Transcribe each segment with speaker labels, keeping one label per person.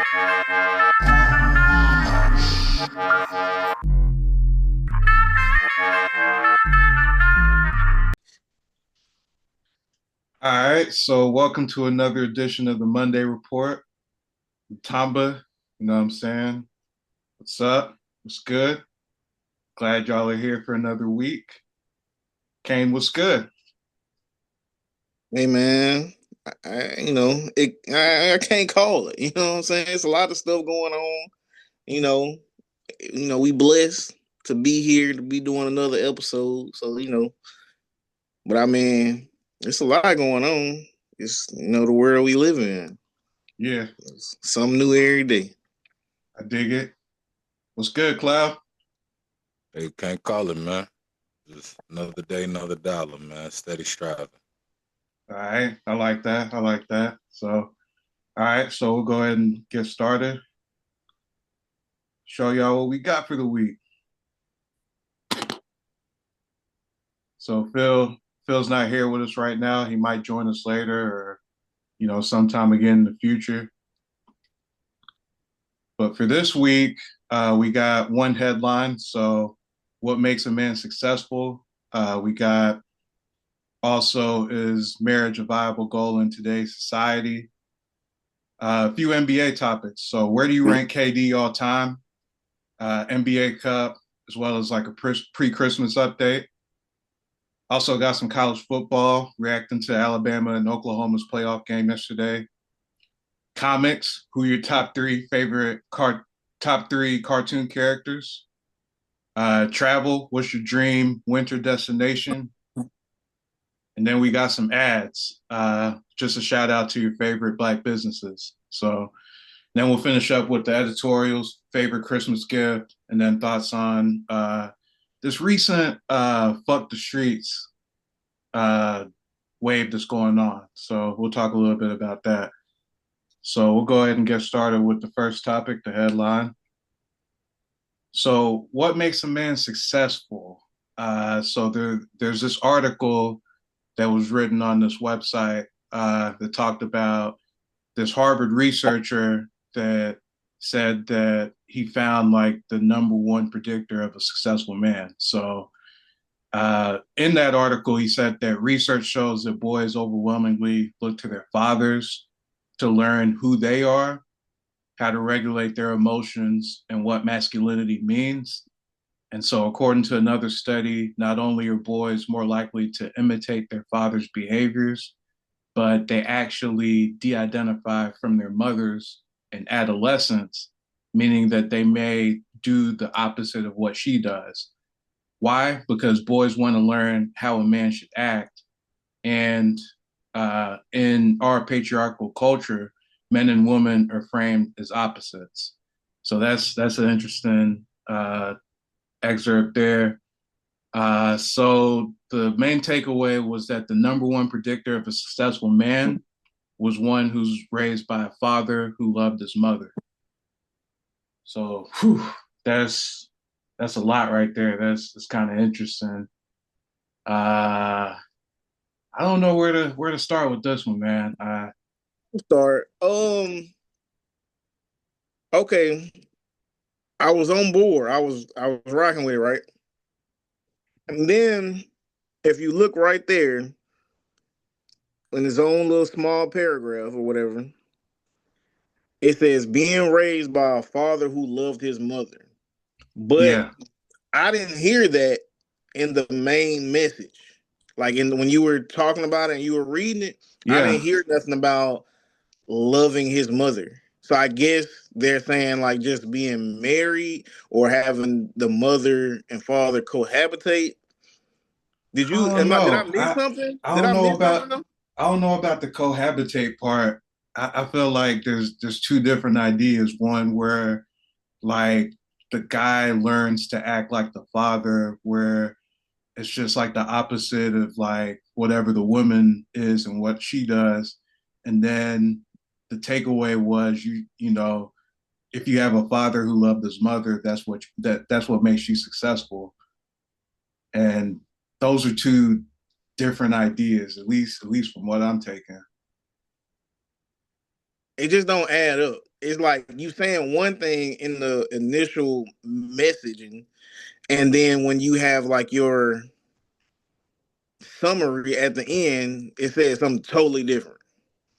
Speaker 1: All right, so welcome to another edition of the Mondeh Report. Tamba, you know what I'm saying? What's up? What's good? Glad y'all are here for another week. Kane, what's good?
Speaker 2: Hey man, I can't call it. You know what I'm saying? It's a lot of stuff going on. You know, we blessed to be here to be doing another episode. So but I mean, it's a lot going on. It's the world we live in.
Speaker 1: Yeah,
Speaker 2: It's something new every day.
Speaker 1: I dig it. What's good, Cloud?
Speaker 3: Hey, can't call it, man. Just another day, another dollar, man. Steady striving.
Speaker 1: All right, I like that. I like that. All right, so we'll go ahead and get started. Show y'all what we got for the week. So Phil's not here with us right now. He might join us later or, sometime again in the future. But for this week, we got one headline. So, what makes a man successful? We got also, is marriage a viable goal in today's society? A few NBA topics. So, where do you rank KD all time? NBA Cup, as well as like a pre-Christmas update. Also got some college football, reacting to Alabama and Oklahoma's playoff game yesterday. Comics, who are your top three cartoon characters? Travel, what's your dream winter destination? And then we got some ads. Just a shout out to your favorite Black businesses. So then we'll finish up with the editorials, favorite Christmas gift, and then thoughts on this recent fuck the streets wave that's going on. So we'll talk a little bit about that. So we'll go ahead and get started with the first topic, the headline. So what makes a man successful? There's this article that was written on this website that talked about this Harvard researcher that said that he found like the number one predictor of a successful man. So in that article, he said that research shows that boys overwhelmingly look to their fathers to learn who they are, how to regulate their emotions, and what masculinity means. And so, according to another study, not only are boys more likely to imitate their father's behaviors, but they actually de identify from their mothers in adolescence, meaning that they may do the opposite of what she does. Why? Because boys want to learn how a man should act. And in our patriarchal culture, men and women are framed as opposites. So that's an interesting excerpt there. So the main takeaway was that the number one predictor of a successful man was one who's raised by a father who loved his mother. So that's a lot right there. That's kind of interesting. I don't know where to start with this one, man.
Speaker 2: Start. Okay. I was on board. I was rocking with it, right? And then if you look right there in his own little small paragraph or whatever, it says being raised by a father who loved his mother. But
Speaker 1: Yeah,
Speaker 2: I didn't hear that in the main message. Like when you were talking about it and you were reading it, I
Speaker 1: yeah.
Speaker 2: didn't hear nothing about loving his mother. So I guess they're saying like just being married or having the mother and father cohabitate. Did
Speaker 1: I
Speaker 2: you?
Speaker 1: don't
Speaker 2: Did I
Speaker 1: know.
Speaker 2: miss something?
Speaker 1: I
Speaker 2: Did
Speaker 1: don't
Speaker 2: I
Speaker 1: know
Speaker 2: miss
Speaker 1: about
Speaker 2: something?
Speaker 1: I don't know about the cohabitate part. I feel like there's two different ideas. One where like the guy learns to act like the father, where it's just like the opposite of like whatever the woman is and what she does. And then the takeaway was you know, if you have a father who loved his mother, that's what makes you successful. And those are two different ideas, at least from what I'm taking.
Speaker 2: It just don't add up. it's like you saying one thing in the initial messaging, and then when you have like your summary at the end, it says something totally different.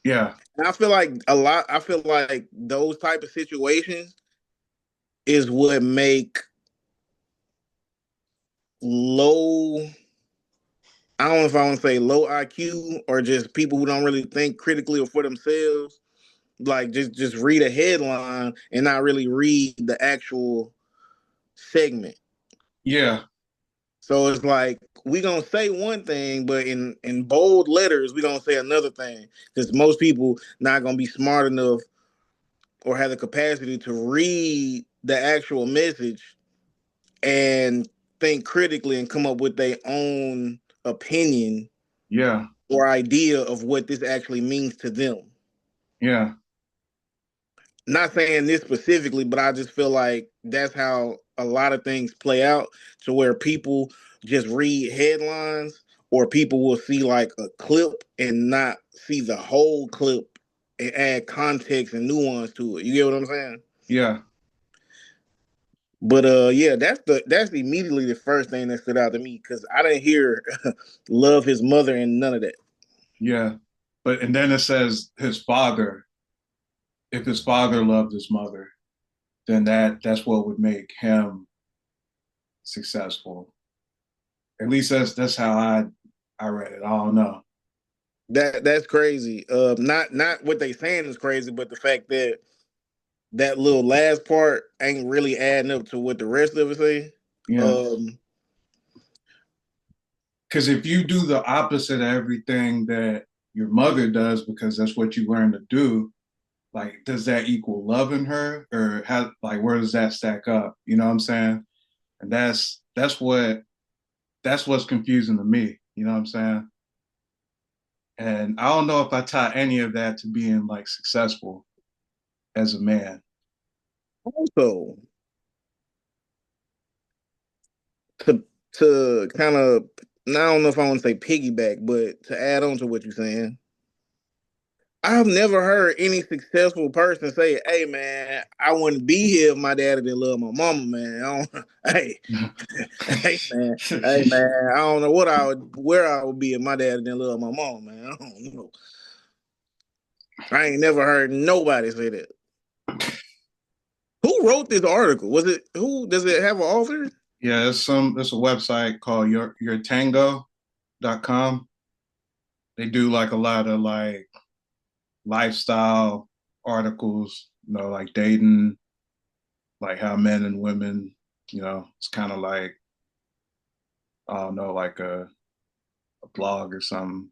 Speaker 1: Yeah.
Speaker 2: And I feel like those type of situations is what make low, I don't know if I want to say low IQ or just people who don't really think critically or for themselves, like just read a headline and not really read the actual segment.
Speaker 1: Yeah.
Speaker 2: So it's like we gonna say one thing, but in bold letters we gonna say another thing because most people not gonna be smart enough or have the capacity to read the actual message and think critically and come up with their own opinion
Speaker 1: Yeah.
Speaker 2: or idea of what this actually means to them.
Speaker 1: Yeah.
Speaker 2: Not saying this specifically, but I just feel like that's how a lot of things play out to where people just read headlines or people will see like a clip and not see the whole clip and add context and nuance to it. You get what I'm saying?
Speaker 1: Yeah.
Speaker 2: But yeah, that's immediately the first thing that stood out to me because I didn't hear love his mother and none of that.
Speaker 1: Yeah. But and then it says his father, if his father loved his mother, then that's what would make him successful. At least that's how I read it. I don't know.
Speaker 2: That's crazy. Not what they saying is crazy, but the fact that that little last part ain't really adding up to what the rest of it say.
Speaker 1: Yeah.
Speaker 2: Um,
Speaker 1: Because if you do the opposite of everything that your mother does, because that's what you learn to do, like, does that equal loving her, or how? Like, where does that stack up? You know what I'm saying? And that's what's confusing to me. You know what I'm saying? And I don't know if I tie any of that to being like successful as a man.
Speaker 2: also to kind of, I don't know if I want to say piggyback, but to add on to what you're saying, I've never heard any successful person say, "Hey man, I wouldn't be here if my daddy didn't love my mama, man." Hey, hey man, I don't know where I would be if my daddy didn't love my mama, man. I don't know. I ain't never heard nobody say that. Who wrote this article? Was it who? Does it have an author?
Speaker 1: Yeah, there's a website called yourtango.com. They do like a lot of like lifestyle articles, like dating, like how men and women, it's kind of like, I don't know, like a blog or something.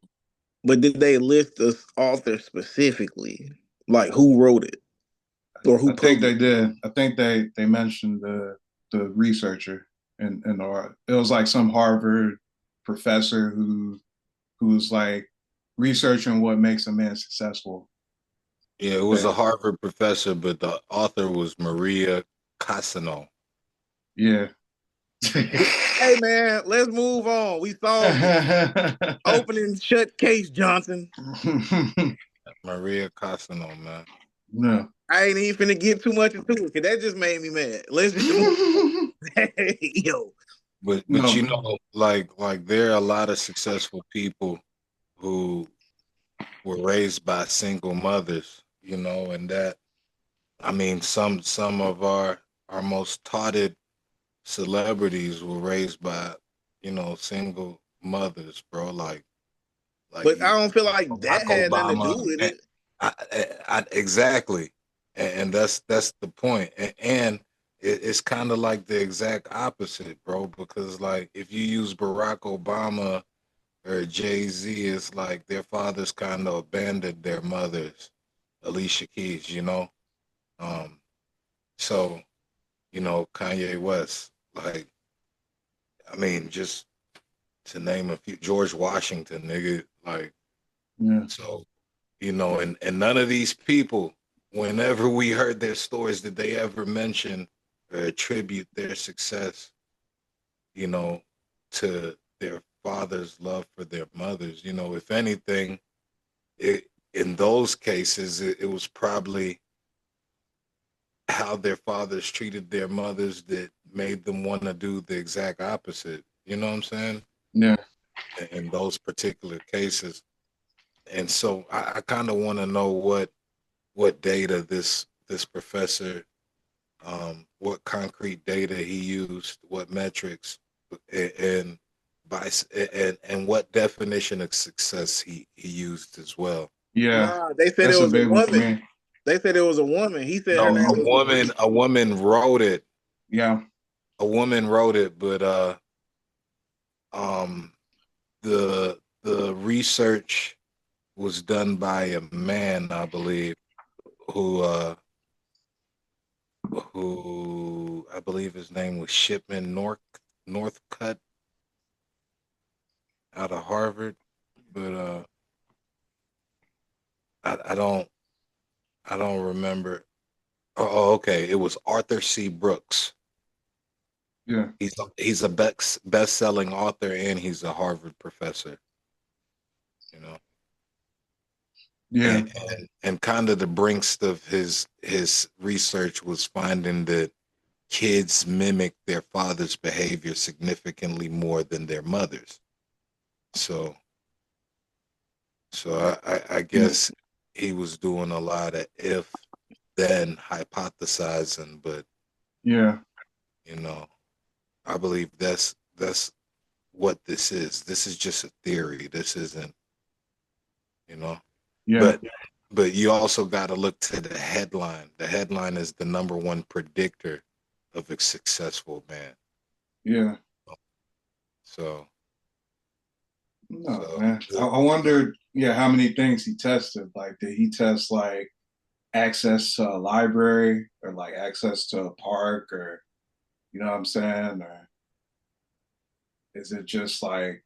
Speaker 2: But did they list the author specifically? Like who wrote it or who
Speaker 1: I think they
Speaker 2: published it?
Speaker 1: did. I think they mentioned the researcher in the art. It was like some Harvard professor who's like researching what makes a man successful.
Speaker 3: Yeah, it was a
Speaker 1: That
Speaker 3: Harvard professor, but the author was Maria Casino.
Speaker 1: yeah.
Speaker 2: Hey man, let's move on. We solved it. Open and shut case, Johnson.
Speaker 3: Maria Casino, man.
Speaker 1: No.
Speaker 2: I ain't even finna get too much into it because that just made me mad. Let's just move. Yo.
Speaker 3: But
Speaker 1: No.
Speaker 3: like there are a lot of successful people who were raised by single mothers, and that, I mean, some of our most touted celebrities were raised by, single mothers, bro. Like
Speaker 2: But I don't feel like
Speaker 3: Barack
Speaker 2: that had nothing to
Speaker 3: Obama.
Speaker 2: do with it.
Speaker 3: Exactly, and that's the point. And it's kind of like the exact opposite, bro. Because like if you use Barack Obama or Jay-Z, it's like their fathers kind of abandoned their mothers. Alicia Keys, um, so Kanye West, like, I mean, just to name a few, George Washington, nigga, like,
Speaker 1: Yeah.
Speaker 3: so, and none of these people, whenever we heard their stories, did they ever mention or attribute their success, you know, to their father's love for their mothers. If anything, in those cases, it was probably how their fathers treated their mothers that made them want to do the exact opposite. You know what I'm saying?
Speaker 1: Yeah.
Speaker 3: In those particular cases. And so I kind of want to know what data this professor, what concrete data he used, what metrics, and by and what definition of success he used as well.
Speaker 1: Yeah.
Speaker 2: Nah, they said it
Speaker 1: That's a
Speaker 2: was a
Speaker 1: big one for
Speaker 2: woman.
Speaker 1: me.
Speaker 2: They said it was a woman. He said her
Speaker 3: No,
Speaker 2: name was.
Speaker 3: a woman wrote it.
Speaker 1: Yeah.
Speaker 3: A woman wrote it, but um, the research was done by a man, I believe, who I believe his name was Shipman Northcutt out of Harvard, but I don't remember. Oh, okay, it was Arthur C. Brooks.
Speaker 1: Yeah.
Speaker 3: He's a best-selling author and he's a Harvard professor. You know,
Speaker 1: Yeah.
Speaker 3: and kind of the brinks of his research was finding that kids mimic their father's behavior significantly more than their mothers. So I
Speaker 1: Yeah.
Speaker 3: guess he was doing a lot of if then hypothesizing, but
Speaker 1: Yeah.
Speaker 3: you know, I believe that's what this is. This is just a theory. This isn't, you know.
Speaker 1: Yeah.
Speaker 3: But you also got to look to the headline. The headline is the number one predictor of a successful man.
Speaker 1: Yeah.
Speaker 3: So
Speaker 1: No,
Speaker 3: so
Speaker 1: man.
Speaker 3: the,
Speaker 1: I wondered, yeah, how many things he tested. Like, did he test like access to a library or like access to a park or you know what I'm saying? Or is it just like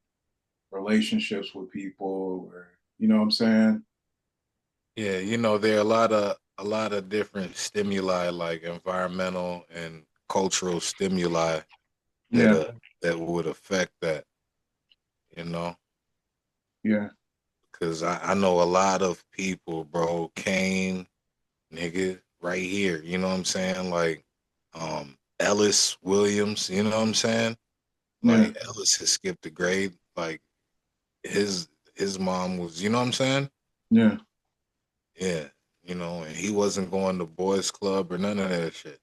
Speaker 1: relationships with people or you know what I'm saying?
Speaker 3: yeah, there are a lot of different stimuli like environmental and cultural stimuli that
Speaker 1: Yeah.
Speaker 3: that would affect that, you know.
Speaker 1: Yeah.
Speaker 3: Cause I know a lot of people, bro, Kane, nigga, right here. You know what I'm saying? Like, Ellis Williams, you know what I'm saying?
Speaker 1: Yeah.
Speaker 3: Like Ellis has skipped a grade. Like his his mom was, you know what I'm saying?
Speaker 1: Yeah.
Speaker 3: Yeah, and he wasn't going to boys club or none of that shit.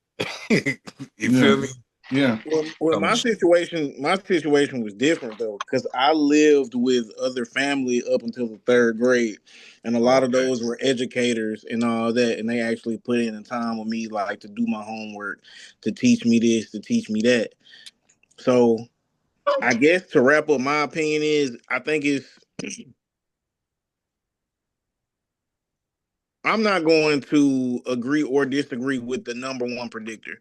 Speaker 3: You
Speaker 1: Yeah.
Speaker 3: feel me?
Speaker 1: Yeah.
Speaker 2: Well,
Speaker 3: Um,
Speaker 2: my situation was different though, because I lived with other family up until the third grade, and a lot of
Speaker 3: okay.
Speaker 2: those were educators and all that, and they actually put in the time with me, like to do my homework, to teach me this, to teach me that. So I guess to wrap up, my opinion is I think it's I'm not going to agree or disagree with the number one predictor.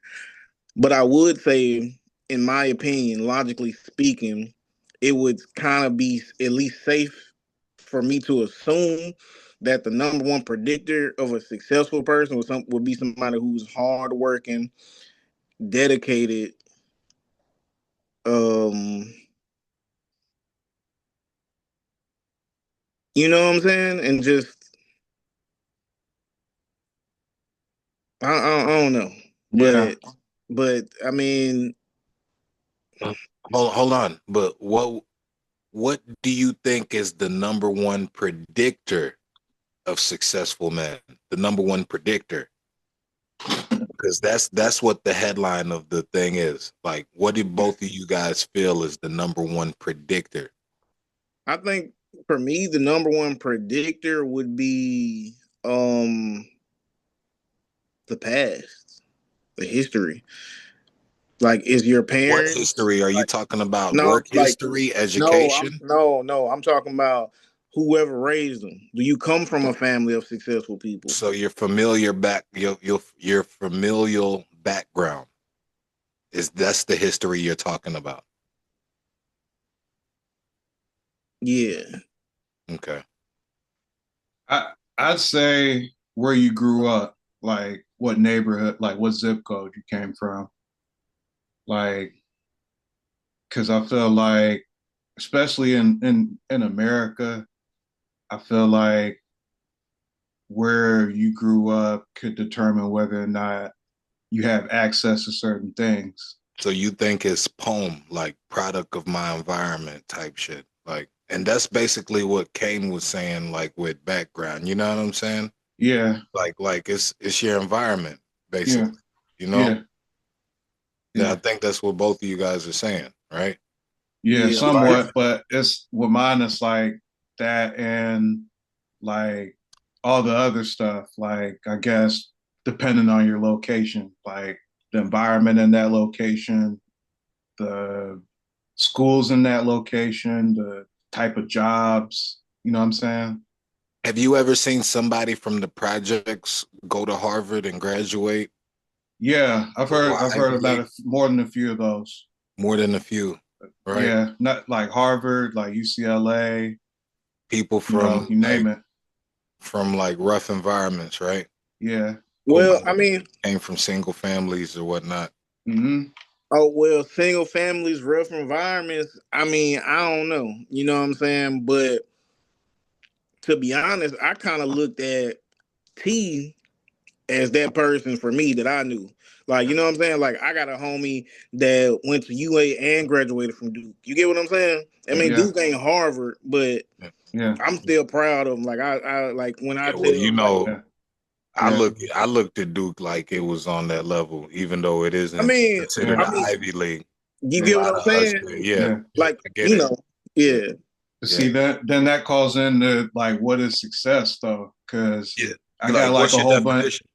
Speaker 2: But I would say, in my opinion, logically speaking, it would kind of be at least safe for me to assume that the number one predictor of a successful person would be somebody who's hardworking, dedicated, um, you know what I'm saying, and just I don't know,
Speaker 1: Yeah.
Speaker 2: but I mean,
Speaker 3: Hold on, but what do you think is the number one predictor of successful men? The number one predictor, because that's what the headline of the thing is. Like, what do both of you guys feel is the number one predictor?
Speaker 2: I think for me the number one predictor would be um the past, the history. Like, is your
Speaker 3: What
Speaker 2: parents
Speaker 3: history are you
Speaker 2: like
Speaker 3: talking about?
Speaker 2: no,
Speaker 3: Work
Speaker 2: like
Speaker 3: history,
Speaker 2: no, I'm
Speaker 3: education?
Speaker 2: no, I'm talking about whoever raised them. Do you come from a family of successful people?
Speaker 3: So your familiar your familial background is that's the history you're talking about.
Speaker 2: Yeah.
Speaker 3: Okay.
Speaker 1: I'd say where you grew up, like what neighborhood, like what zip code you came from. Like, because I feel like, especially in America, I feel like where you grew up could determine whether or not you have access to certain things.
Speaker 3: So you think it's poem, like product of my environment type shit. Like, and that's basically what Kane was saying, like with background. You know what I'm saying?
Speaker 1: Yeah,
Speaker 3: Like it's your environment,
Speaker 1: yeah,
Speaker 3: basically. You know?
Speaker 1: yeah,
Speaker 3: Yeah, I
Speaker 1: yeah,
Speaker 3: think that's what both of you guys are saying, right?
Speaker 1: yeah,
Speaker 2: Yeah,
Speaker 1: somewhat. But it's with mine. It's like that, and like all the other stuff. Like I guess depending on your location, like the environment in that location, the schools in that location, the type of jobs. You know what I'm saying?
Speaker 3: Have you ever seen somebody from the projects go to Harvard and graduate
Speaker 1: Yeah,
Speaker 3: or
Speaker 1: I've heard
Speaker 3: Ivy
Speaker 1: about
Speaker 3: League?
Speaker 1: more than a few of those.
Speaker 3: More than a few, right?
Speaker 1: Yeah, not like Harvard, like UCLA,
Speaker 3: People
Speaker 1: you know,
Speaker 3: from
Speaker 1: you name it.
Speaker 3: like rough environments, right?
Speaker 1: Yeah.
Speaker 3: Who
Speaker 2: well, I mean,
Speaker 3: came from single families or whatnot.
Speaker 1: Hmm.
Speaker 2: oh well, single families, rough environments. I mean, I don't know. You know what I'm saying? But to be honest, I kind of looked at T as that person for me that I knew. Like, you know what I'm saying? Like, I got a homie that went to UA and graduated from Duke. You get what I'm saying? I
Speaker 3: Yeah,
Speaker 2: mean,
Speaker 1: Yeah.
Speaker 2: Duke ain't Harvard, but
Speaker 3: yeah,
Speaker 1: Yeah.
Speaker 2: I'm still proud of him. Like, I like when I
Speaker 3: yeah. Well,
Speaker 2: tell, like,
Speaker 1: Yeah.
Speaker 3: I
Speaker 1: Yeah.
Speaker 3: looked at Duke like it was on that level, even though it
Speaker 2: I
Speaker 3: isn't
Speaker 2: mean,
Speaker 3: considered
Speaker 1: Yeah.
Speaker 2: I
Speaker 3: an
Speaker 2: mean,
Speaker 3: Ivy League.
Speaker 2: you
Speaker 3: A
Speaker 1: Yeah.
Speaker 2: get what
Speaker 3: lot
Speaker 2: I'm
Speaker 3: of us,
Speaker 2: saying?
Speaker 3: yeah,
Speaker 1: Yeah.
Speaker 3: yeah,
Speaker 2: Like,
Speaker 3: I get
Speaker 2: you
Speaker 3: it.
Speaker 2: know,
Speaker 3: Yeah,
Speaker 2: yeah.
Speaker 1: But
Speaker 3: yeah,
Speaker 1: see that calls into like what is success though? Because
Speaker 3: yeah.
Speaker 1: I got
Speaker 3: Like,
Speaker 1: like
Speaker 3: what's
Speaker 1: a
Speaker 3: your
Speaker 1: whole bunch.
Speaker 3: definition?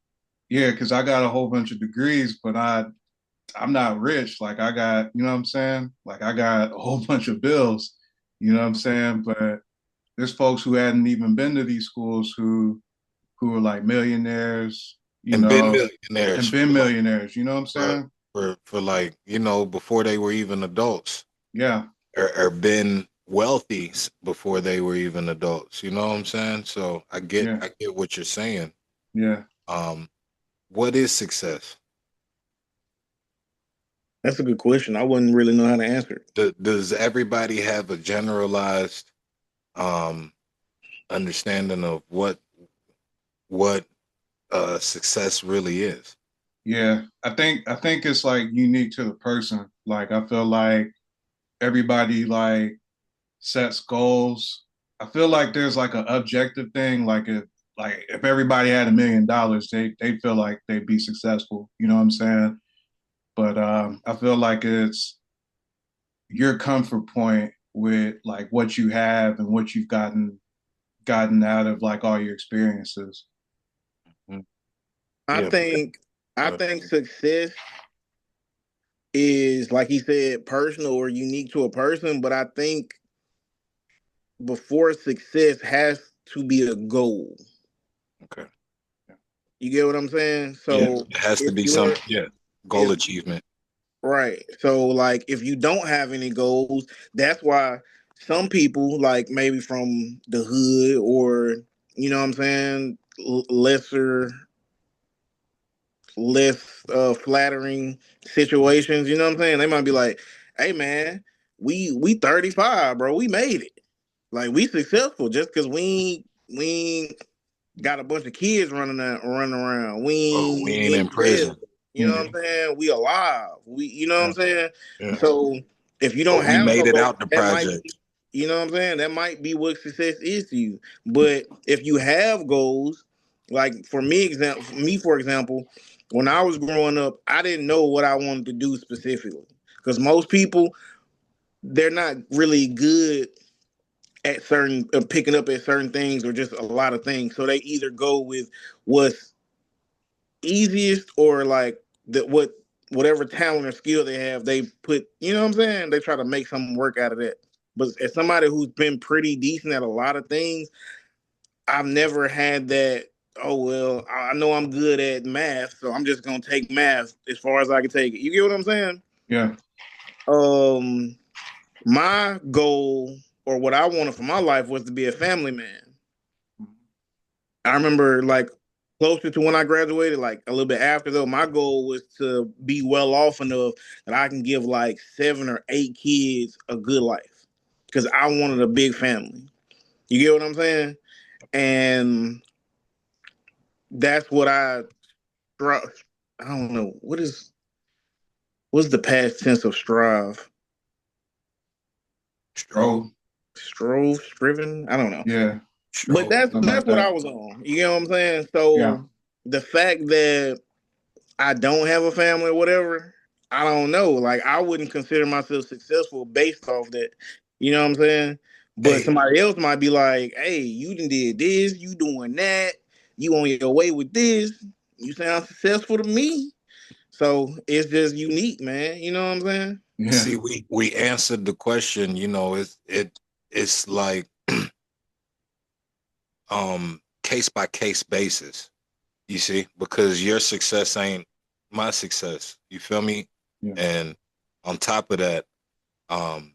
Speaker 1: Yeah, because I got a whole bunch of degrees, but I'm not rich. Like I got, you know what I'm saying? Like I got a whole bunch of bills. You know what I'm saying? But there's folks who hadn't even been to these schools who are like millionaires, you
Speaker 3: And been
Speaker 1: know,
Speaker 3: millionaires
Speaker 1: and been millionaires. You know what I'm
Speaker 3: for
Speaker 1: saying?
Speaker 3: for like before they were even adults,
Speaker 1: Yeah.
Speaker 3: or been wealthy before they were even adults. You know what I'm saying? So
Speaker 1: Yeah.
Speaker 3: I get what you're saying.
Speaker 1: Yeah.
Speaker 3: Um, what is success?
Speaker 2: That's a good question. I wouldn't really know how to answer it.
Speaker 3: Does everybody have a generalized um understanding of what success really is?
Speaker 1: Yeah. I think it's like unique to the person. Like I feel like everybody like sets goals. I feel like there's like an objective thing. Like if everybody had $1 million, they feel like they'd be successful. You know what I'm saying? But I feel like it's your comfort point with like what you have and what you've gotten out of like all your experiences.
Speaker 3: Mhm.
Speaker 2: I
Speaker 3: Yeah,
Speaker 2: think, I
Speaker 3: but
Speaker 2: think success is, like he said, personal or unique to a person. But I think before success has to be a goal.
Speaker 3: okay.
Speaker 2: You get what I'm saying?
Speaker 3: Yeah,
Speaker 1: Yeah.
Speaker 2: So
Speaker 3: it has to
Speaker 2: if
Speaker 3: be some
Speaker 2: you're
Speaker 3: goal
Speaker 2: if
Speaker 3: achievement.
Speaker 2: right, so like if you don't have any goals, that's why some people, like maybe from the hood, or you know what I'm saying, less flattering situations, you know what I'm saying, they might be like, hey man, we 35, bro, we made it, like we successful just because we ain't got a bunch of kids running around.
Speaker 3: Oh, we
Speaker 2: We ain't
Speaker 3: ain't in
Speaker 2: in jail.
Speaker 3: prison.
Speaker 2: You know
Speaker 1: Yeah.
Speaker 2: what I'm saying? We alive. You know what I'm
Speaker 1: Yeah.
Speaker 2: saying?
Speaker 3: Yeah,
Speaker 2: So if you don't
Speaker 3: but we
Speaker 2: have no
Speaker 3: made it
Speaker 2: goals,
Speaker 3: out the
Speaker 2: that might
Speaker 3: project.
Speaker 2: be, you know what I'm saying? That might be what success is to you. But if you have goals, like for example, when I was growing up, I didn't know what I wanted to do specifically. Because most people, they're not really good at certain picking up at certain things, or just a lot of things. So they either go with what's easiest, or like whatever talent or skill they have, they put, you know what I'm saying? They try to make something work out of that. But as somebody who's been pretty decent at a lot of things, I've never had that, oh well, I know I'm good at math, so I'm just gonna take math as far as I can take it. You get what I'm saying?
Speaker 1: Yeah.
Speaker 2: Um my goal, or what I wanted for my life, was to be a family man. I remember, like, closer to when I graduated, like a little bit after though, my goal was to be well off enough that I can give like 7 or 8 kids a good life. Cause I wanted a big family. You get what I'm saying? And that's what I I don't know what's the past tense of strive?
Speaker 3: Stroll,
Speaker 1: Bro,
Speaker 2: Strove, striven? I don't know.
Speaker 1: yeah,
Speaker 2: But
Speaker 3: stroll.
Speaker 2: that's
Speaker 1: something
Speaker 2: that's
Speaker 1: like
Speaker 2: what
Speaker 1: that.
Speaker 2: I was on. You know what I'm saying?
Speaker 1: Yeah,
Speaker 2: So the fact that I don't have a family or whatever, I don't know. Like I wouldn't consider myself successful based off that. You know what I'm saying? But
Speaker 3: Hey,
Speaker 2: somebody else might be like, hey, you done did this, you doing that, you on your way with this. You sound successful to me. So it's just unique, man. You know what I'm saying?
Speaker 1: yeah,
Speaker 3: see, we answered the question. You know, it's like case by case basis. You see, because your success ain't my success. You feel me?
Speaker 1: yeah,
Speaker 3: And on top of that, um,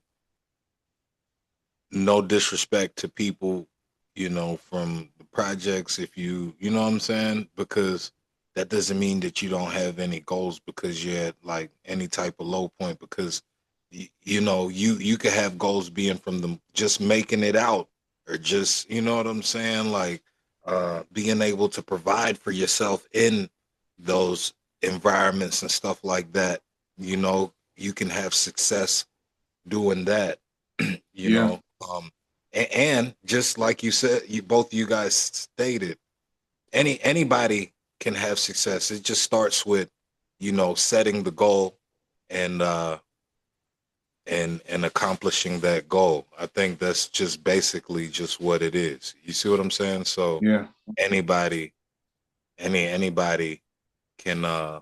Speaker 3: no disrespect to people, you know, from the projects. If you know what I'm saying, because that doesn't mean that you don't have any goals because you're at like any type of low point. Because you know, you could have goals being from them just making it out, or just you know what I'm saying, like being able to provide for yourself in those environments and stuff like that. You know, you can have success doing that. You
Speaker 1: yeah,
Speaker 3: know, and just like you said, you both you guys stated, anybody can have success. It just starts with, you know, setting the goal and and accomplishing that goal. I think that's just basically just what it is. You see what I'm saying? So
Speaker 1: yeah,
Speaker 3: anybody, anybody can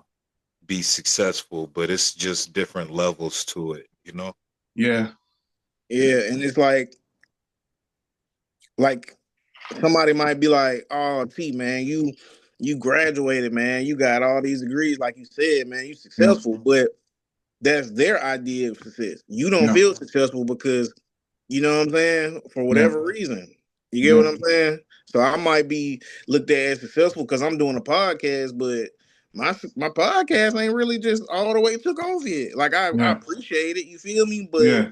Speaker 3: be successful, but it's just different levels to it, you know?
Speaker 1: yeah,
Speaker 2: Yeah, and it's like somebody might be like, "Oh, T, man, you graduated, man. You got all these degrees, like you said, man. You
Speaker 1: yeah,
Speaker 2: successful." But that's their idea of success. You don't
Speaker 1: yeah,
Speaker 2: feel successful because you know what I'm saying for
Speaker 1: yeah,
Speaker 2: whatever reason. You get what
Speaker 1: yeah,
Speaker 2: I'm saying? So I might be looked at as successful because I'm doing a podcast, but my podcast ain't really just all the way took off yet. Like I
Speaker 1: yeah,
Speaker 2: appreciate it, you feel me? But
Speaker 1: yeah,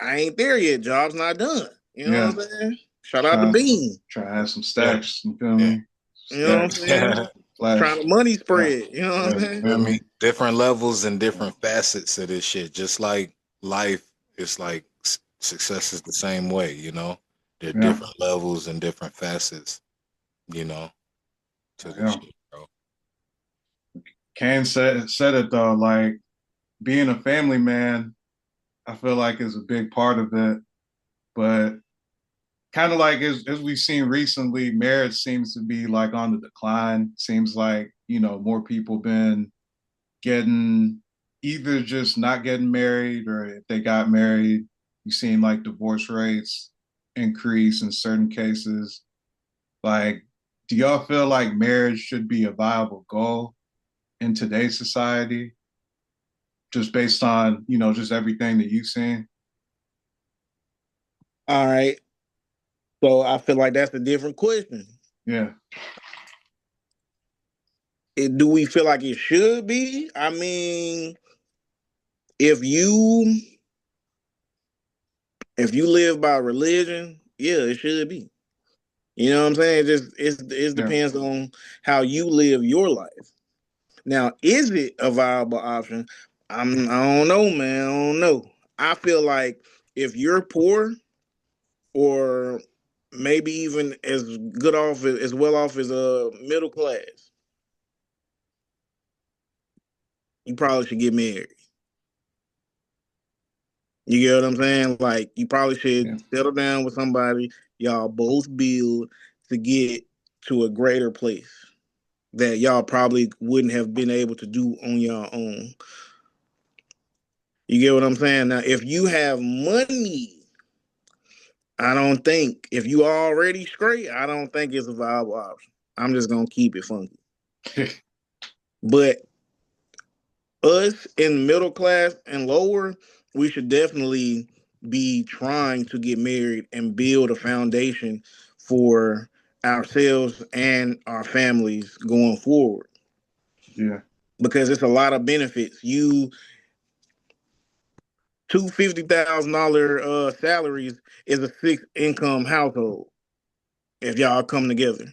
Speaker 2: I ain't there yet. Job's not done. You know
Speaker 1: yeah.
Speaker 2: what I'm saying? Shout out to
Speaker 1: Try,
Speaker 2: Bean.
Speaker 1: try to have some
Speaker 3: Yeah,
Speaker 1: stacks. You feel
Speaker 3: yeah.
Speaker 1: me?
Speaker 2: You know what I'm
Speaker 1: Stacks,
Speaker 2: saying? Trying
Speaker 1: flash.
Speaker 2: to money
Speaker 1: Yeah,
Speaker 2: spread. You know what
Speaker 1: yeah.
Speaker 2: I'm
Speaker 1: You
Speaker 2: saying?
Speaker 3: Feel
Speaker 1: feel
Speaker 3: me?
Speaker 1: me?
Speaker 3: Different levels and
Speaker 1: Yeah,
Speaker 3: different facets of this shit. Just like life, it's like success is the same way, you know? There are
Speaker 1: yeah,
Speaker 3: different levels and different facets, you know, to this
Speaker 1: yeah.
Speaker 3: shit, bro.
Speaker 1: Kane said it though. Like being a family man, I feel like is a big part of it. But kind of like as we've seen recently, marriage seems to be like on the decline. Seems like more people been getting either just not getting married, or if they got married, you've seen like divorce rates increase in certain cases. Like, do y'all feel like marriage should be a viable goal in today's society, just based on just everything that you've seen?
Speaker 2: All right. So I feel like that's a different question.
Speaker 1: Yeah,
Speaker 2: Do we feel like it should be? I mean, if you if you live by religion, yeah, it should be. You know what I'm saying? It
Speaker 1: yeah,
Speaker 2: depends on how you live your life. Now, is it a viable option? I don't know, man. I don't know. I feel like if you're poor or maybe even as good off as well off as a middle class, you probably should get married. You get what I'm saying? Like you probably
Speaker 1: yeah,
Speaker 2: should settle down with somebody y'all both build to get to a greater place that y'all probably wouldn't have been able to do on your own. You get what I'm saying? Now, if you have money, I don't think if you already straight, I don't think it's a viable option. I'm just gonna keep it funky. But us in middle class and lower, we should definitely be trying to get married and build a foundation for ourselves and our families going forward
Speaker 1: yeah,
Speaker 2: because it's a lot of benefits. You two $50,000 salaries is a six income household if y'all come together.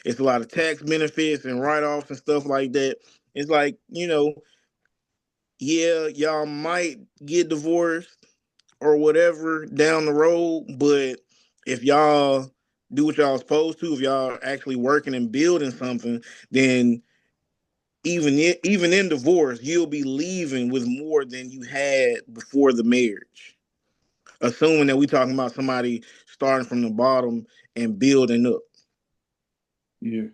Speaker 2: It's a lot of tax benefits and write offs and stuff like that. It's like, yeah, y'all might get divorced or whatever down the road, but if y'all do what y'all supposed to, if y'all actually working and building something, then even in divorce, you'll be leaving with more than you had before the marriage. Assuming that we talking about somebody starting from the bottom and building up.
Speaker 1: Yeah.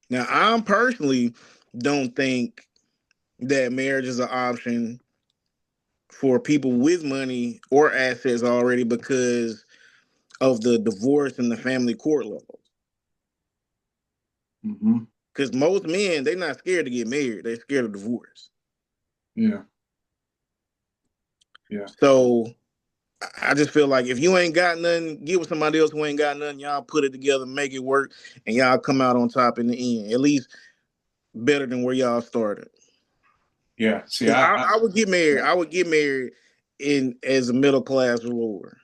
Speaker 2: Now, I personally don't think that marriage is an option for people with money or assets already because of the divorce and the family court law.
Speaker 1: Mm-hmm.
Speaker 2: Because most men, they're not scared to get married. They're scared of divorce.
Speaker 1: Yeah. Yeah.
Speaker 2: So I just feel like if you ain't got nothing, get with somebody else who ain't got nothing. Y'all put it together, make it work, and y'all come out on top in the end. At least better than where y'all started.
Speaker 1: Yeah. See,
Speaker 2: I would get married.
Speaker 1: yeah.
Speaker 2: I would get married in as a middle class ruler.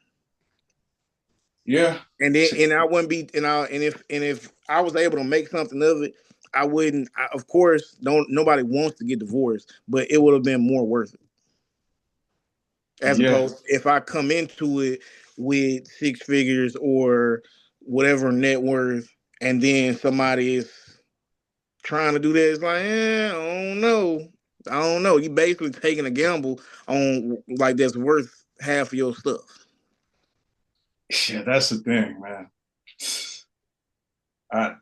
Speaker 1: Yeah.
Speaker 2: And then and I wouldn't be and if I was able to make something of it, I wouldn't. Of course, don't nobody wants to get divorced, but it would have been more worth it. As
Speaker 1: Yeah.
Speaker 2: opposed if I come into it with six figures or whatever net worth, and then somebody is trying to do that, it's like, I don't know. I don't know. You basically taking a gamble on like that's worth half of your stuff.
Speaker 1: Yeah, that's the thing, man. I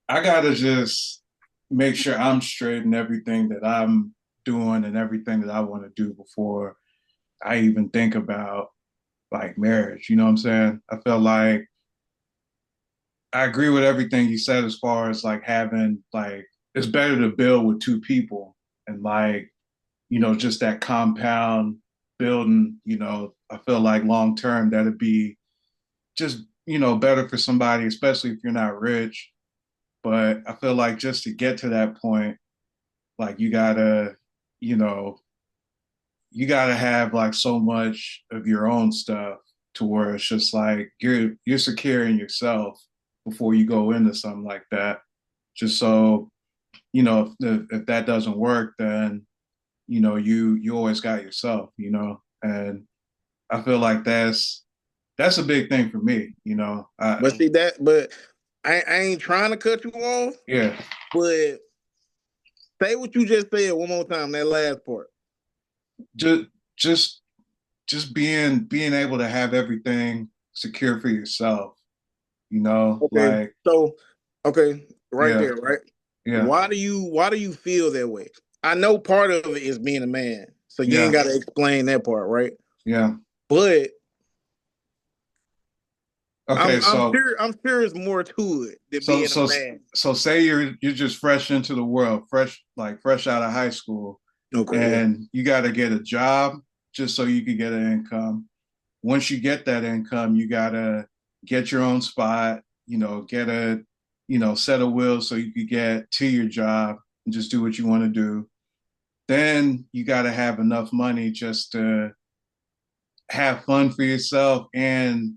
Speaker 1: I gotta just make sure I'm straight in everything that I'm doing and everything that I want to do before I even think about like marriage. You know what I'm saying? I feel like I agree with everything you said as far as like having like it's better to build with two people and like, just that compound building, I feel like long term that'd be just, better for somebody, especially if you're not rich. But I feel like just to get to that point, like you know, you gotta have like so much of your own stuff to where it's just like you're secure in yourself before you go into something like that. Just so, if that doesn't work, then you always got yourself, and I feel like that's a big thing for me,
Speaker 2: But see that, but I ain't trying to cut you off,
Speaker 1: yeah,
Speaker 2: but say what you just said one more time, that last part.
Speaker 1: just just just being able to have everything secure for yourself,
Speaker 2: Okay.
Speaker 1: like
Speaker 2: So, okay, right
Speaker 1: yeah,
Speaker 2: there, right?
Speaker 1: yeah,
Speaker 2: Why do you feel that way? I know part of it is being a man. So you ain't
Speaker 1: yeah,
Speaker 2: gotta explain that part, right?
Speaker 1: yeah.
Speaker 2: But
Speaker 1: Okay,
Speaker 2: I'm sure it's more to it than
Speaker 1: so
Speaker 2: being a
Speaker 1: so
Speaker 2: man.
Speaker 1: so say you're just fresh into the world, fresh out of high school,
Speaker 2: Okay, yeah.
Speaker 1: and you got to get a job just so you can get an income. Once you get that income, you got to get your own spot, get a set of wheels so you could get to your job and just do what you want to do. Then you got to have enough money just to have fun for yourself and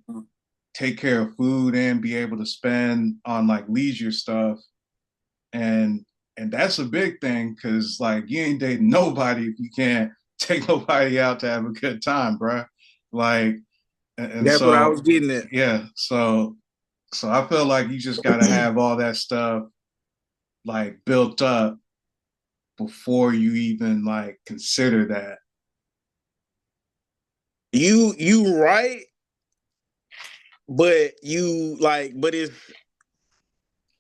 Speaker 1: take care of food and be able to spend on like leisure stuff. And that's a big thing because like you ain't dating nobody if you can't take nobody out to have a good time, bro. Like, and
Speaker 2: That's what I
Speaker 1: so
Speaker 2: was getting at.
Speaker 1: yeah, so I feel like you just got to have all that stuff like built up before you even like consider that.
Speaker 2: You right, but it's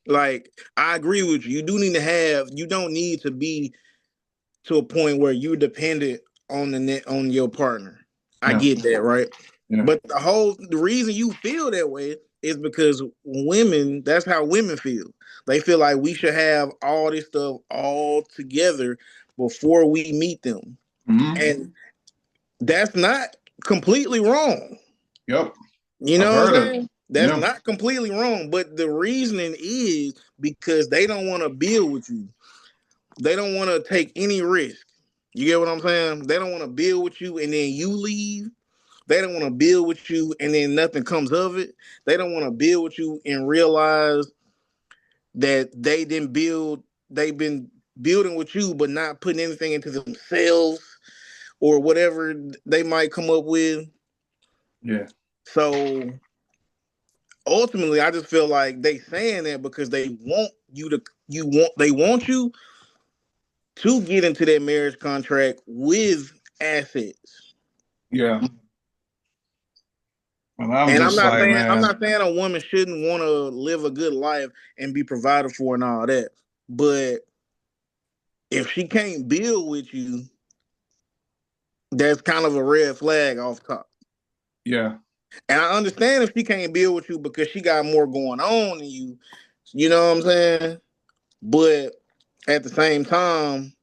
Speaker 2: like I agree with you. You don't need to be to a point where you're dependent on on your partner. I
Speaker 1: Yeah,
Speaker 2: get that, right?
Speaker 1: yeah,
Speaker 2: But the reason you feel that way is because women, that's how women feel. They feel like we should have all this stuff all together before we meet them.
Speaker 1: mm-hmm.
Speaker 2: And that's not completely wrong.
Speaker 1: Yep,
Speaker 2: You
Speaker 1: I've
Speaker 2: know what
Speaker 1: heard
Speaker 2: I'm
Speaker 1: it.
Speaker 2: saying? That's
Speaker 1: Yeah,
Speaker 2: not completely wrong. But the reasoning is because they don't want to build with you. They don't want to take any risk. You get what I'm saying? They don't want to build with you and then you leave. They don't want to build with you and then nothing comes of it. They don't want to build with you and realize that they didn't build. They've been building with you, but not putting anything into themselves or whatever they might come up with.
Speaker 1: Yeah.
Speaker 2: So ultimately, I just feel like they saying that because they want you to, they want you to get into that marriage contract with assets.
Speaker 1: Yeah. And I'm
Speaker 2: And
Speaker 1: just like,
Speaker 2: I'm
Speaker 1: man,
Speaker 2: not saying a woman shouldn't want to live a good life and be provided for and all that. But if she can't build with you, that's kind of a red flag off top.
Speaker 1: yeah.
Speaker 2: And I understand if she can't build with you because she got more going on than you. You know what I'm saying? But at the same time,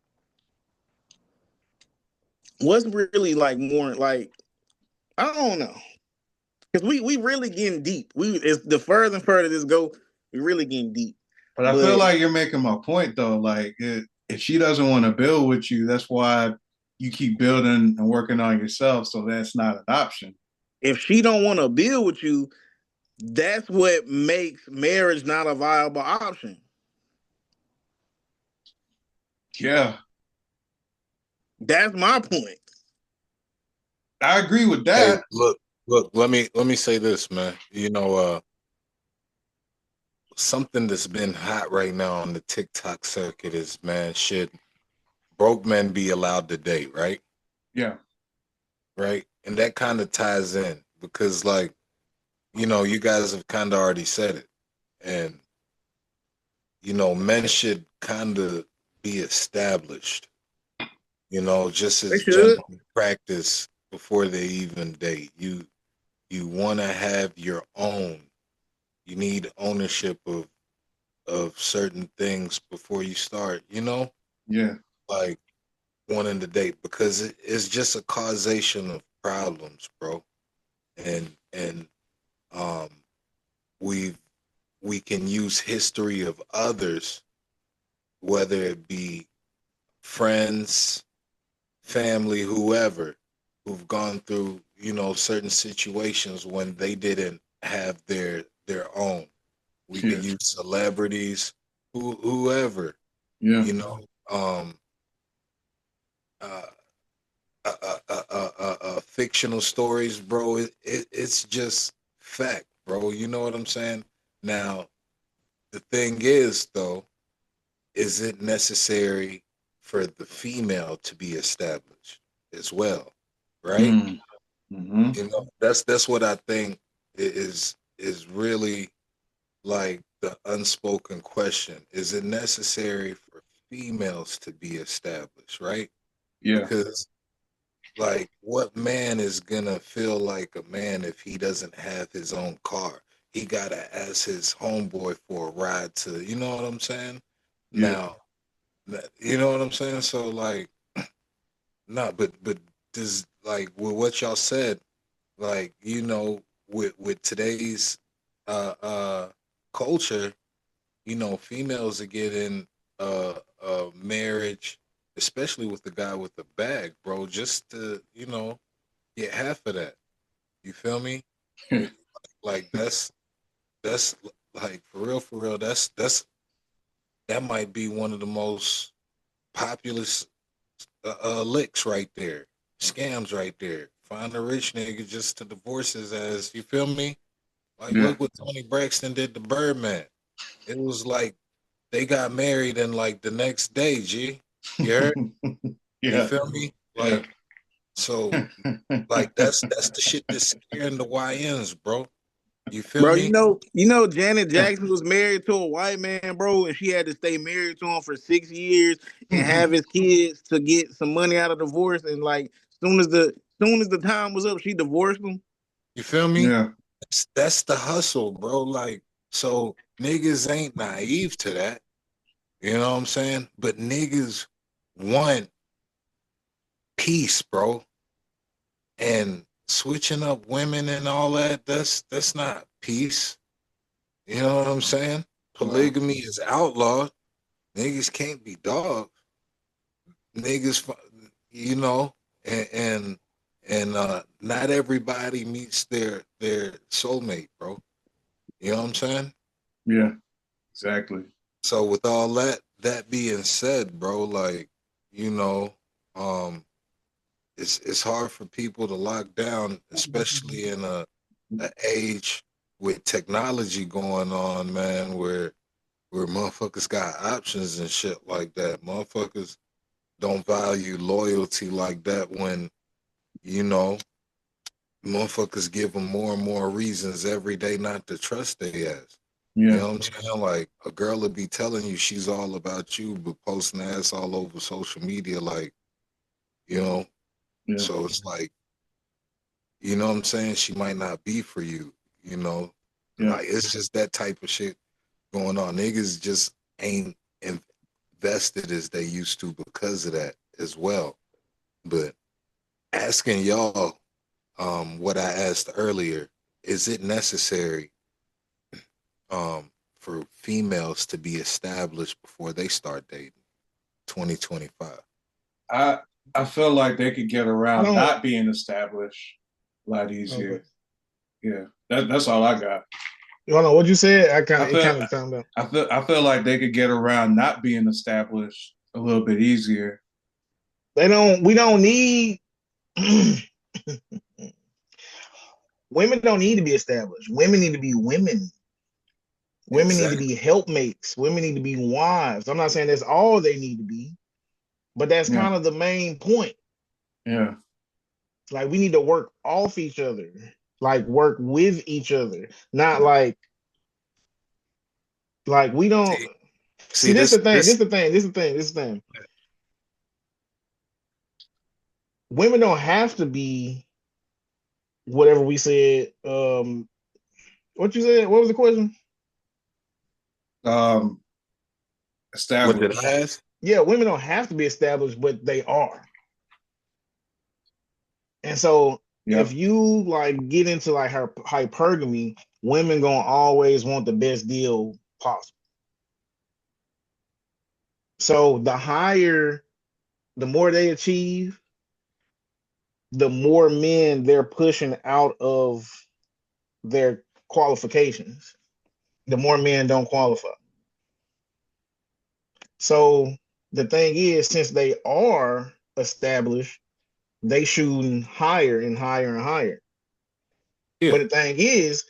Speaker 2: what's really like more like, I don't know. Because we really getting deep. It's the further and further this go, we really getting deep.
Speaker 1: But I feel
Speaker 2: But
Speaker 1: like you're making my point though. Like, if she doesn't want to build with you, that's why you keep building and working on yourself. So that's not an option.
Speaker 2: if she don't want to build with you, that's what makes marriage not a viable option.
Speaker 1: Yeah,
Speaker 2: That's my point.
Speaker 1: I agree with
Speaker 3: Hey,
Speaker 1: that.
Speaker 3: look. Let me say this, man. You know, something that's been hot right now on the TikTok circuit is, man, should broke men be allowed to date, right?
Speaker 1: Yeah,
Speaker 3: Right, and that kind of ties in because, like, you know, you guys have kind of already said it, and you know, men should kind of be established, you know, just
Speaker 2: They
Speaker 3: as
Speaker 2: should.
Speaker 3: general practice before they even date. You want to have your own. You need ownership of certain things before you start. You know,
Speaker 1: yeah,
Speaker 3: like wanting to date because it's just a causation of problems, bro. And um, we we can use history of others, whether it be friends, family, whoever, who've gone through, you know, certain situations when they didn't have their own. We
Speaker 1: yeah,
Speaker 3: can use celebrities, whoever,
Speaker 1: yeah,
Speaker 3: you know, um, uh, fictional stories, bro. It's just fact, bro. You know what I'm saying? Now, the thing is, though, is it necessary for the female to be established as well, right?
Speaker 1: mm, mm-hmm.
Speaker 3: You know, that's what I think is really like the unspoken question. Is it necessary for females to be established, right?
Speaker 1: Yeah,
Speaker 3: Because like what man is gonna feel like a man if he doesn't have his own car? He gotta ask his homeboy for a ride to, you know what I'm saying?
Speaker 1: yeah,
Speaker 3: Now, you know what I'm saying? So like, no, but does like with what y'all said, like, you know, with today's uh uh culture, you know, females are getting marriage, especially with the guy with the bag, bro, just to, you know, get half of that. You feel me?
Speaker 1: yeah,
Speaker 3: It, like that's like for real, that might be one of the most populous licks right there, scams right there. Find a rich nigga just to divorce his ass. You feel me? Like,
Speaker 1: yeah,
Speaker 3: look what Tony Braxton did to Birdman. It was like they got married and like the next day, G. You heard? You
Speaker 1: yeah,
Speaker 3: feel me?
Speaker 1: yeah,
Speaker 3: Like, so, like that's the shit that's scaring the YNs, bro. You feel
Speaker 2: Bro,
Speaker 3: me?
Speaker 2: Janet Jackson was married to a white man, bro, and she had to stay married to him for 6 years and have his kids to get some money out of divorce. And like, soon as the time was up, she divorced him.
Speaker 3: You feel me?
Speaker 1: yeah,
Speaker 3: That's the hustle, bro. Like, so niggas ain't naive to that. You know what I'm saying? But niggas want peace, bro. And switching up women and all that, that's not peace. You know what I'm saying?
Speaker 1: wow,
Speaker 3: Polygamy is outlawed. Niggas can't be dogs. Niggas, you know, and not everybody meets their soulmate, bro. You know what I'm saying?
Speaker 1: yeah, exactly.
Speaker 3: So with all that, that being said, bro, like, you know, um, it's hard for people to lock down, especially in a age with technology going on, man, where motherfuckers got options and shit like that. Motherfuckers don't value loyalty like that when, you know, motherfuckers give them more and more reasons every day not to trust their ass. You
Speaker 1: Yeah,
Speaker 3: know what I'm saying? Like a girl would be telling you she's all about you, but posting ass all over social media, like, you know.
Speaker 1: yeah,
Speaker 3: So it's like, you know what I'm saying? She might not be for you, you know.
Speaker 1: yeah,
Speaker 3: Like it's just that type of shit going on. Niggas just ain't invested as they used to because of that as well. But asking y'all, what I asked earlier, is it necessary for females to be established before they start dating? 2025.
Speaker 1: I I feel like they could get
Speaker 2: I
Speaker 1: around
Speaker 2: don't.
Speaker 1: not being established a lot
Speaker 2: Okay.
Speaker 1: easier. Yeah, that's all I got.
Speaker 2: You know what you said?
Speaker 1: I
Speaker 2: It
Speaker 1: feel
Speaker 2: kind of sounded out.
Speaker 1: I feel like they could get around not being established a little bit easier.
Speaker 2: They don't. We don't need. Women don't need to be established. Women need to be women. Women need to
Speaker 3: Exactly.
Speaker 2: be helpmates. Women need to be wives. I'm not saying that's all they need to be, but that's
Speaker 1: Yeah,
Speaker 2: kind of the main point.
Speaker 1: yeah,
Speaker 2: Like we need to work off each other, like work with each other, not like we don't
Speaker 3: See,
Speaker 2: see
Speaker 3: see
Speaker 2: this
Speaker 3: this
Speaker 2: the thing,
Speaker 3: this
Speaker 2: this the thing. Women don't have to be whatever we said. What you said? What was the question?
Speaker 1: um,
Speaker 3: what did I
Speaker 1: established.
Speaker 3: ask?
Speaker 2: Yeah, women don't have to be established, but they are. And so if
Speaker 1: Yep,
Speaker 2: you like get into like her hypergamy, women gonna always want the best deal possible. So the more they achieve, the more men they're pushing out of their qualifications. The more men don't qualify. So the thing is, since they are established, they shooting higher and higher and higher.
Speaker 3: Yeah,
Speaker 2: But the thing is,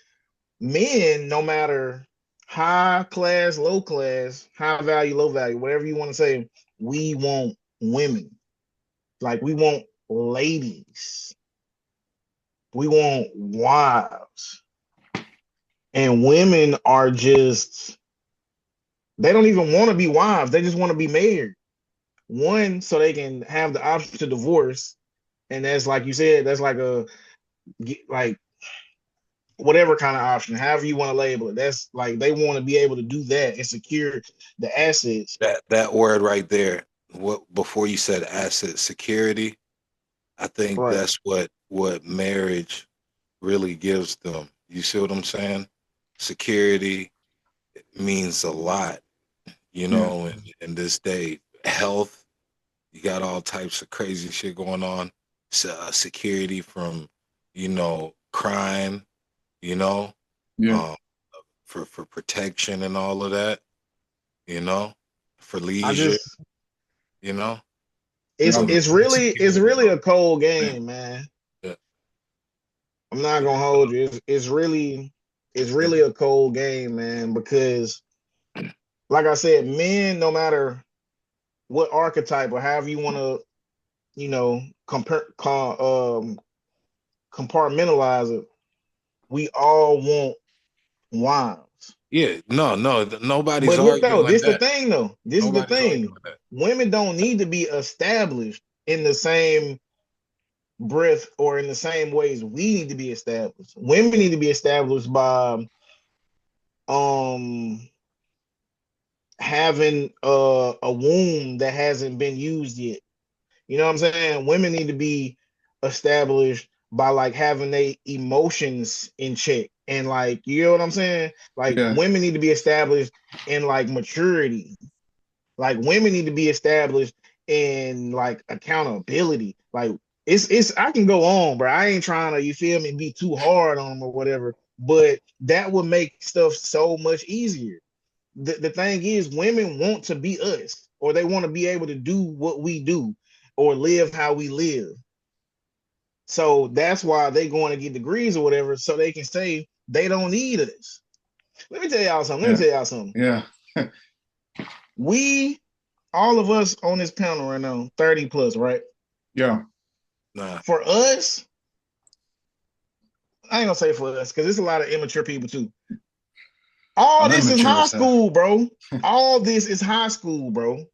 Speaker 2: men, no matter high class, low class, high value, low value, whatever you want to say, we want women. Like we want ladies. We want wives. And women are just, they don't even want to be wives. They just want to be married. One, so they can have the option to divorce. And that's like you said, that's like like whatever kind of option, however you want to label it. That's like they want to be able to do that and secure the assets.
Speaker 3: that word right there. What before you said asset security, I think
Speaker 2: Right.
Speaker 3: that's what marriage really gives them. You see what I'm saying? Security means a lot, you
Speaker 1: yeah,
Speaker 3: know, in this day. Health, you got all types of crazy shit going on. Security from, you know, crime, you know,
Speaker 1: yeah.
Speaker 3: um, for protection and all of that, you know, for
Speaker 2: I
Speaker 3: leisure,
Speaker 2: just
Speaker 3: you know.
Speaker 2: it's
Speaker 1: Yep.
Speaker 2: it's
Speaker 3: Everything
Speaker 2: really it's
Speaker 3: security,
Speaker 2: really
Speaker 3: bro.
Speaker 2: a cold
Speaker 3: Yeah,
Speaker 2: game, man.
Speaker 3: yeah,
Speaker 2: I'm not
Speaker 3: yeah.
Speaker 2: gonna hold you. It's really a cold game, man, because like I said, men, no matter what archetype or however you want to, compartmentalize it, we all want wives.
Speaker 3: Yeah, no, nobody's
Speaker 2: But look though,
Speaker 3: arguing
Speaker 2: this the
Speaker 3: that.
Speaker 2: thing though. This is the
Speaker 3: Nobody's
Speaker 2: thing.
Speaker 3: arguing that.
Speaker 2: Women don't need to be established in the same breath or in the same ways we need to be established. Women need to be established by um having a womb that hasn't been used yet. You know what I'm saying? Women need to be established by like having their emotions in check. And like, you know what I'm saying? Like
Speaker 1: Yeah,
Speaker 2: women need to be established in like maturity. Like women need to be established in like accountability. Like it's I can go on, bro. I ain't trying to, you feel me, be too hard on them or whatever. But that would make stuff so much easier. the thing is, women want to be us, or they want to be able to do what we do, or live how we live. So that's why they going to get degrees or whatever, so they can say they don't need us. Let me tell y'all something.
Speaker 1: Yeah.
Speaker 2: We, all of us on this panel right now, 30 plus, right?
Speaker 1: Yeah.
Speaker 3: Nah.
Speaker 2: For us, I ain't gonna say for us, because there's a lot of immature people too. All this is high school, bro. All this is high school, bro.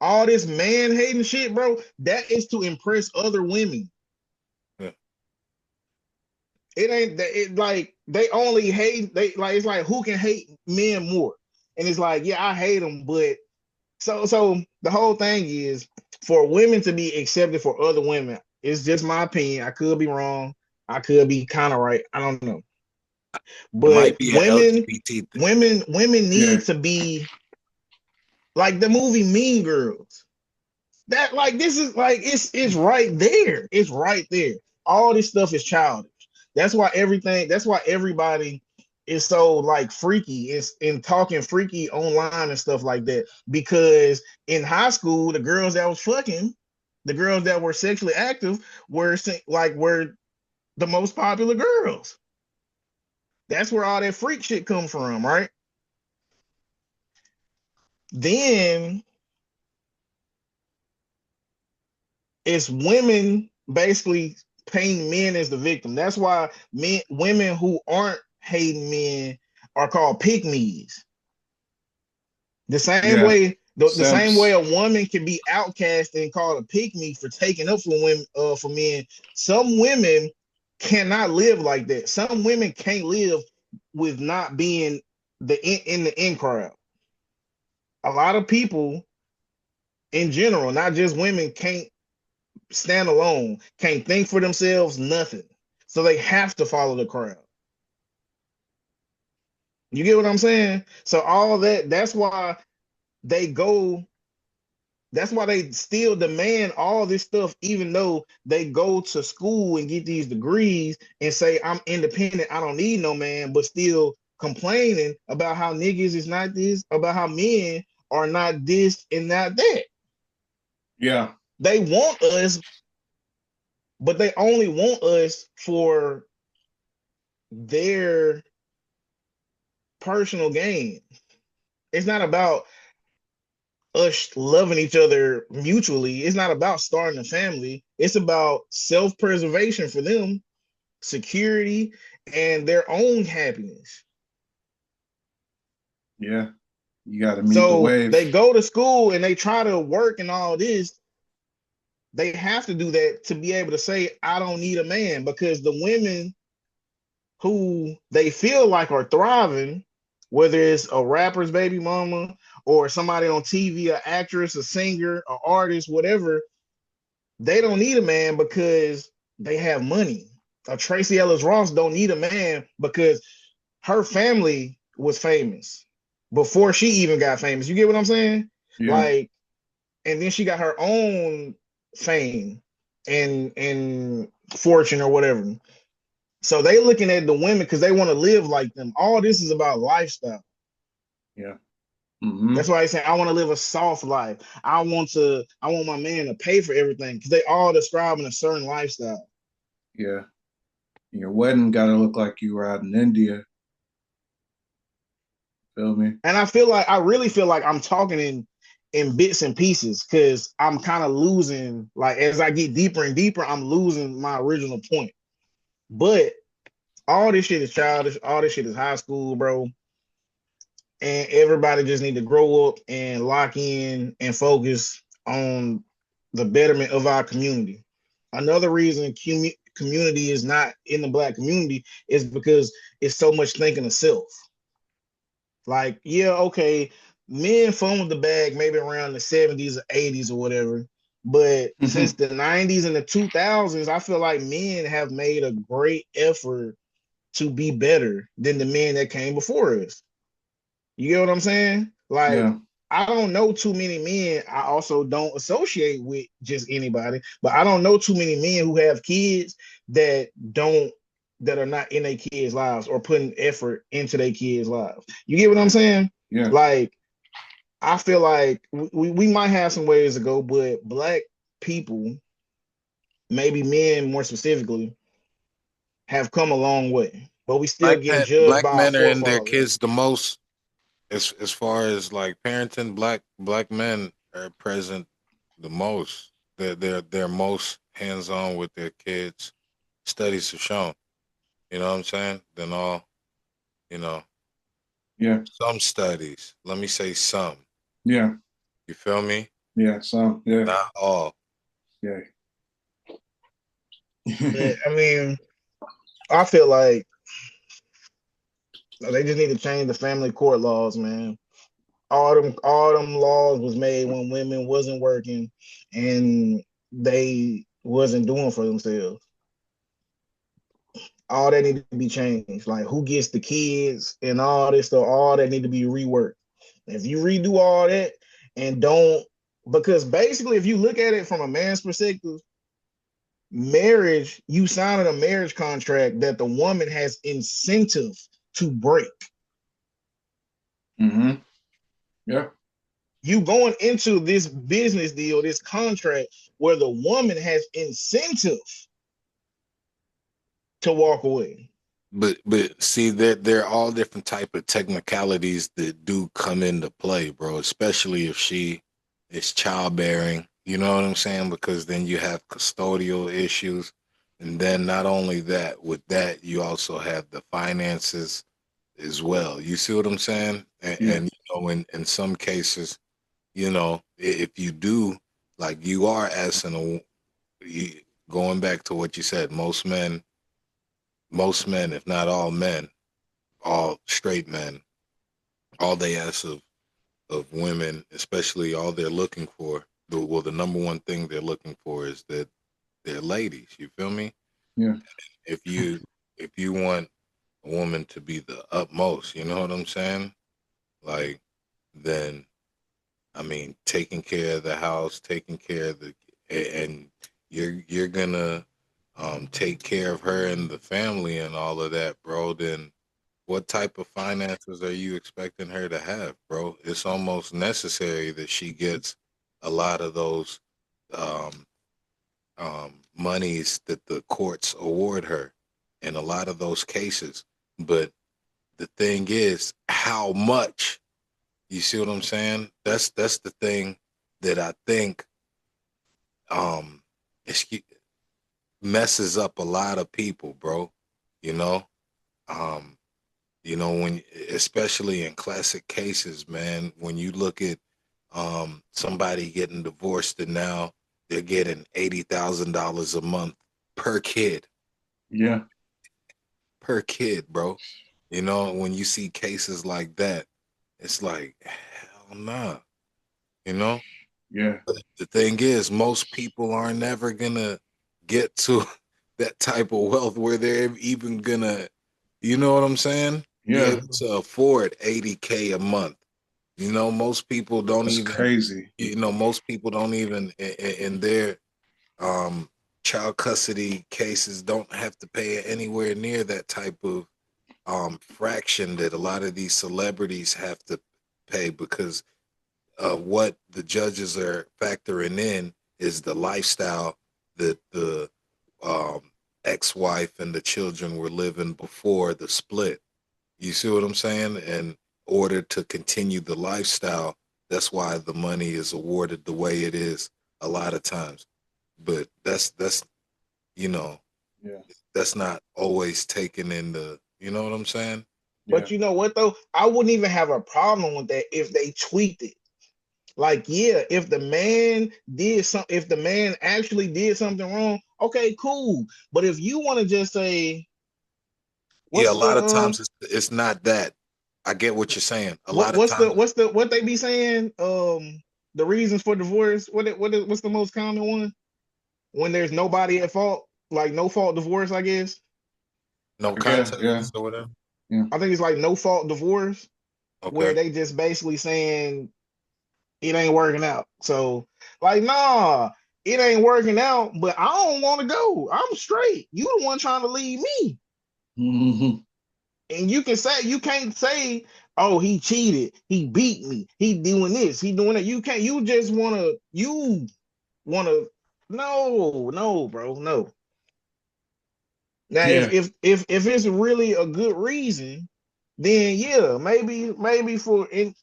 Speaker 2: All this man hating shit, bro, that is to impress other women.
Speaker 3: Yeah.
Speaker 2: It ain't that. It like they only hate. They like it's like who can hate men more, and it's like yeah, I hate them, but so the whole thing is for women to be accepted for other women. It's just my opinion. I could be wrong. I could be kind of right. I don't know.
Speaker 3: It might
Speaker 2: But
Speaker 3: be an LGBT thing.
Speaker 2: women need to be like the movie Mean Girls. That like this is like it's right there. It's right there. All this stuff is childish. That's why everybody is so like freaky is in talking freaky online and stuff like that. Because in high school, the girls that was fucking, the girls that were sexually active were the most popular girls. That's where all that freak shit come from, right? Then it's women basically painting men as the victim. That's why women who aren't hating men are called pick-me's. The same way the same way a woman can be outcast and called a pick-me for taking up for women for men. Some women cannot live like that. Some women can't live with not being in the in crowd. A lot of people in general, not just women, can't stand alone, can't think for themselves, nothing. So they have to follow the crowd. You get what I'm saying? So all that's why they still demand all this stuff, even though they go to school and get these degrees and say, I'm independent, I don't need no man, but still complaining about how niggas is not this, about how men are not this and not that.
Speaker 1: Yeah.
Speaker 2: They want us, but they only want us for their personal gain. It's not about us loving each other mutually. It's not about starting a family. It's about self-preservation for them, security, and their own happiness.
Speaker 1: Yeah. You got to meet the wave.
Speaker 2: They go to school and they try to work and all this. They have to do that to be able to say, I don't need a man, because the women who they feel like are thriving, whether it's a rapper's baby mama or somebody on TV, an actress, a singer, an artist, whatever, they don't need a man because they have money. A Tracy Ellis Ross don't need a man because her family was famous before she even got famous. You get what I'm saying?
Speaker 1: Yeah.
Speaker 2: Like, and then she got her own fame and fortune or whatever. So they looking at the women because they want to live like them. All this is about lifestyle.
Speaker 1: Yeah. Mm-hmm.
Speaker 2: That's why I say I want to live a soft life. I want my man to pay for everything because they all describing a certain lifestyle.
Speaker 1: Yeah. Your wedding got to look like you were out in India. Feel me?
Speaker 2: And I really feel like I'm talking in bits and pieces because I'm kind of losing, like as I get deeper and deeper, I'm losing my original point. But all this shit is childish. All this shit is high school, bro. And everybody just need to grow up and lock in and focus on the betterment of our community. Another reason community is not in the Black community is because it's so much thinking of self. Like, yeah, okay, men fumbled the bag maybe around the 70s or 80s or whatever. But since the 90s and the 2000s, I feel like men have made a great effort to be better than the men that came before us. You get what I'm saying? Like, yeah. I don't know too many men. I also don't associate with just anybody, but I don't know too many men who have kids that are not in their kids' lives or putting effort into their kids' lives. You get what I'm saying?
Speaker 1: Yeah.
Speaker 2: Like, I feel like we might have some ways to go, but Black people, maybe men more specifically, have come a long way. But we still getting judged
Speaker 3: Black
Speaker 2: by our
Speaker 3: men are in their
Speaker 2: forefathers.
Speaker 3: kids the most. As far as like parenting, black men are present the most. They're most hands on with their kids. Studies have shown. You know what I'm saying? Than all. You know,
Speaker 1: Yeah.
Speaker 3: some studies. Let me say some.
Speaker 1: Yeah.
Speaker 3: You feel me?
Speaker 1: Yeah. So yeah.
Speaker 3: Not all.
Speaker 1: Yeah.
Speaker 2: But, I mean, I feel like they just need to change the family court laws, man. All them laws was made when women wasn't working and they wasn't doing for themselves. All that need to be changed. Like who gets the kids and all this stuff, all that need to be reworked. If you redo all that and don't, because basically if you look at it from a man's perspective, marriage, you signing a marriage contract that the woman has incentive to break.
Speaker 1: Mm-hmm. Yeah.
Speaker 2: You going into this business deal, this contract where the woman has incentive to walk away.
Speaker 3: But see, there are all different type of technicalities that do come into play, bro. Especially if she is childbearing. You know what I'm saying? Because then you have custodial issues, and then not only that, with that you also have the finances as well. You see what I'm saying?
Speaker 1: Yeah.
Speaker 3: And you know, in some cases, you know, if you do, like you are asking going back to what you said, most men, if not all men, all straight men, all they ask of women, especially all they're looking for, the number one thing they're looking for is that they're ladies. You feel me?
Speaker 1: Yeah.
Speaker 3: If you if you want a woman to be the utmost, you know what I'm saying? Like, then I mean, taking care of the house, taking care of and you're gonna take care of her and the family and all of that, bro. Then what type of finances are you expecting her to have, bro? It's almost necessary that she gets a lot of those um, monies that the courts award her in a lot of those cases. But the thing is, how much? You see what I'm saying? That's the thing that I think um, messes up a lot of people, bro. You know, um, when especially in classic cases, man, when you look at somebody getting divorced and now they're getting $80,000 a month per kid,
Speaker 1: Yeah.
Speaker 3: bro. You know, when you see cases like that, it's like hell nah. You know,
Speaker 1: Yeah.
Speaker 3: but the thing is, most people are never gonna get to that type of wealth where they're even gonna, you know what I'm saying? Be
Speaker 1: Yeah.
Speaker 3: able to afford 80K a month. You know, most people don't
Speaker 1: That's
Speaker 3: even,
Speaker 1: crazy.
Speaker 3: most people don't even in their um child custody cases don't have to pay anywhere near that type of fraction that a lot of these celebrities have to pay because what the judges are factoring in is the lifestyle that the um, ex-wife and the children were living before the split. You see what I'm saying? In order to continue the lifestyle, that's why the money is awarded the way it is a lot of times. But that's you know
Speaker 1: Yeah.
Speaker 3: that's not always taken in the. You know what I'm saying?
Speaker 1: Yeah.
Speaker 2: But you know what though? I wouldn't even have a problem with that if they tweaked it. Like, yeah, if the man actually did something wrong, okay, cool. But if you want to just say,
Speaker 3: Yeah, a
Speaker 2: what's
Speaker 3: lot
Speaker 2: the
Speaker 3: of times it's not that. I get what you're saying. A
Speaker 2: what
Speaker 3: lot of times
Speaker 2: what they be saying? The reasons for divorce. What's the most common one? When there's nobody at fault, like no fault divorce, I guess.
Speaker 3: no
Speaker 1: Yeah. Yeah.
Speaker 3: contest or whatever.
Speaker 1: Yeah.
Speaker 2: I think it's like no fault divorce, where
Speaker 3: Okay.
Speaker 2: they just basically saying it ain't working out. So, like, nah, it ain't working out, but I don't want to go. I'm straight. You the one trying to leave me.
Speaker 1: Mm-hmm.
Speaker 2: And you can't say oh, he cheated, he beat me, he doing this, he doing that. You can't. You just wanna. You wanna. No, no, bro, no. Now,
Speaker 1: Yeah.
Speaker 2: if it's really a good reason, then yeah, maybe for and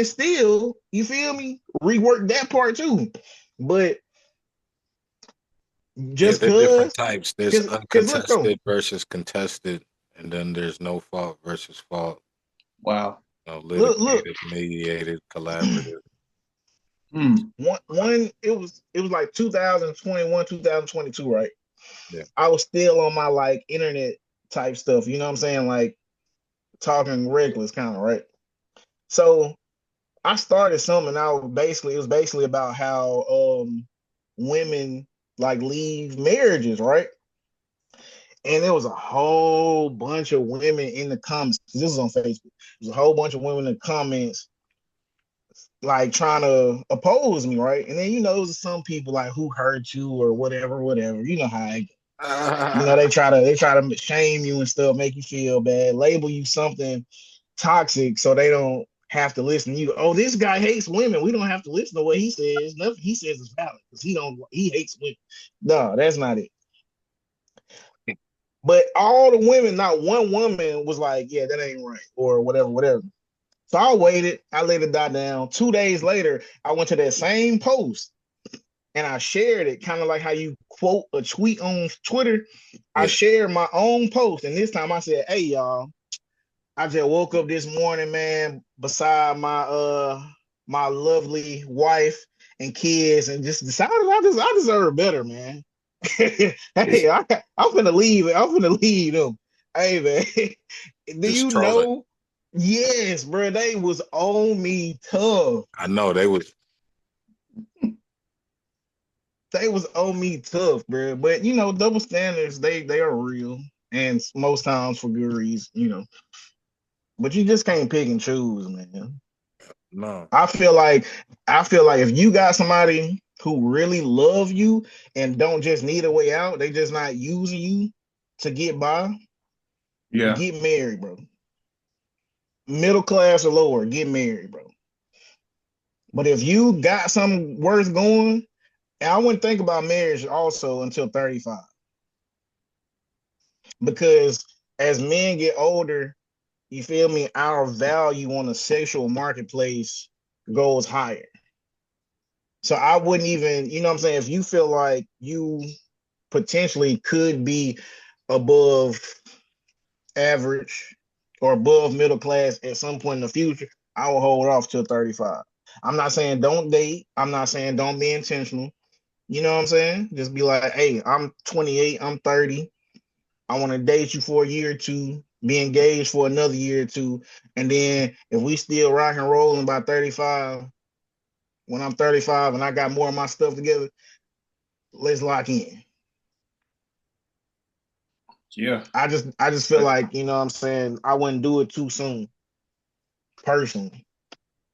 Speaker 2: still, you feel me? Rework that part too. But
Speaker 3: Yeah,
Speaker 2: just
Speaker 3: there are different
Speaker 2: cause,
Speaker 3: types. There's
Speaker 2: cause look though,
Speaker 3: uncontested versus contested, and then there's no fault versus fault.
Speaker 1: Wow.
Speaker 2: look,
Speaker 3: Litigated, mediated, collaborative.
Speaker 1: Hmm.
Speaker 2: one it was like 2021, 2022, right?
Speaker 3: Yeah.
Speaker 2: I was still on my like internet type stuff, you know what I'm saying? Like talking reckless kind of, right? So I started something. It was basically about how women like leave marriages, right? And there was a whole bunch of women in the comments. This is on Facebook. There's a whole bunch of women in the comments like trying to oppose me, right? And then there's some people like who hurt you or whatever, whatever. You know how they try to shame you and stuff, make you feel bad, label you something toxic so they don't have to listen to you. Oh, this guy hates women. We don't have to listen to what he says. Nothing he says is valid because he hates women. No, that's not it. But all the women, not one woman was like, yeah, that ain't right, or whatever, whatever. So I waited, I let it die down. 2 days later, I went to that same post and I shared it, kind of like how you quote a tweet on Twitter. I
Speaker 3: Yeah.
Speaker 2: shared my own post, and this time I said, hey y'all, I just woke up this morning, man, beside my lovely wife and kids, and just decided I deserve better, man. Hey, I'm finna leave. I'm finna leave them. Hey, man, do
Speaker 3: Just
Speaker 2: you
Speaker 3: trolling.
Speaker 2: know? Yes, bro, they was on me tough.
Speaker 3: I know they was.
Speaker 2: They was on me tough, bro. But double standards, they are real, and most times for good reason. But you just can't pick and choose, man.
Speaker 3: No.
Speaker 2: I feel like if you got somebody who really love you and don't just need a way out, they just not using you to get by,
Speaker 1: Yeah.
Speaker 2: get married, bro. Middle class or lower, get married, bro. But if you got something worth going, and I wouldn't think about marriage also until 35. Because as men get older, you feel me, our value on the sexual marketplace goes higher. So I wouldn't even, you know what I'm saying, if you feel like you potentially could be above average or above middle class at some point in the future, I will hold off till 35. I'm not saying don't date. I'm not saying don't be intentional. You know what I'm saying? Just be like, hey, I'm 28, I'm 30. I want to date you for a year or two, be engaged for another year or two. And then if we still rock and rolling by 35, when I'm 35 and I got more of my stuff together, let's lock in.
Speaker 1: Yeah.
Speaker 2: I just feel like, you know what I'm saying, I wouldn't do it too soon, personally.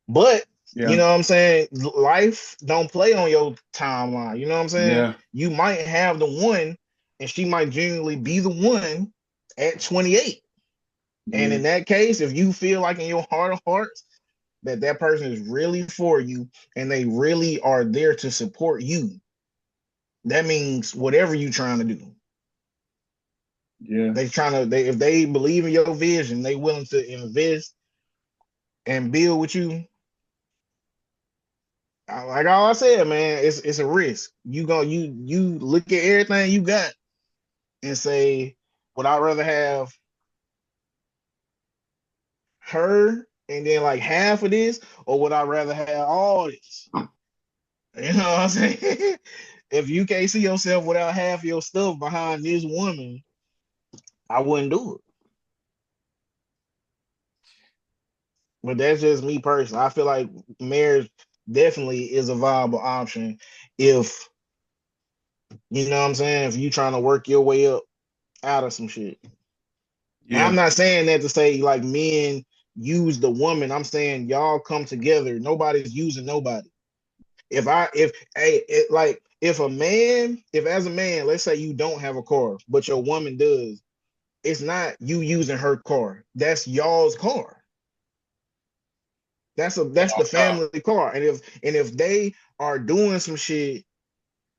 Speaker 2: But you
Speaker 1: Yeah.
Speaker 2: know what I'm saying, life don't play on your timeline. You know what I'm saying?
Speaker 1: Yeah.
Speaker 2: You might have the one, and she might genuinely be the one at 28. And
Speaker 1: Yeah.
Speaker 2: in that case, if you feel like in your heart of hearts that person is really for you and they really are there to support you, that means whatever you trying to do.
Speaker 1: Yeah.
Speaker 2: If they believe in your vision, they willing to invest and build with you. Like all I said, man, it's a risk. You look at everything you got and say, would I rather have her and then like half of this, or would I rather have all this? You know what I'm saying? If you can't see yourself without half your stuff behind this woman, I wouldn't do it. But that's just me personally. I feel like marriage definitely is a viable option if you know what I'm saying, if you trying to work your way up out of some shit. And I'm
Speaker 1: Yeah.
Speaker 2: not saying that to say like men use the woman. I'm saying y'all come together. Nobody's using nobody. If hey it, like if a man, if as a man, let's say you don't have a car, but your woman does, it's not you using her car. That's y'all's car. That's the family car. And if they are doing some shit,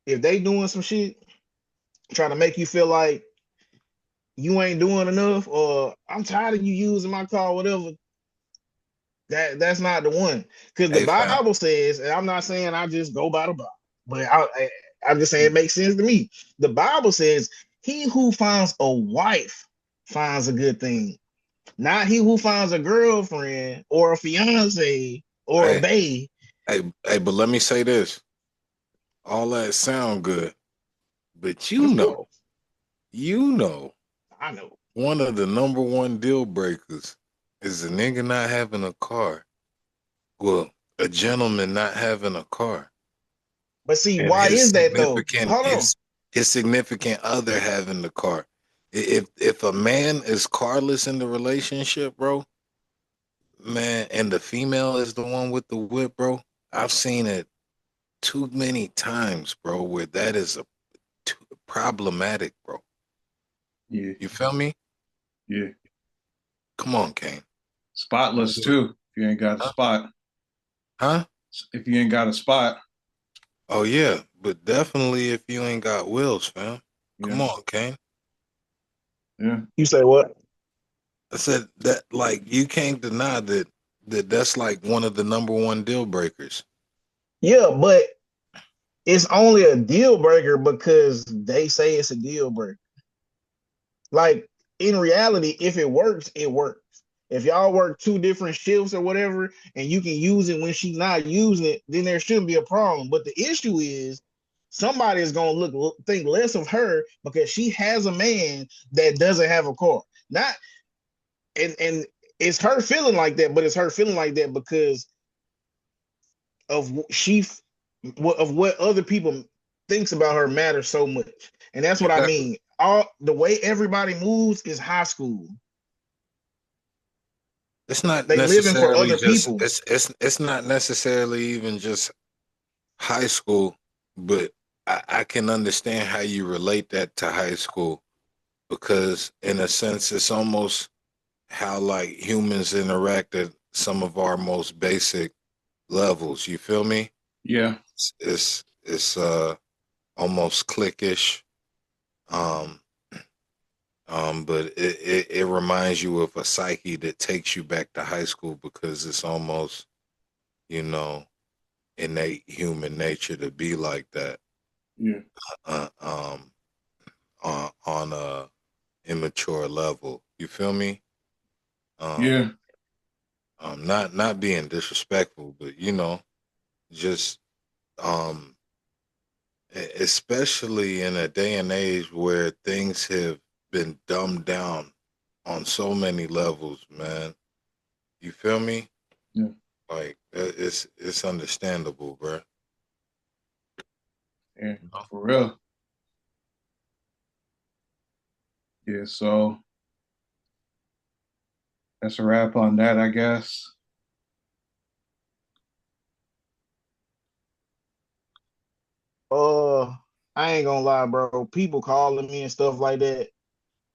Speaker 2: if they doing some shit, trying to make you feel like you ain't doing enough, or I'm tired of you using my car, whatever, that's not the one. Because the
Speaker 3: Hey, fam.
Speaker 2: Bible says, and I'm not saying I just go by the Bible, but I'm just saying it makes sense to me. The Bible says, he who finds a wife finds a good thing. Not he who finds a girlfriend or a fiance or a
Speaker 3: Hey,
Speaker 2: bae.
Speaker 3: but let me say this. All that sound good, but
Speaker 2: Of course,
Speaker 3: you know,
Speaker 2: I know.
Speaker 3: one of the number one deal breakers is a nigga not having a car. Well, a gentleman not having a car.
Speaker 2: But see,
Speaker 3: And
Speaker 2: why
Speaker 3: his
Speaker 2: is that though?
Speaker 3: significant
Speaker 2: Hold on.
Speaker 3: his significant other having the car. If a man is carless in the relationship, bro, man, and the female is the one with the whip, bro, I've seen it too many times, bro, where that is problematic, bro.
Speaker 1: Yeah,
Speaker 3: You feel me?
Speaker 1: yeah.
Speaker 3: Come on, Kane.
Speaker 1: Spotless too. If you ain't got a
Speaker 3: Huh?
Speaker 1: spot.
Speaker 3: Huh?
Speaker 1: If you ain't got a spot.
Speaker 3: Oh yeah, but definitely if you ain't got wheels, fam.
Speaker 1: Yeah,
Speaker 3: Come on, Kane.
Speaker 1: yeah,
Speaker 2: You say what?
Speaker 3: I said that like you can't deny that's like one of the number one deal breakers.
Speaker 2: Yeah, but it's only a deal breaker because they say it's a deal breaker. Like in reality, if it works, it works. If y'all work two different shifts or whatever, and you can use it when she's not using it, then there shouldn't be a problem. But the issue is somebody is gonna think less of her because she has a man that doesn't have a car. Not and it's her feeling like that, but it's her feeling like that because of of what other people thinks about her matters so much. And that's what I
Speaker 3: Exactly.
Speaker 2: mean. All the way everybody moves is high school.
Speaker 3: It's not
Speaker 2: They living for
Speaker 3: necessarily
Speaker 2: other
Speaker 3: just
Speaker 2: people.
Speaker 3: it's not necessarily even just high school, but I can understand how you relate that to high school because in a sense it's almost how like humans interact at some of our most basic levels. You feel me?
Speaker 1: yeah,
Speaker 3: It's almost cliquish. Um but it reminds you of a psyche that takes you back to high school because it's almost, you know, innate human nature to be like that.
Speaker 1: yeah,
Speaker 3: Uh, um on a immature level. You feel me? Um
Speaker 1: yeah,
Speaker 3: not being disrespectful, but you know, just um especially in a day and age where things have been dumbed down on so many levels, man. You feel me?
Speaker 1: yeah,
Speaker 3: Like it's understandable, bro.
Speaker 1: yeah. For real. Yeah, so that's a wrap on that, I guess.
Speaker 2: Uh, I ain't gonna lie, bro. People calling me and stuff like that.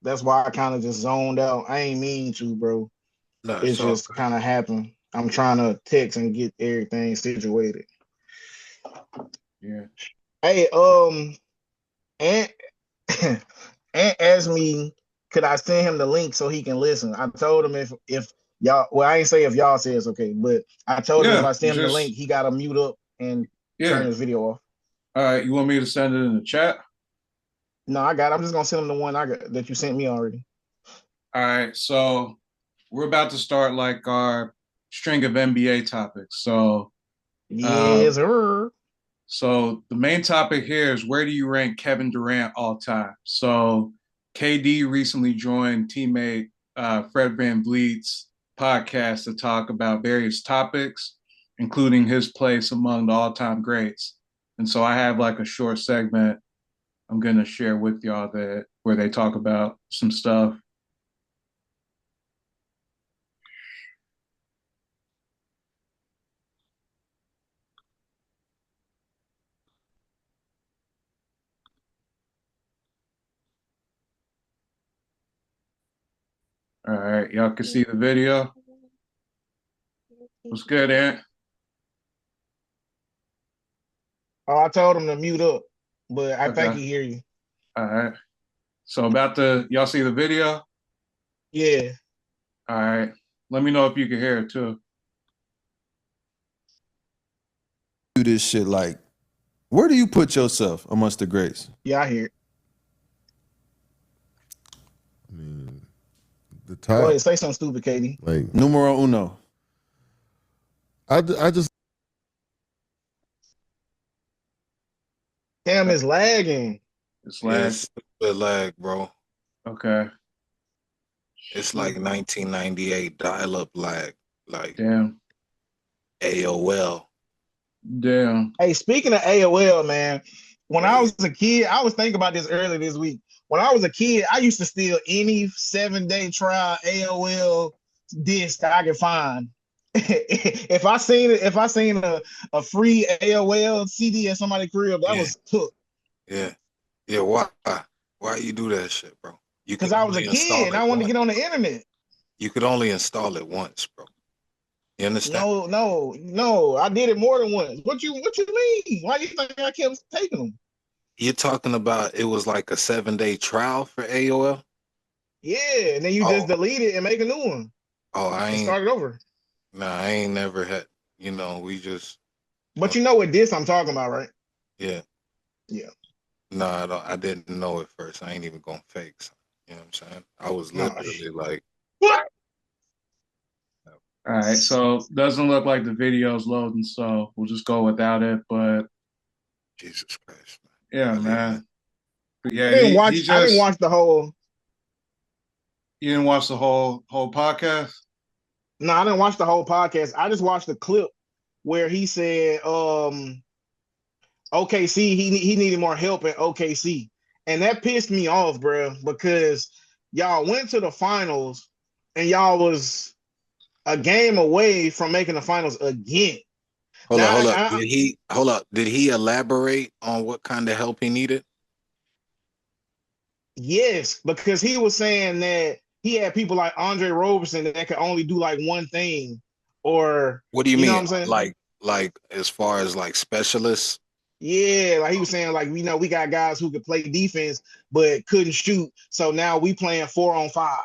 Speaker 2: That's why I kind of just zoned out. I ain't mean to, bro.
Speaker 3: No,
Speaker 2: It's
Speaker 3: it's all
Speaker 2: just kind of happened. I'm trying to text and get everything situated.
Speaker 1: Yeah,
Speaker 2: Hey, and and asked me, could I send him the link so he can listen? I told him if y'all, well, I ain't say if y'all say it's okay, but I told him if
Speaker 1: yeah.
Speaker 2: I send him the link,
Speaker 1: Just
Speaker 2: he got to mute up and turn
Speaker 1: yeah.
Speaker 2: his video off.
Speaker 1: All right, you want me to send it in the chat?
Speaker 2: No, I got. I'm just gonna send him the one I got that you sent me already.
Speaker 1: All right, so we're about to start like our string of NBA topics. Uh,
Speaker 2: Yes, sir.
Speaker 1: so the main topic here is where do you rank Kevin Durant all time? So KD recently joined teammate Fred VanVleet's podcast to talk about various topics, including his place among the all-time greats. And so I have like a short segment I'm gonna share with y'all that where they talk about some stuff. All right, y'all can see the video. What's good, Ant?
Speaker 2: Oh, I told him to mute up, but I think
Speaker 1: Okay.
Speaker 2: he hear you.
Speaker 1: All right. So y'all see the video?
Speaker 2: Yeah.
Speaker 1: All right. Let me know if you can hear it too.
Speaker 4: Do this shit like, where do you put yourself amongst the greats?
Speaker 2: Yeah, I hear it.
Speaker 5: I mean, the
Speaker 2: Go
Speaker 5: top,
Speaker 2: ahead, say something stupid, Katie.
Speaker 5: like
Speaker 4: Numero uno.
Speaker 5: I just
Speaker 2: Cam is lagging.
Speaker 1: It's
Speaker 3: Yeah,
Speaker 1: lag.
Speaker 3: it's a lag, bro.
Speaker 1: Okay.
Speaker 3: It's like 1998 dial-up lag, like
Speaker 1: Damn.
Speaker 3: AOL.
Speaker 1: Damn.
Speaker 2: Hey, speaking of AOL, man, when
Speaker 3: Oh
Speaker 2: I
Speaker 3: yeah,
Speaker 2: was a kid, I was thinking about this earlier this week. When I was a kid, I used to steal any 7-day trial AOL disc that I could find. If I seen it, if I seen a free AOL CD at somebody's crib, that
Speaker 3: yeah,
Speaker 2: was took.
Speaker 3: yeah, yeah. Why you do that shit, bro? You
Speaker 2: Because
Speaker 3: could
Speaker 2: I was a
Speaker 3: only
Speaker 2: kid
Speaker 3: install
Speaker 2: and I
Speaker 3: it
Speaker 2: wanted to
Speaker 3: once.
Speaker 2: get on the internet.
Speaker 3: You could only install it once, bro. You understand?
Speaker 2: No. I did it more than once. What you mean? Why do you think I kept taking them?
Speaker 3: You're talking about it was like a 7-day trial for AOL.
Speaker 2: Yeah, and then you just
Speaker 3: Oh,
Speaker 2: delete it and make a new one
Speaker 3: oh,
Speaker 2: and start it over.
Speaker 3: I ain't never had. We just,
Speaker 2: But
Speaker 3: uh,
Speaker 2: you know what this I'm talking about, right?
Speaker 3: yeah.
Speaker 2: Yeah.
Speaker 3: No, I don't. I didn't know at first. I ain't even gonna fake. You know what I'm saying? I was
Speaker 2: Oh,
Speaker 3: literally like,
Speaker 2: what?
Speaker 1: All right. So doesn't look like the video's loading, so we'll just go without it. But
Speaker 3: Jesus Christ,
Speaker 1: yeah,
Speaker 3: man. Really, man.
Speaker 1: man. But yeah,
Speaker 2: I didn't
Speaker 1: he
Speaker 2: watch. I didn't
Speaker 1: just
Speaker 2: watch the whole.
Speaker 1: you didn't watch the whole podcast?
Speaker 2: No, I didn't watch the whole podcast. I just watched the clip where he said, OKC. He needed more help at OKC, and that pissed me off, bro, because y'all went to the finals and y'all was a game away from making the finals again.
Speaker 3: Hold up,
Speaker 2: Now,
Speaker 3: hold up. Did he elaborate on what kind of help he needed?
Speaker 2: yes, because he was saying that he had people like Andre Roberson that could only do like one thing, or
Speaker 3: What do you
Speaker 2: you know what
Speaker 3: mean?
Speaker 2: I'm saying?
Speaker 3: Like as far as like specialists?
Speaker 2: Yeah, like he was saying, like we got guys who could play defense but couldn't shoot, so now we playing 4-on-5.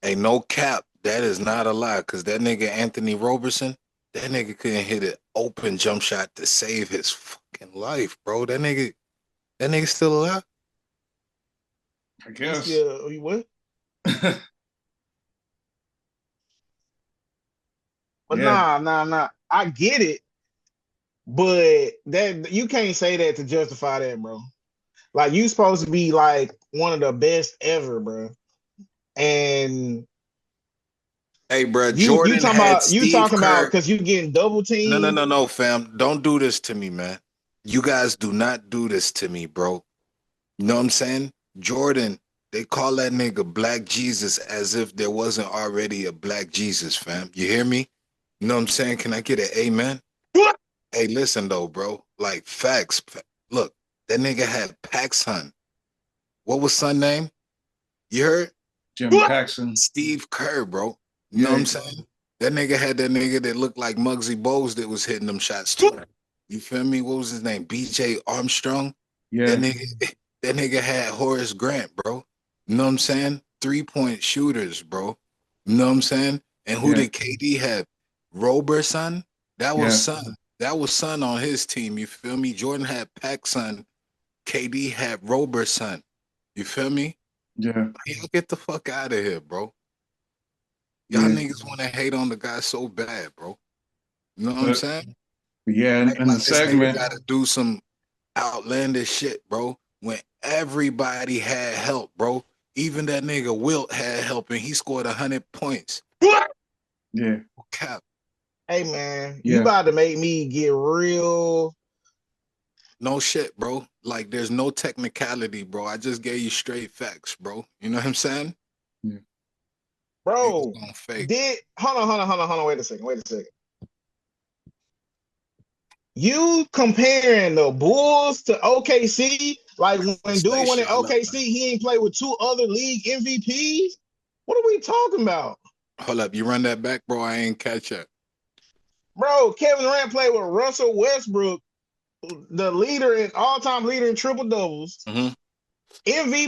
Speaker 3: Hey, no cap. That is not a lie. Cause that nigga Anthony Roberson, that nigga couldn't hit an open jump shot to save his fucking life, bro. That nigga still alive?
Speaker 1: I
Speaker 2: He's
Speaker 1: guess.
Speaker 2: still what? But
Speaker 1: Yeah.
Speaker 2: nah. I get it, but that you can't say that to justify that, bro. Like you supposed to be like one of the best ever, bro. And
Speaker 3: Hey, bro,
Speaker 2: you
Speaker 3: Jordan
Speaker 2: talking
Speaker 3: had
Speaker 2: about
Speaker 3: Steve Kerr.
Speaker 2: because you getting double teamed.
Speaker 3: No, fam. Don't do this to me, man. You guys do not do this to me, bro. You know what I'm saying? Jordan, they call that nigga Black Jesus as if there wasn't already a Black Jesus, fam. You hear me? You know what I'm saying? Can I get an amen? Hey, listen though, bro. Like facts. Look, that nigga had Pac son. What was son name? You heard?
Speaker 1: Jim Paxson.
Speaker 3: Steve Kerr, bro. You know what
Speaker 1: Yeah.
Speaker 3: I'm saying? That nigga had that nigga that looked like Muggsy Bogues that was hitting them shots too. You feel me? What was his name? BJ Armstrong. That
Speaker 1: Yeah.
Speaker 3: nigga had Horace Grant, bro. You know what I'm saying? 3-point shooters, bro. You know what I'm saying? And who
Speaker 1: Yeah.
Speaker 3: did KD have? Roberson? That was
Speaker 1: Yeah.
Speaker 3: son. That was son on his team. You feel me? Jordan had Pac son. KD had Roberson. You feel me?
Speaker 1: Yeah.
Speaker 3: Y'all get the fuck out of here, bro. Y'all
Speaker 1: Yeah.
Speaker 3: niggas want to hate on the guy so bad, bro. You know what I'm
Speaker 1: But
Speaker 3: saying?
Speaker 1: yeah,
Speaker 3: Act
Speaker 1: in the
Speaker 3: like this nigga
Speaker 1: segment,
Speaker 3: got to do some outlandish shit, bro. When everybody had help, bro. Even that nigga Wilt had help, and he scored 100 points.
Speaker 1: yeah.
Speaker 3: Cap.
Speaker 2: Hey man, you
Speaker 1: Yeah.
Speaker 2: about to make me get real.
Speaker 3: No shit, bro. Like there's no technicality, bro. I just gave you straight facts, bro. You know what I'm saying?
Speaker 1: Yeah.
Speaker 3: Niggas
Speaker 2: Bro,
Speaker 3: gonna fake.
Speaker 2: hold on. Wait a second. You comparing the Bulls to OKC, like when dude went in
Speaker 3: Y'all up, man.
Speaker 2: OKC, he ain't played with two other league MVPs? What are we talking about?
Speaker 3: Hold up, you run that back, bro. I ain't catch it.
Speaker 2: Bro, Kevin Durant played with Russell Westbrook, the leader in all-time leader in triple doubles,
Speaker 3: Mm-hmm.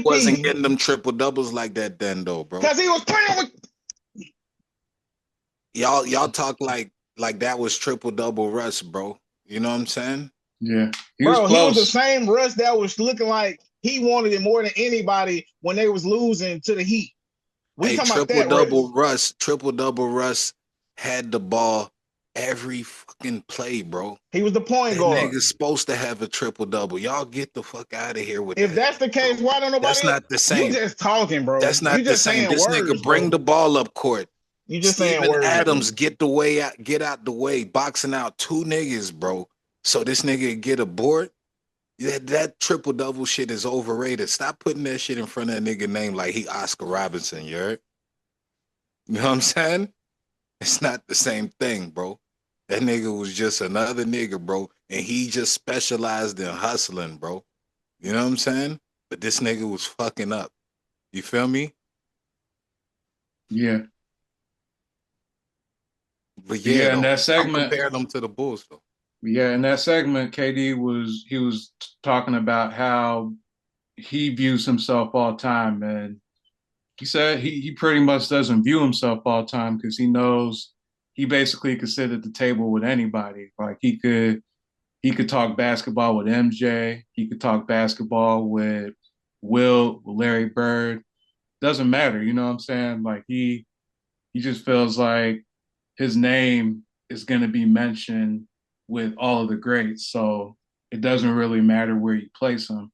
Speaker 3: Wasn't
Speaker 2: MVP,
Speaker 3: getting them triple doubles like that then though, bro.
Speaker 2: because he was playing with.
Speaker 3: Y'all talk like that was triple double Russ, bro. You know what I'm saying?
Speaker 1: Yeah, he was
Speaker 2: Bro, he was the
Speaker 1: close.
Speaker 2: same Russ that was looking like he wanted it more than anybody when they was losing to the Heat. We
Speaker 3: Hey,
Speaker 2: talking about
Speaker 3: triple
Speaker 2: that
Speaker 3: double
Speaker 2: Russ.
Speaker 3: Russ had the ball every fucking play, bro.
Speaker 2: He was the point
Speaker 3: That
Speaker 2: guard.
Speaker 3: nigga's supposed to have a triple double. Y'all get the fuck out of here with
Speaker 2: If
Speaker 3: that
Speaker 2: that's the
Speaker 3: shit, bro.
Speaker 2: case, why don't nobody
Speaker 3: That's
Speaker 2: else?
Speaker 3: not the
Speaker 2: You
Speaker 3: same.
Speaker 2: just talking, bro.
Speaker 3: That's
Speaker 2: You
Speaker 3: not the
Speaker 2: just
Speaker 3: same.
Speaker 2: saying
Speaker 3: This nigga
Speaker 2: words,
Speaker 3: bring
Speaker 2: bro.
Speaker 3: the ball up court.
Speaker 2: You just saying
Speaker 3: Steven
Speaker 2: words, bro.
Speaker 3: Adams get out the way, boxing out two niggas, bro. So this nigga get a board. That triple double shit is overrated. Stop putting that shit in front of a nigga name like he Oscar Robinson, you heard? You know what I'm saying? It's not the same thing, bro. That nigga was just another nigga, bro. And he just specialized in hustling, bro. You know what I'm saying? But this nigga was fucking up. You feel me?
Speaker 1: Yeah,
Speaker 3: But
Speaker 1: but
Speaker 3: yeah,
Speaker 1: yeah. In
Speaker 3: though.
Speaker 1: that
Speaker 3: I'm
Speaker 1: segment,
Speaker 3: comparing them to the Bulls, though.
Speaker 1: yeah, in that segment, KD was talking about how he views himself all time, and he said he pretty much doesn't view himself all time because he knows he basically could sit at the table with anybody. Like he could talk basketball with MJ, he could talk basketball with with Larry Bird. Doesn't matter, you know what I'm saying? Like he just feels like his name is going to be mentioned with all of the greats, so it doesn't really matter where you place him.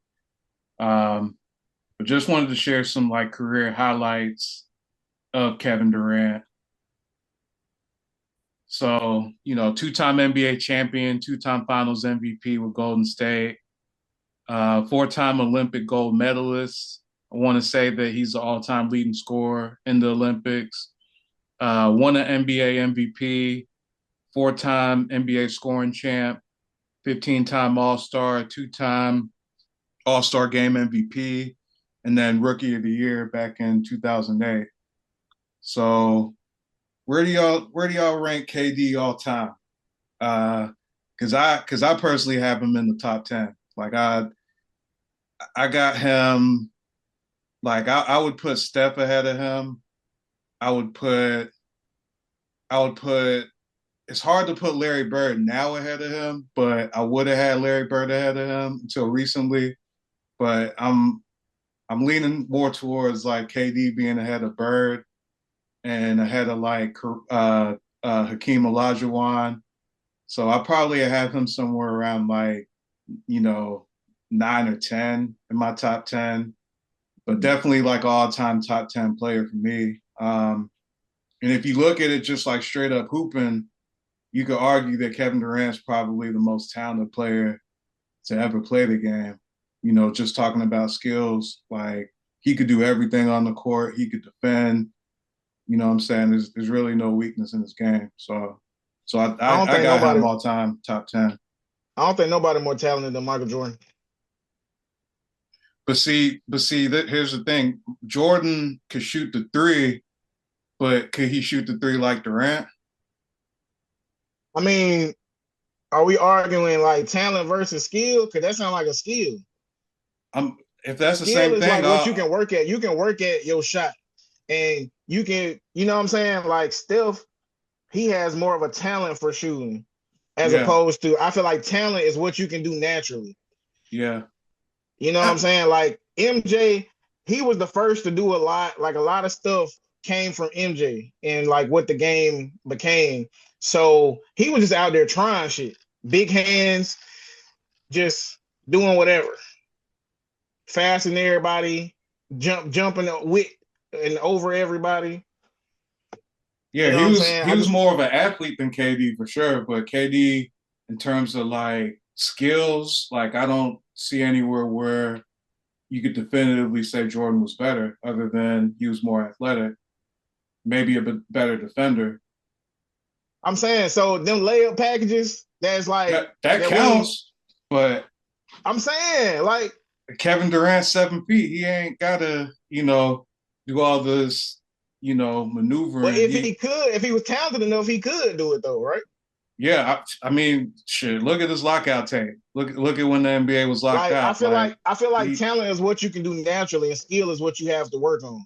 Speaker 1: But just wanted to share some like career highlights of Kevin Durant. So, two-time NBA champion, two-time Finals MVP with Golden State, four-time Olympic gold medalist. I want to say that he's the all-time leading scorer in the Olympics. Won an NBA MVP, four-time NBA scoring champ, 15-time All-Star, two-time All-Star Game MVP, and then Rookie of the Year back in 2008. So where do y'all rank KD all time? Because I personally have him in the top 10. Like I got him. Like I would put Steph ahead of him. I would put I would put. It's hard to put Larry Bird now ahead of him, but I would have had Larry Bird ahead of him until recently. But I'm leaning more towards like KD being ahead of Bird and ahead of like Hakeem Olajuwon. So I probably have him somewhere around like, you know, 9 or 10 in my top 10, but definitely like all time top 10 player for me. And if you look at it just like straight up hooping, you could argue that Kevin Durant's probably the most talented player to ever play the game. Just talking about skills, like he could do everything on the court. He could defend. You know what I'm saying? There's really no weakness in his game. So
Speaker 2: I don't
Speaker 1: I
Speaker 2: think
Speaker 1: got him
Speaker 2: nobody.
Speaker 1: all time top 10.
Speaker 2: I don't think nobody more talented than Michael Jordan.
Speaker 1: But see that here's the thing. Jordan could shoot the three, but could he shoot the three like Durant?
Speaker 2: I mean, are we arguing like talent versus skill? Because that sounds like a skill.
Speaker 1: If that's the
Speaker 2: Skill
Speaker 1: same
Speaker 2: is
Speaker 1: thing,
Speaker 2: like what you can work at. You can work at your shot, and you can, you know what I'm saying? Like Steph, he has more of a talent for shooting, as
Speaker 1: yeah,
Speaker 2: opposed to I feel like talent is what you can do naturally.
Speaker 1: yeah.
Speaker 2: You know what I'm saying? Like MJ, he was the first to do a lot. Like a lot of stuff came from MJ and like what the game became. So he was just out there trying shit, big hands, just doing whatever, faster than everybody, jumping with and over everybody. You
Speaker 1: Yeah,
Speaker 2: know
Speaker 1: he
Speaker 2: what I'm
Speaker 1: was
Speaker 2: saying?
Speaker 1: he was more of an athlete than KD for sure, but KD in terms of like skills, like I don't see anywhere where you could definitively say Jordan was better, other than he was more athletic, maybe a bit better defender.
Speaker 2: I'm saying so them layup packages. That's like
Speaker 1: That
Speaker 2: that we.
Speaker 1: counts, but
Speaker 2: I'm saying like,
Speaker 1: Kevin Durant 7 feet, he ain't gotta do all this
Speaker 2: but
Speaker 1: maneuvering.
Speaker 2: if he was talented enough, he could do it though, right?
Speaker 1: Yeah, I mean, shit. Look at this lockout tape. Look at when the NBA was locked
Speaker 2: Like
Speaker 1: out. Like
Speaker 2: I feel like
Speaker 1: he,
Speaker 2: talent is what you can do naturally, and skill is what you have to work on.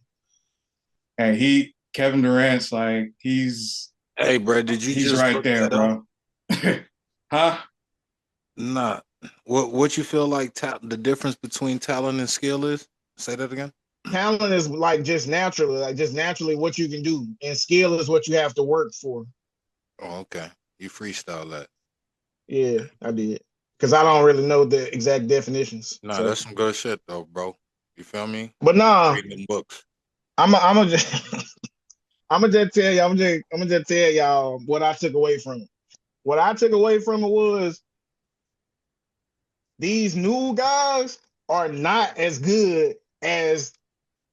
Speaker 1: and Kevin Durant's like
Speaker 3: Hey, bro, did you
Speaker 1: he's
Speaker 3: just
Speaker 1: right
Speaker 3: look
Speaker 1: there,
Speaker 3: that up?
Speaker 1: bro. Huh?
Speaker 3: Nah. What you feel like the difference between talent and skill is? Say that again.
Speaker 2: Talent is like just naturally what you can do, and skill is what you have to work for.
Speaker 3: Oh, okay. You freestyle that.
Speaker 2: Yeah, I did. Because I don't really know the exact definitions.
Speaker 3: Nah,
Speaker 2: So,
Speaker 3: that's some good shit though, bro. You feel me?
Speaker 2: but nah,
Speaker 3: Reading them books.
Speaker 2: I'm a just I'm gonna just tell you, I'm gonna just tell y'all what I took away from it. What I took away from it was these new guys are not as good as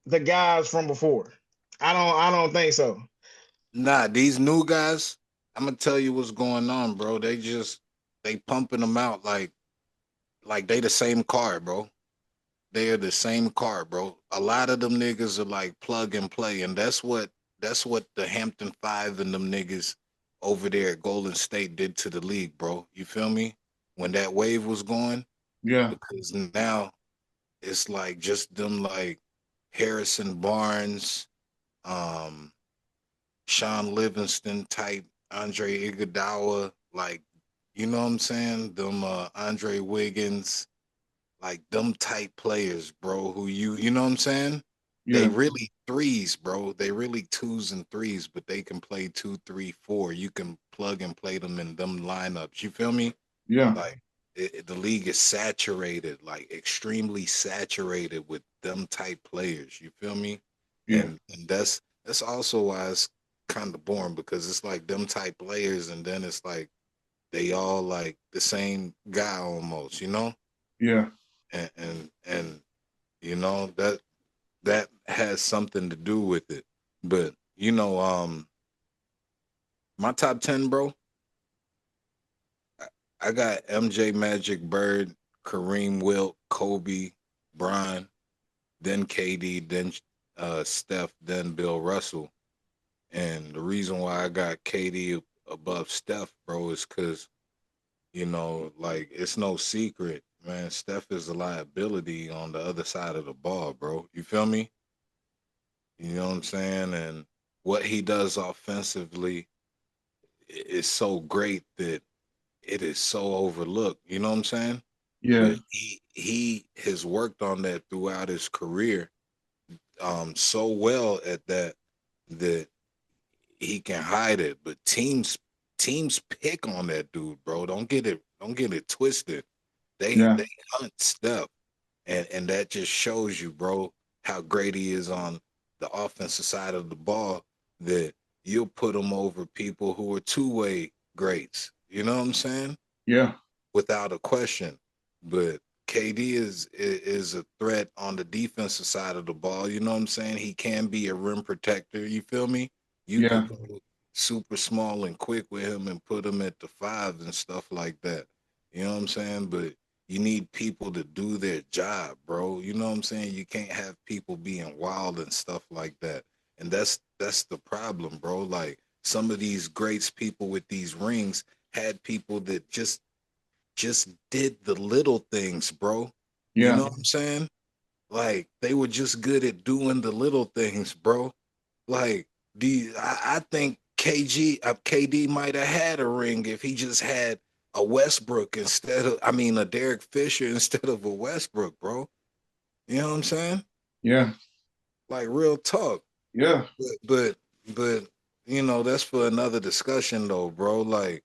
Speaker 2: the guys from before. I don't think so.
Speaker 3: Nah, these new guys, I'm gonna tell you what's going on, bro. They pumping them out like they the same car, bro. They are the same car, bro. A lot of them niggas are like plug and play, and that's what the Hampton Five and them niggas over there at Golden State did to the league, bro. You feel me? When that wave was going,
Speaker 1: Yeah,
Speaker 3: because now it's like just them like Harrison Barnes, um, Sean Livingston type, Andre Iguodala, like you know what I'm saying? Them Andre Wiggins, like them type players, bro, who you know what I'm saying? They
Speaker 1: yeah,
Speaker 3: really threes, bro. They really twos and threes, but they can play 2, 3, 4. You can plug and play them in them lineups. You feel me?
Speaker 1: yeah,
Speaker 3: Like the league is saturated, like extremely saturated with them type players. You feel me?
Speaker 1: yeah,
Speaker 3: And that's also why it's kind of boring because it's like them type players, and then it's like they all like the same guy almost, you know?
Speaker 1: yeah,
Speaker 3: And you know that has something to do with it. But you know, my top 10, bro, I got MJ, Magic, Bird, Kareem, Wilt, Kobe, Bron, then KD, then Steph, then Bill Russell. And the reason why I got KD above Steph, bro, is because like it's no secret, man. Steph is a liability on the other side of the ball, bro. You feel me? You know what I'm saying? And what he does offensively is so great that it is so overlooked. You know what I'm saying?
Speaker 1: yeah,
Speaker 3: But he has worked on that throughout his career, so well at that he can hide it. But teams pick on that dude, bro. Don't get it twisted. They
Speaker 1: yeah,
Speaker 3: they hunt Steph, and that just shows you, bro, how great he is on the offensive side of the ball. That you'll put him over people who are two-way greats. You know what I'm saying?
Speaker 1: yeah,
Speaker 3: Without a question. But KD is a threat on the defensive side of the ball. You know what I'm saying? He can be a rim protector. You feel me? You
Speaker 1: yeah,
Speaker 3: could go super small and quick with him and put him at the fives and stuff like that. You know what I'm saying? But you need people to do their job, bro. You know what I'm saying? You can't have people being wild and stuff like that. And that's the problem, bro. Like some of these greats people with these rings had people that just did the little things, bro. You
Speaker 1: yeah,
Speaker 3: know what I'm saying? Like they were just good at doing the little things, bro. Like I think KD might have had a ring if he just had a Westbrook instead of, I mean, a Derek Fisher instead of a Westbrook, bro. You know what I'm saying?
Speaker 1: yeah,
Speaker 3: Like real talk.
Speaker 1: yeah,
Speaker 3: But that's for another discussion though, bro. Like,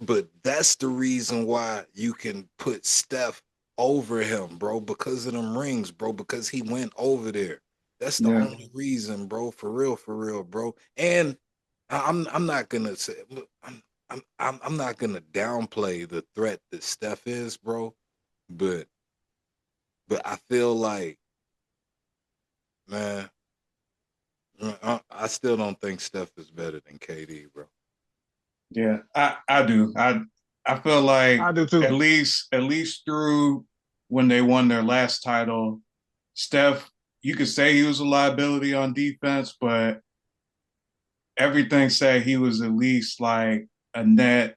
Speaker 3: but that's the reason why you can put Steph over him, bro, because of them rings, bro, because he went over there. That's the
Speaker 1: yeah,
Speaker 3: only reason, bro, for real, bro. And I'm not gonna say look, I'm not gonna downplay the threat that Steph is, bro, but I feel like, man, I still don't think Steph is better than KD, bro.
Speaker 1: yeah. I do. I feel like
Speaker 2: I do too.
Speaker 1: at least through when they won their last title, Steph, you could say he was a liability on defense, but everything said he was at least like a net.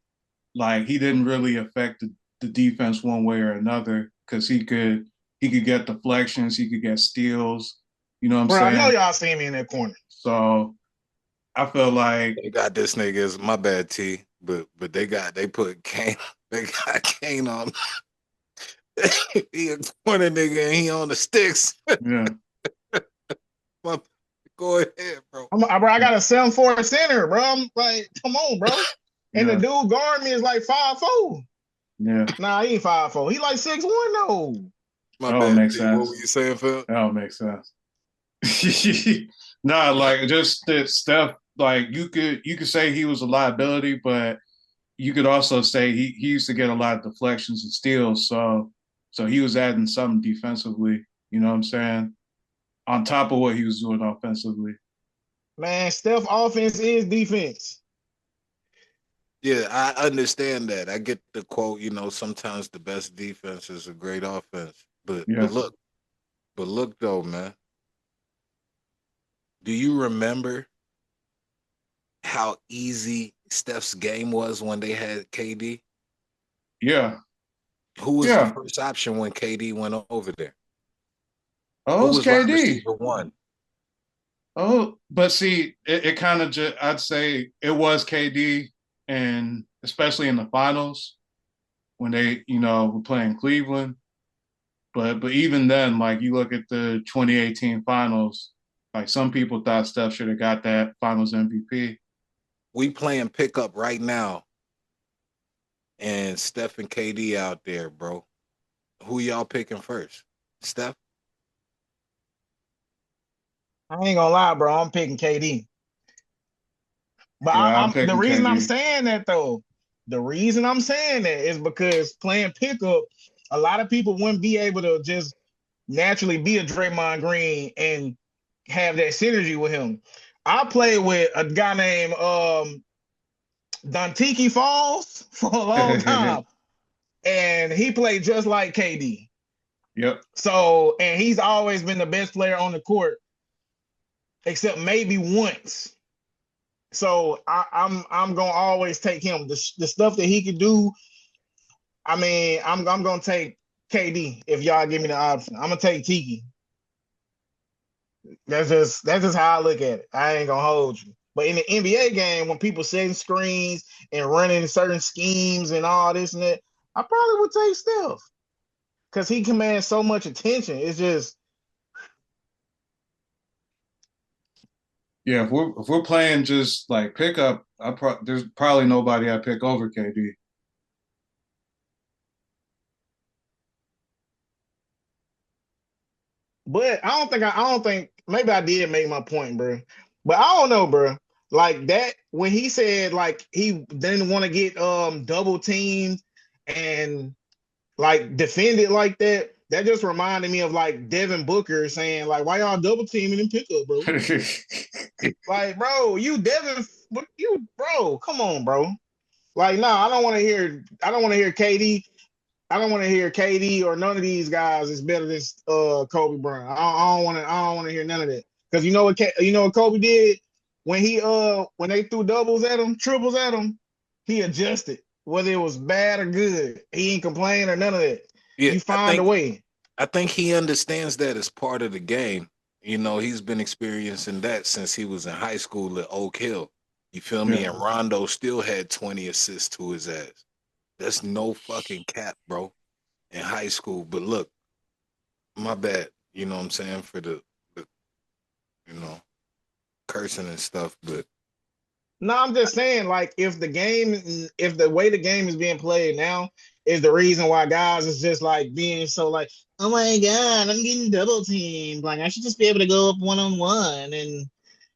Speaker 1: Like he didn't really affect the defense one way or another because he could get deflections, he could get steals. You know what I'm
Speaker 2: Bro, I know
Speaker 1: saying?
Speaker 2: y'all see me in that corner.
Speaker 1: So I feel like
Speaker 3: They got this nigga as my bad T, but they put Kane, they got Kane on. He a corner nigga and he on the sticks.
Speaker 1: yeah.
Speaker 3: Go ahead, bro.
Speaker 2: Bro, I got a 7'4" center, bro. I'm like, come on, bro. And the
Speaker 1: Yeah.
Speaker 2: dude guard me is like 5'4".
Speaker 1: Yeah.
Speaker 2: Nah, he ain't 5'4". He like 6'1" though.
Speaker 3: My
Speaker 1: That
Speaker 3: bad
Speaker 1: don't make
Speaker 3: T. What were
Speaker 1: sense.
Speaker 3: you saying, Phil?
Speaker 1: That don't make sense. Nah, like just that stuff. Like you could say he was a liability, but you could also say he used to get a lot of deflections and steals. So he was adding something defensively. You know what I'm saying? On top of what he was doing offensively.
Speaker 2: Man, Steph offense is defense.
Speaker 3: Yeah, I understand that. I get the quote, you know, sometimes the best defense is a great offense. But
Speaker 1: Yeah.
Speaker 3: look though, man. Do you remember how easy Steph's game was when they had KD?
Speaker 1: Yeah.
Speaker 3: Who was the
Speaker 1: Yeah.
Speaker 3: first option when KD went over there?
Speaker 1: Oh,
Speaker 3: Who
Speaker 1: it's
Speaker 3: was wide
Speaker 1: KD.
Speaker 3: receiver one?
Speaker 1: Oh, but see, it kind of just, I'd say it was KD, and especially in the finals when they, were playing Cleveland. But even then, like you look at the 2018 finals, like some people thought Steph should have got that finals MVP.
Speaker 3: We playing pickup right now, and Steph and KD out there, bro. Who y'all picking first? Steph?
Speaker 2: I ain't gonna lie, bro. I'm picking KD. But
Speaker 1: Yeah, I'm
Speaker 2: I'm the
Speaker 1: picking
Speaker 2: reason I'm
Speaker 1: KD.
Speaker 2: saying that though, the reason I'm saying that is because playing pickup, a lot of people wouldn't be able to just naturally be a Draymond Green and have that synergy with him. I played with a guy named Dontiki Falls for a long time, and he played just like KD.
Speaker 1: Yep.
Speaker 2: So, and he's always been the best player on the court, except maybe once. So I'm gonna always take him. The stuff that he could do. I mean, I'm gonna take KD if y'all give me the option. I'm gonna take Tiki. That's just how I look at it. I ain't gonna hold you. But in the NBA game, when people setting screens and running certain schemes and all this and that, I probably would take Steph because he commands so much attention. It's just
Speaker 1: Yeah, if we're playing just like pickup, there's probably nobody I pick over KD.
Speaker 2: But I don't think maybe I did make my point, bro. But I don't know, bro. Like that when he said like he didn't want to get double teamed and like defend it like that, that just reminded me of like Devin Booker saying like why y'all double teaming and pickup, bro? Like, bro, you Devin, you bro, come on, bro. Like, no, I don't want to hear KD. I don't want to hear KD or none of these guys is better than Kobe Bryant. I don't want to hear none of that. Because you know what Kobe did when they threw doubles at him, triples at him, he adjusted. Whether it was bad or good. He ain't complain or none of that.
Speaker 3: Yeah,
Speaker 2: You find a way.
Speaker 3: I think he understands that as part of the game. You know, he's been experiencing that since he was in high school at Oak Hill. You feel me?
Speaker 1: Yeah.
Speaker 3: And Rondo still had 20 assists to his ass. That's no fucking cap, bro, in high school. But look, my bad, you know what I'm saying, for the you know, cursing and stuff. But
Speaker 2: No, I'm just saying, like, if the way the game is being played now is the reason why guys is just like being so like, oh my god, I'm getting double teamed. Like, I should just be able to go up 1-on-1 and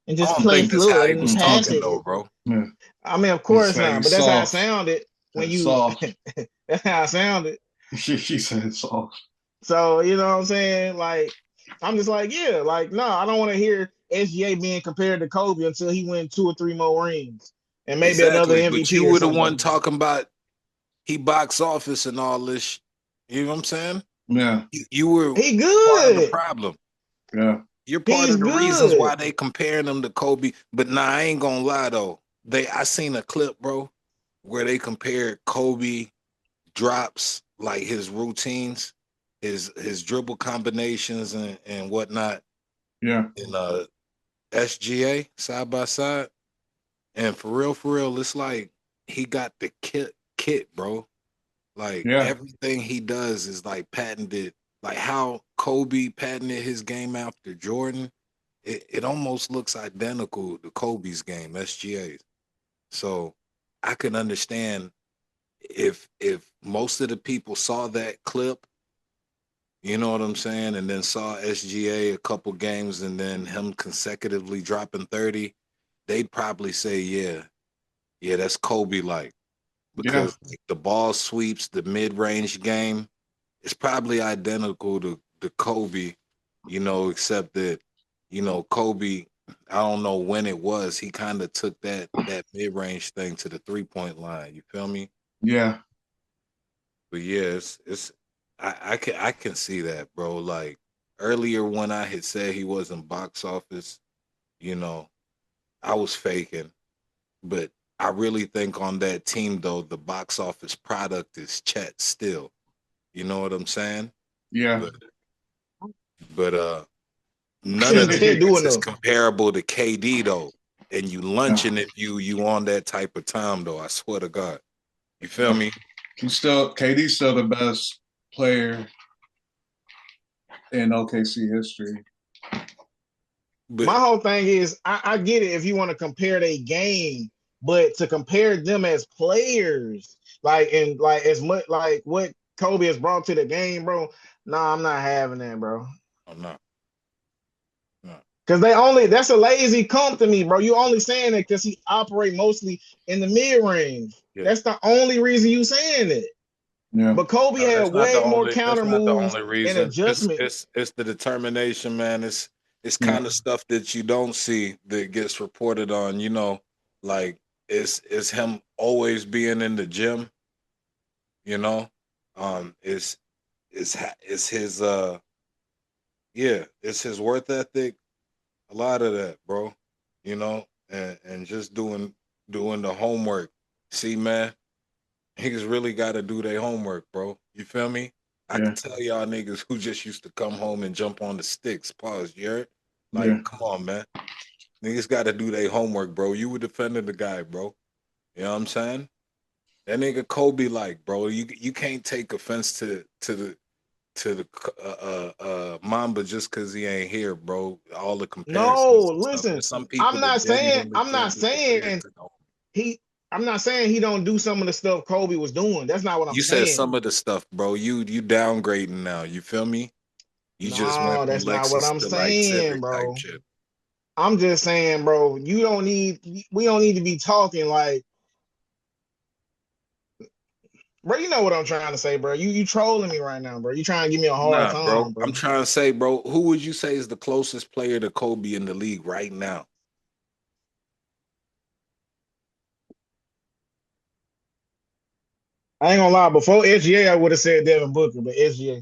Speaker 3: I
Speaker 2: just
Speaker 3: don't
Speaker 2: play
Speaker 3: think that's how
Speaker 2: fluid
Speaker 3: he
Speaker 2: and
Speaker 3: was
Speaker 2: pass
Speaker 3: talking
Speaker 2: it.
Speaker 3: though, bro.
Speaker 1: Yeah.
Speaker 2: I mean, of
Speaker 1: He
Speaker 2: course
Speaker 1: said
Speaker 2: not,
Speaker 1: he's
Speaker 2: but that's how it
Speaker 1: soft.
Speaker 2: sounded when you.
Speaker 1: Soft.
Speaker 2: That's how it sounded.
Speaker 1: He said soft.
Speaker 2: So you know what I'm saying? Like, I'm just like, yeah, like, no, I don't want to hear SGA being compared to Kobe until he win 2 or 3 more rings and maybe another
Speaker 3: Exactly. But you
Speaker 2: MVP or
Speaker 3: were the one
Speaker 2: something.
Speaker 3: talking about he box office and all this. You know what I'm saying?
Speaker 1: Yeah.
Speaker 3: You were
Speaker 2: He
Speaker 3: part of the
Speaker 2: good.
Speaker 3: problem.
Speaker 1: Yeah.
Speaker 3: You're part
Speaker 2: He's
Speaker 3: of the reasons why
Speaker 2: good.
Speaker 3: they comparing them to Kobe. But nah, I ain't gonna lie though. I seen a clip, bro. where they compared Kobe drops, like his routines, his dribble combinations and whatnot
Speaker 1: Yeah.
Speaker 3: in SGA side by side. And for real, it's like he got the kit, bro. Like
Speaker 1: Yeah.
Speaker 3: everything he does is like patented. Like how Kobe patented his game after Jordan, it almost looks identical to Kobe's game, SGA's. So I can understand if most of the people saw that clip, you know what I'm saying, and then saw SGA a couple games and then him consecutively dropping 30, they'd probably say, yeah, that's Kobe like.
Speaker 1: Yeah.
Speaker 3: Because like, the ball sweeps, the mid-range game, it's probably identical to Kobe, except that, Kobe, I don't know when it was, he kind of took that mid-range thing to the three-point line. You feel me?
Speaker 1: Yeah.
Speaker 3: But yeah, it's I can see that, bro. Like earlier when I had said he wasn't box office, you know, I was faking. But I really think on that team though, the box office product is Chet still. You know what I'm saying?
Speaker 1: Yeah.
Speaker 3: But none of
Speaker 2: Cause
Speaker 3: the
Speaker 2: Ted do
Speaker 3: niggas is
Speaker 2: enough.
Speaker 3: comparable to KD though. And you
Speaker 1: No.
Speaker 3: lunching if you on that type of time though. I swear to God. You feel me?
Speaker 1: KD's still the best player in OKC history.
Speaker 3: But
Speaker 2: My whole thing is, I get it if you want to compare their game, but to compare them as players, like as much like what Kobe has brought to the game, bro. Nah, I'm not having that, bro.
Speaker 3: I'm not. No.
Speaker 2: Cause that's a lazy comp to me, bro. You only saying it because he operate mostly in the mid range.
Speaker 3: Yeah.
Speaker 2: That's the only reason you saying it.
Speaker 1: Yeah.
Speaker 2: But Kobe
Speaker 3: No,
Speaker 2: had way more
Speaker 3: that's
Speaker 2: counter
Speaker 3: not the
Speaker 2: moves
Speaker 3: only
Speaker 2: and
Speaker 3: reason.
Speaker 2: adjustment.
Speaker 3: It's the determination, man. It's
Speaker 1: Yeah.
Speaker 3: kind of stuff that you don't see that gets reported on, like it's him always being in the gym, you know. It's his it's his worth ethic, a lot of that, bro. And just doing the homework. See, man, niggas really got to do their homework, bro. You feel me? I
Speaker 1: Yeah.
Speaker 3: can tell y'all niggas who just used to come home and jump on the sticks. Pause, you heard? Like,
Speaker 1: Yeah.
Speaker 3: come on, man. Niggas got to do their homework, bro. You were defending the guy, bro. You know what I'm saying? That nigga Kobe, like, bro, you can't take offense to the Mamba just because he ain't here, bro. All the
Speaker 2: No,
Speaker 3: comparisons and stuff.
Speaker 2: listen,
Speaker 3: There's some people that genuinely
Speaker 2: I'm not
Speaker 3: can't be compared
Speaker 2: saying
Speaker 3: to Kobe.
Speaker 2: he I'm not saying he don't do some of the stuff Kobe was doing. That's not what I'm
Speaker 3: You said some
Speaker 2: saying.
Speaker 3: of the stuff, bro. You downgrading now. You feel me? You just went
Speaker 2: No,
Speaker 3: from
Speaker 2: that's not what
Speaker 3: Lexus
Speaker 2: I'm
Speaker 3: to like
Speaker 2: saying,
Speaker 3: Civic type
Speaker 2: bro.
Speaker 3: shit.
Speaker 2: I'm just saying, bro, we don't need to be talking like, bro, you know what I'm trying to say, bro. You trolling me right now, bro. You trying to give me a hard
Speaker 3: Nah, bro.
Speaker 2: time,
Speaker 3: I'm
Speaker 2: bro.
Speaker 3: trying to say, bro, who would you say is the closest player to Kobe in the league right now?
Speaker 2: I ain't gonna lie, before SGA, I would have said Devin Booker, but SGA.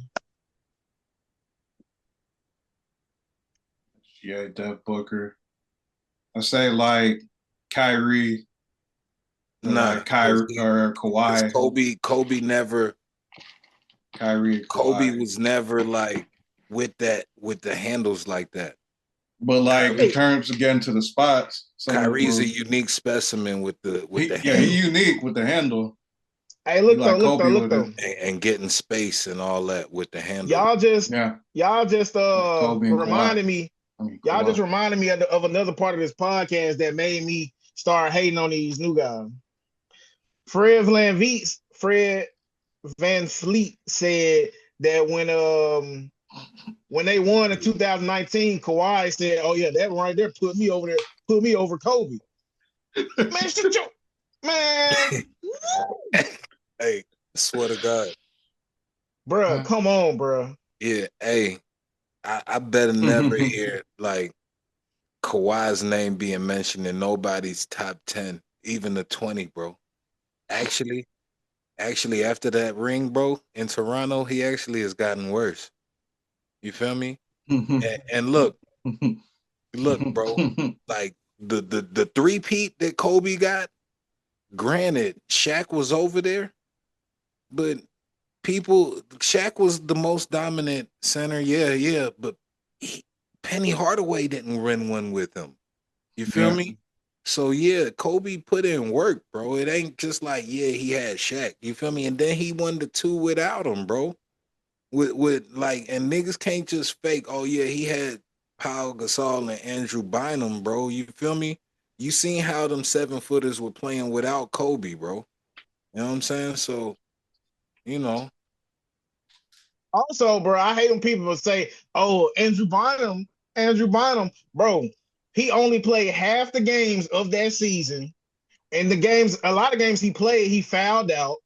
Speaker 1: Yeah. Dev Booker. I say like Kyrie or
Speaker 3: Nah,
Speaker 1: like Kyrie or
Speaker 3: because
Speaker 1: Kawhi. Kyrie and
Speaker 3: Kobe
Speaker 1: Kawhi.
Speaker 3: was never like with the handles like that.
Speaker 1: But like in
Speaker 3: Kyrie,
Speaker 2: Hey,
Speaker 1: terms of getting to the spots, some of
Speaker 3: Kyrie's a
Speaker 1: them
Speaker 3: unique specimen with the
Speaker 1: he
Speaker 3: handles
Speaker 1: unique with the handle.
Speaker 2: hey,
Speaker 1: He
Speaker 2: look though,
Speaker 1: like
Speaker 2: look though,
Speaker 1: Kobe
Speaker 2: look
Speaker 1: with it.
Speaker 2: though.
Speaker 3: and getting space and all that with the handles.
Speaker 2: Y'all just
Speaker 1: Yeah.
Speaker 2: y'all just
Speaker 1: Like Kobe and Kawhi.
Speaker 2: reminded me.
Speaker 1: I mean
Speaker 2: Y'all just
Speaker 1: Kawhi.
Speaker 2: reminded me of another part of this podcast that made me start hating on these new guys. Fred Van Fleet said that when they won in 2019, Kawhi said, "Oh yeah, that one right there put me over Kobe." Man, shut your man,
Speaker 3: Hey, I swear to God.
Speaker 2: bruh, come on, bruh.
Speaker 3: Yeah, hey, I better never hear like Kawhi's name being mentioned in nobody's top 10, even the 20, bro. Actually, after that ring, bro, in Toronto, he actually has gotten worse. You feel me? And look, bro, like the three-peat that Kobe got, granted, Shaq was over there, but Shaq was the most dominant center. Yeah, but Penny Hardaway didn't run one with him. You feel
Speaker 1: Yeah.
Speaker 3: me? So yeah, Kobe put in work, bro. It ain't just like he had Shaq. You feel me? And then he won the two without him, bro. With like, and niggas can't just fake. Oh yeah, he had Pau Gasol and Andrew Bynum, bro. You feel me? You seen how them 7-footers were playing without Kobe, bro. You know what I'm saying? So you know,
Speaker 2: Also, bro, I hate when people say, "Oh, Andrew Bynum, bro, he only played half the games of that season, and a lot of games he played, he fouled out.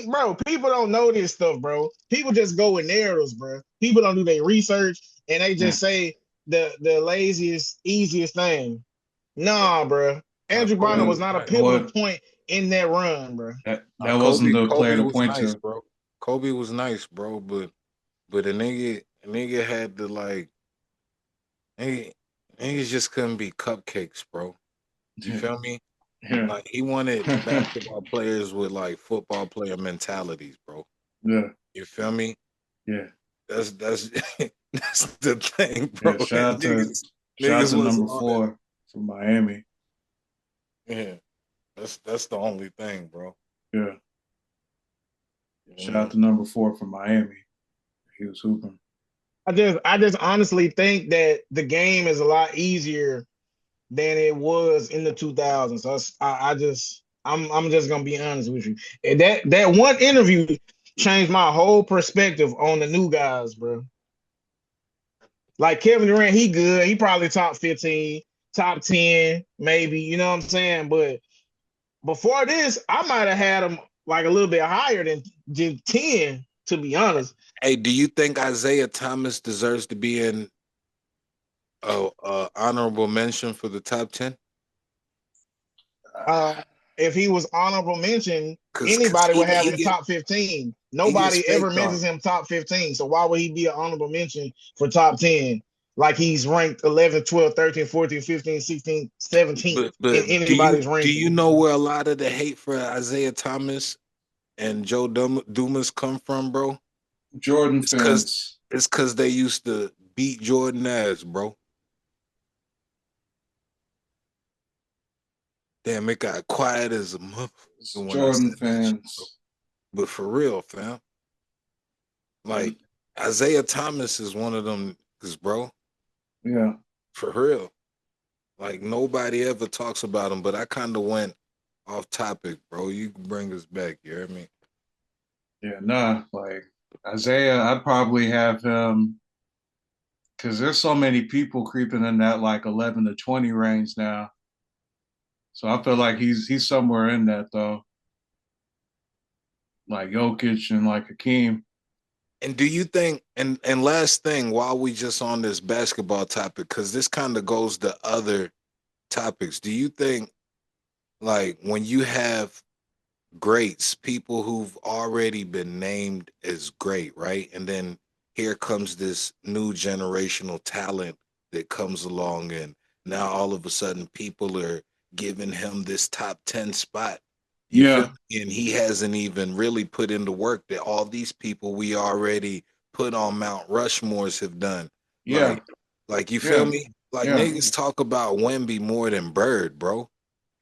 Speaker 2: Bro, people don't know this stuff, bro. People just go with narratives, bro. People don't do their research, and they
Speaker 1: Yeah.
Speaker 2: just say the laziest, easiest thing. Nah, bro. Andrew Bynum
Speaker 3: Kobe
Speaker 2: was
Speaker 3: was
Speaker 2: not a
Speaker 3: nice.
Speaker 2: pivotal
Speaker 1: What
Speaker 2: point in that run, bro.
Speaker 1: that wasn't
Speaker 3: Kobe
Speaker 1: the player
Speaker 3: Kobe
Speaker 1: to
Speaker 3: was
Speaker 1: point
Speaker 3: nice,
Speaker 1: to.
Speaker 3: bro. Kobe was nice, bro. But a nigga had to like nigga, niggas just couldn't be cupcakes, bro. You
Speaker 1: Yeah.
Speaker 3: feel me?
Speaker 1: Yeah.
Speaker 3: Like he wanted basketball players with like football player mentalities, bro.
Speaker 1: Yeah.
Speaker 3: You feel me?
Speaker 1: Yeah.
Speaker 3: That's that's the thing, bro.
Speaker 1: Yeah.
Speaker 3: And
Speaker 1: Shout out
Speaker 3: niggas
Speaker 1: to
Speaker 3: wasn't
Speaker 1: number
Speaker 3: all that.
Speaker 1: 4 from Miami.
Speaker 3: Yeah, that's the only thing, bro.
Speaker 1: Yeah.
Speaker 3: You
Speaker 1: Shout out
Speaker 3: know?
Speaker 1: to number 4 from Miami. He was hooping.
Speaker 2: I just honestly think that the game is a lot easier than it was in the 2000s. So I'm just gonna be honest with you. And that one interview changed my whole perspective on the new guys, bro. Like Kevin Durant, he good. He probably top 15, top 10, maybe. You know what I'm saying? But before this, I might have had him like a little bit higher than 10, to be honest.
Speaker 3: Hey, do you think Isaiah Thomas deserves to be in a honorable mention for the top 10?
Speaker 2: Uh, if he was honorable mention,
Speaker 3: Cause
Speaker 2: anybody
Speaker 3: he
Speaker 2: would have
Speaker 3: he
Speaker 2: him
Speaker 3: get
Speaker 2: top 15.
Speaker 3: he gets
Speaker 2: Nobody ever
Speaker 3: faked
Speaker 2: mentions
Speaker 3: on.
Speaker 2: him top 15. So why would he be an honorable mention for top 10? Like he's ranked 11, 12, 13, 14, 15, 16, 17 in
Speaker 3: But
Speaker 2: anybody's
Speaker 3: do you
Speaker 2: ranking.
Speaker 3: know where a lot of the hate for Isaiah Thomas and Joe Dumas come from, bro?
Speaker 1: Jordan
Speaker 3: It's cause
Speaker 1: fans.
Speaker 3: it's cause they used to beat Jordan ass, bro. Damn, it got quiet as a motherfucker
Speaker 1: It's
Speaker 3: when I
Speaker 1: Jordan
Speaker 3: said that shit, bro.
Speaker 1: fans.
Speaker 3: But for real, fam, like Isaiah Thomas is one of them, cause bro,
Speaker 1: Yeah.
Speaker 3: for real. Like nobody ever talks about him, but I kind of went off topic, bro. You can bring us back. You hear me?
Speaker 1: Yeah. Nah. Like Isaiah, I'd probably have him because there's so many people creeping in that like 11 to 20 range now. So I feel like he's somewhere in that though, like Jokic and like Hakeem.
Speaker 3: And do you think? And last thing, while we just on this basketball topic, because this kind of goes to other topics. Do you think, like, when you have greats, people who've already been named as great, right? And then here comes this new generational talent that comes along, and now all of a sudden people are giving him this top 10 spot. You feel
Speaker 1: Yeah.
Speaker 3: me? And he hasn't even really put in the work that all these people we already put on Mount Rushmores have done.
Speaker 1: Yeah.
Speaker 3: Like, you feel
Speaker 1: Yeah.
Speaker 3: me? Like
Speaker 1: Yeah.
Speaker 3: niggas talk about Wemby more than Bird, bro.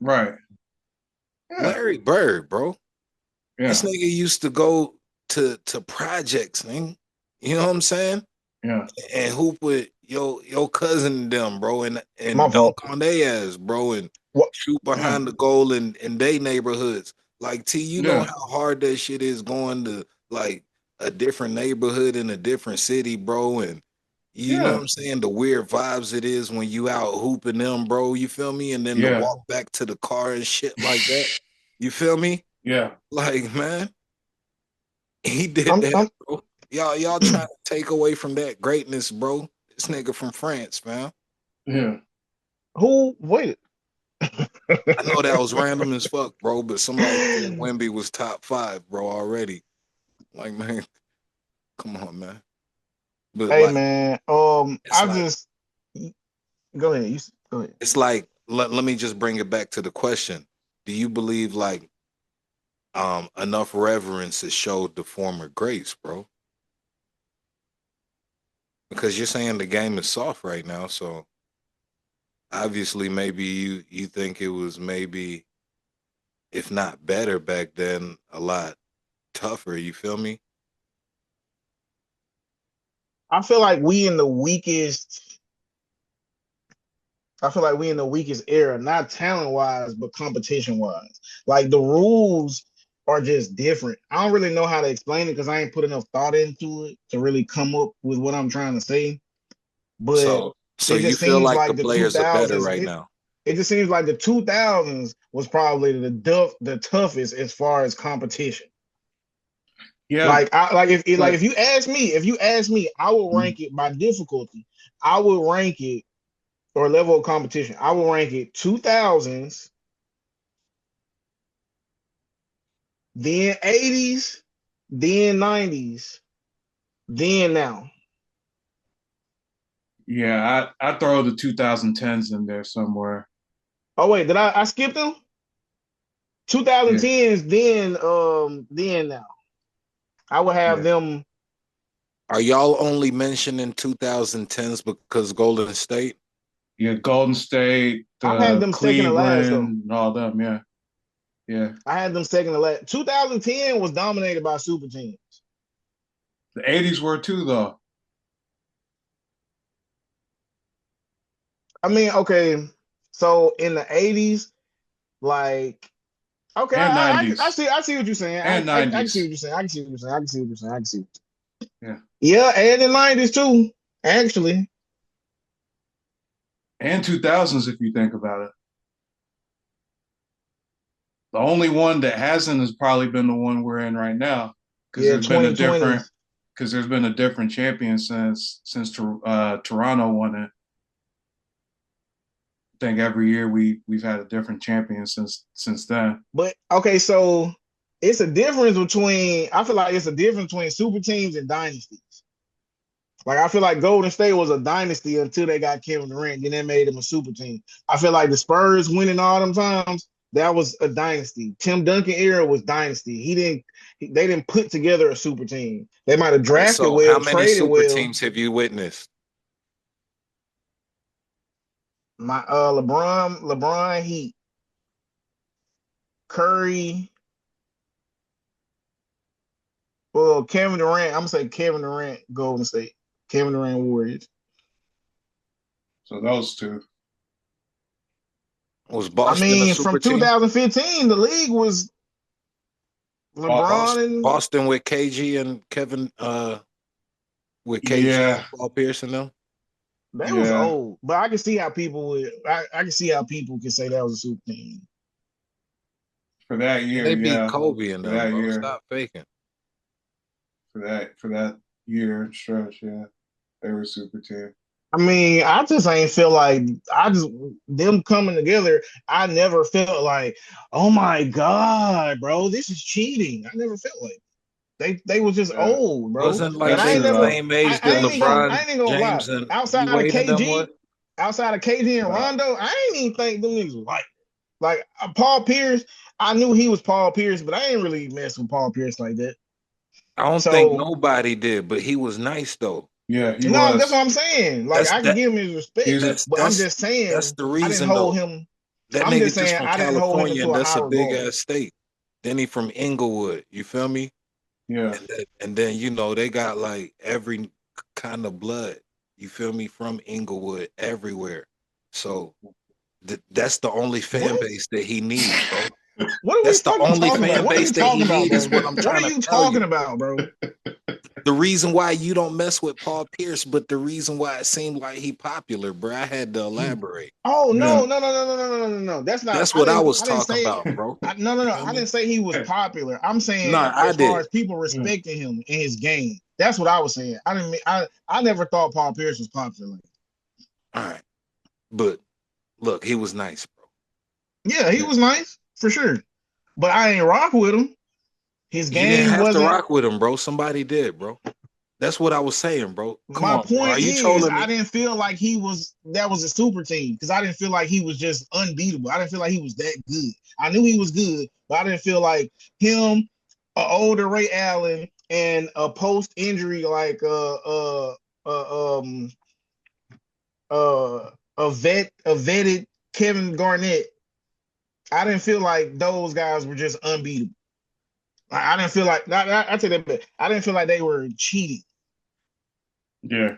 Speaker 1: Right. Yeah.
Speaker 3: Larry Bird, bro. This
Speaker 1: Yeah.
Speaker 3: nigga used to go to projects, man. You know what I'm saying?
Speaker 1: Yeah.
Speaker 3: And hoop with your cousin and them, bro,
Speaker 2: My
Speaker 3: and dunk
Speaker 2: fault.
Speaker 3: on their ass, bro, and
Speaker 2: What?
Speaker 3: shoot
Speaker 1: Yeah.
Speaker 3: behind the goal in they neighborhoods. Like T, you know
Speaker 1: Yeah.
Speaker 3: how hard that shit is going to like a different neighborhood in a different city, bro, and you know what
Speaker 1: Yeah.
Speaker 3: I'm saying? The weird vibes it is when you out hooping them, bro. You feel me? And then to
Speaker 1: Yeah.
Speaker 3: walk back to the car and shit like that. You feel me?
Speaker 1: Yeah.
Speaker 3: Like, man. He did
Speaker 2: I'm,
Speaker 3: that,
Speaker 2: I'm
Speaker 3: bro. Y'all trying to take away from that greatness, bro. This nigga from France, man.
Speaker 1: Yeah.
Speaker 2: who wait.
Speaker 3: I know that was random as fuck, bro, but somebody said Wemby was top 5, bro, already. Like, man, come on, man. But
Speaker 2: Hey
Speaker 3: like,
Speaker 2: man,
Speaker 3: it's
Speaker 2: I
Speaker 3: like,
Speaker 2: just go ahead. Go ahead.
Speaker 3: it's like, let me just bring it back to the question. do you believe like enough reverence is showed to former greats, bro? Because you're saying the game is soft right now, so obviously maybe you think it was maybe, if not better back then, a lot tougher. You feel me?
Speaker 2: I feel like we in the weakest. I feel like we in the weakest era, not talent wise, but competition wise. Like the rules are just different. I don't really know how to explain it because I ain't put enough thought into it to really come up with what I'm trying to say. But
Speaker 3: So
Speaker 2: it
Speaker 3: you
Speaker 2: just
Speaker 3: feel
Speaker 2: seems
Speaker 3: like the
Speaker 2: like the
Speaker 3: players are better
Speaker 2: 2000s.
Speaker 3: right now?
Speaker 2: It just seems like the 2000s was probably the toughest as far as competition.
Speaker 1: Yeah,
Speaker 2: Like I like if like
Speaker 1: but
Speaker 2: if you ask me, I will rank it by difficulty. I would rank it or level of competition. I will rank it 2000s, then 80s, then 90s, then now.
Speaker 1: yeah, I throw the 2010s in there somewhere.
Speaker 2: Oh wait, did I skip them?
Speaker 1: Yeah,
Speaker 2: 2010s, then now. I would have
Speaker 1: yeah,
Speaker 2: them.
Speaker 3: Are y'all only mentioning 2010s because Golden State?
Speaker 1: yeah. Golden State,
Speaker 2: I had them second to last though.
Speaker 1: Cleveland, and all them. Yeah, yeah.
Speaker 2: I had them second to last. 2010 was dominated by super teams.
Speaker 1: The 80s were too, though,
Speaker 2: I mean, okay, so in the 80s, like, okay,
Speaker 1: and
Speaker 2: I see what you're saying.
Speaker 1: and
Speaker 2: I can see what
Speaker 1: 90s.
Speaker 2: you're saying. I can see what you're saying. I can see what you're saying. I can see.
Speaker 1: Yeah,
Speaker 2: Yeah, and in 90s too, actually.
Speaker 1: and 2000s if you think about it. The only one that hasn't has probably been the one we're in right now, because
Speaker 2: Yeah,
Speaker 1: there's been a different
Speaker 2: 2020s.
Speaker 1: because there's been a different champion since Toronto won it. I think every year we've had a different champion since then.
Speaker 2: But okay, so it's a difference between. I feel like it's a difference between super teams and dynasties. Like I feel like Golden State was a dynasty until they got Kevin Durant, then they made him a super team. I feel like the Spurs winning all them times, that was a dynasty. Tim Duncan era was dynasty. They didn't put together a super team. They might have drafted
Speaker 3: So how
Speaker 2: well,
Speaker 3: many
Speaker 2: traded
Speaker 3: super
Speaker 2: well.
Speaker 3: teams have you witnessed?
Speaker 2: My LeBron Heat, Curry, well, Kevin Durant. I'm gonna say Kevin Durant, Golden State. Kevin Durant Warriors.
Speaker 1: So those two.
Speaker 3: Was
Speaker 2: I
Speaker 3: Boston a
Speaker 2: mean,
Speaker 3: super
Speaker 2: from
Speaker 3: team?
Speaker 2: 2015, the league was LeBron and
Speaker 3: Boston with KG and Kevin with KG
Speaker 1: Yeah,
Speaker 3: and Paul Pierce and them?
Speaker 2: that was
Speaker 1: yeah.
Speaker 2: old. But I can see how people would. I can see how people can say that was a super team.
Speaker 1: For that
Speaker 3: And
Speaker 1: year,
Speaker 3: they beat
Speaker 1: yeah.
Speaker 3: Kobe and
Speaker 1: For
Speaker 3: them,
Speaker 1: that
Speaker 3: bro.
Speaker 1: year,
Speaker 3: Stop faking.
Speaker 1: for that year stretch, yeah, they were super team.
Speaker 2: I mean, I just ain't feel like I just them coming together. I never felt like, oh my god, bro, this is cheating. I never felt like they was just
Speaker 1: Yeah,
Speaker 2: old, bro.
Speaker 3: Wasn't
Speaker 2: And
Speaker 3: like
Speaker 1: that's
Speaker 2: I
Speaker 3: they
Speaker 2: ain't
Speaker 1: true
Speaker 3: the
Speaker 2: never.
Speaker 1: though.
Speaker 3: same age that
Speaker 2: I
Speaker 3: LeBron
Speaker 2: ain't even gonna lie.
Speaker 3: James and D
Speaker 2: Outside of
Speaker 3: Wade and them was?
Speaker 2: KG and
Speaker 1: Uh,
Speaker 2: Rondo, I ain't even think them niggas was like Paul Pierce. I knew he was Paul Pierce, but I ain't really mess with Paul Pierce like that.
Speaker 3: I don't think
Speaker 2: So
Speaker 3: nobody did, but he was nice though.
Speaker 1: yeah, he
Speaker 2: no, that's what
Speaker 1: was.
Speaker 2: I'm saying. Like
Speaker 3: That's
Speaker 2: I can
Speaker 3: that
Speaker 2: give him his
Speaker 1: He
Speaker 2: respect,
Speaker 1: was.
Speaker 3: that's
Speaker 2: but I'm
Speaker 3: that's
Speaker 2: just
Speaker 3: that's
Speaker 2: saying
Speaker 3: the
Speaker 2: I didn't
Speaker 3: reason
Speaker 2: hold
Speaker 3: though.
Speaker 2: him.
Speaker 3: That
Speaker 2: I'm just
Speaker 3: nigga just
Speaker 2: saying
Speaker 3: from
Speaker 2: I didn't hold him
Speaker 3: California,
Speaker 2: into
Speaker 3: and
Speaker 2: a
Speaker 3: that's
Speaker 2: high
Speaker 3: a big
Speaker 2: regard.
Speaker 3: ass state. Then he from Inglewood, you feel me?
Speaker 1: Yeah,
Speaker 3: And then you know they got like every kind of blood, you feel me, from Inglewood everywhere. So that's the only fan
Speaker 2: What?
Speaker 3: base that he need, bro.
Speaker 2: What are we
Speaker 3: That's the
Speaker 2: fucking
Speaker 3: only
Speaker 2: talking about?
Speaker 3: fan
Speaker 2: What are you
Speaker 3: base that he
Speaker 2: talking about,
Speaker 3: need is
Speaker 2: bro?
Speaker 3: what I'm
Speaker 2: What are
Speaker 3: trying to
Speaker 2: you
Speaker 3: tell
Speaker 2: talking
Speaker 3: you.
Speaker 2: about, bro?
Speaker 3: The reason why you don't mess with Paul Pierce, but the reason why it seemed like he popular, bro. I had to elaborate.
Speaker 2: Oh
Speaker 1: yeah.
Speaker 2: no. That's not.
Speaker 3: That's what I was
Speaker 2: I didn't
Speaker 3: talking
Speaker 2: say.
Speaker 3: about, bro.
Speaker 2: No.
Speaker 3: You feel
Speaker 2: I
Speaker 3: me?
Speaker 2: didn't say he was popular. I'm
Speaker 3: No,
Speaker 2: saying
Speaker 3: I
Speaker 2: as far
Speaker 3: did.
Speaker 2: as people
Speaker 1: Yeah.
Speaker 2: respecting him in his game. That's what I was saying. I didn't. I never thought Paul Pierce was popular.
Speaker 3: All right. But look, he was nice, bro.
Speaker 2: Yeah, he was nice for sure, but I ain't rock with him. His
Speaker 3: You didn't
Speaker 2: game
Speaker 3: have to
Speaker 2: wasn't.
Speaker 3: rock with him, bro. Somebody did, bro. That's what I was saying, bro. Come
Speaker 2: My
Speaker 3: on, bro. Are
Speaker 2: point
Speaker 3: you
Speaker 2: is,
Speaker 3: trolling
Speaker 2: I
Speaker 3: me?
Speaker 2: didn't feel like that was a super team because I didn't feel like he was just unbeatable. I didn't feel like he was that good. I knew he was good, but I didn't feel like him, an older Ray Allen, and a post injury like a vetted Kevin Garnett. I didn't feel like those guys were just unbeatable. I didn't feel like I take that back. I didn't feel like they were cheating.
Speaker 1: Yeah.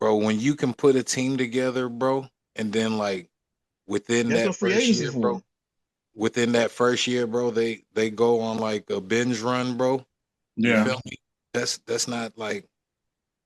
Speaker 3: Bro, when you can put a team together, bro, and then like within
Speaker 2: That's
Speaker 3: that
Speaker 2: what free
Speaker 3: first
Speaker 2: agency
Speaker 3: year, bro,
Speaker 2: for.
Speaker 3: within that first year, bro, they go on like a binge run, bro. You
Speaker 1: Yeah.
Speaker 3: feel me? That's not like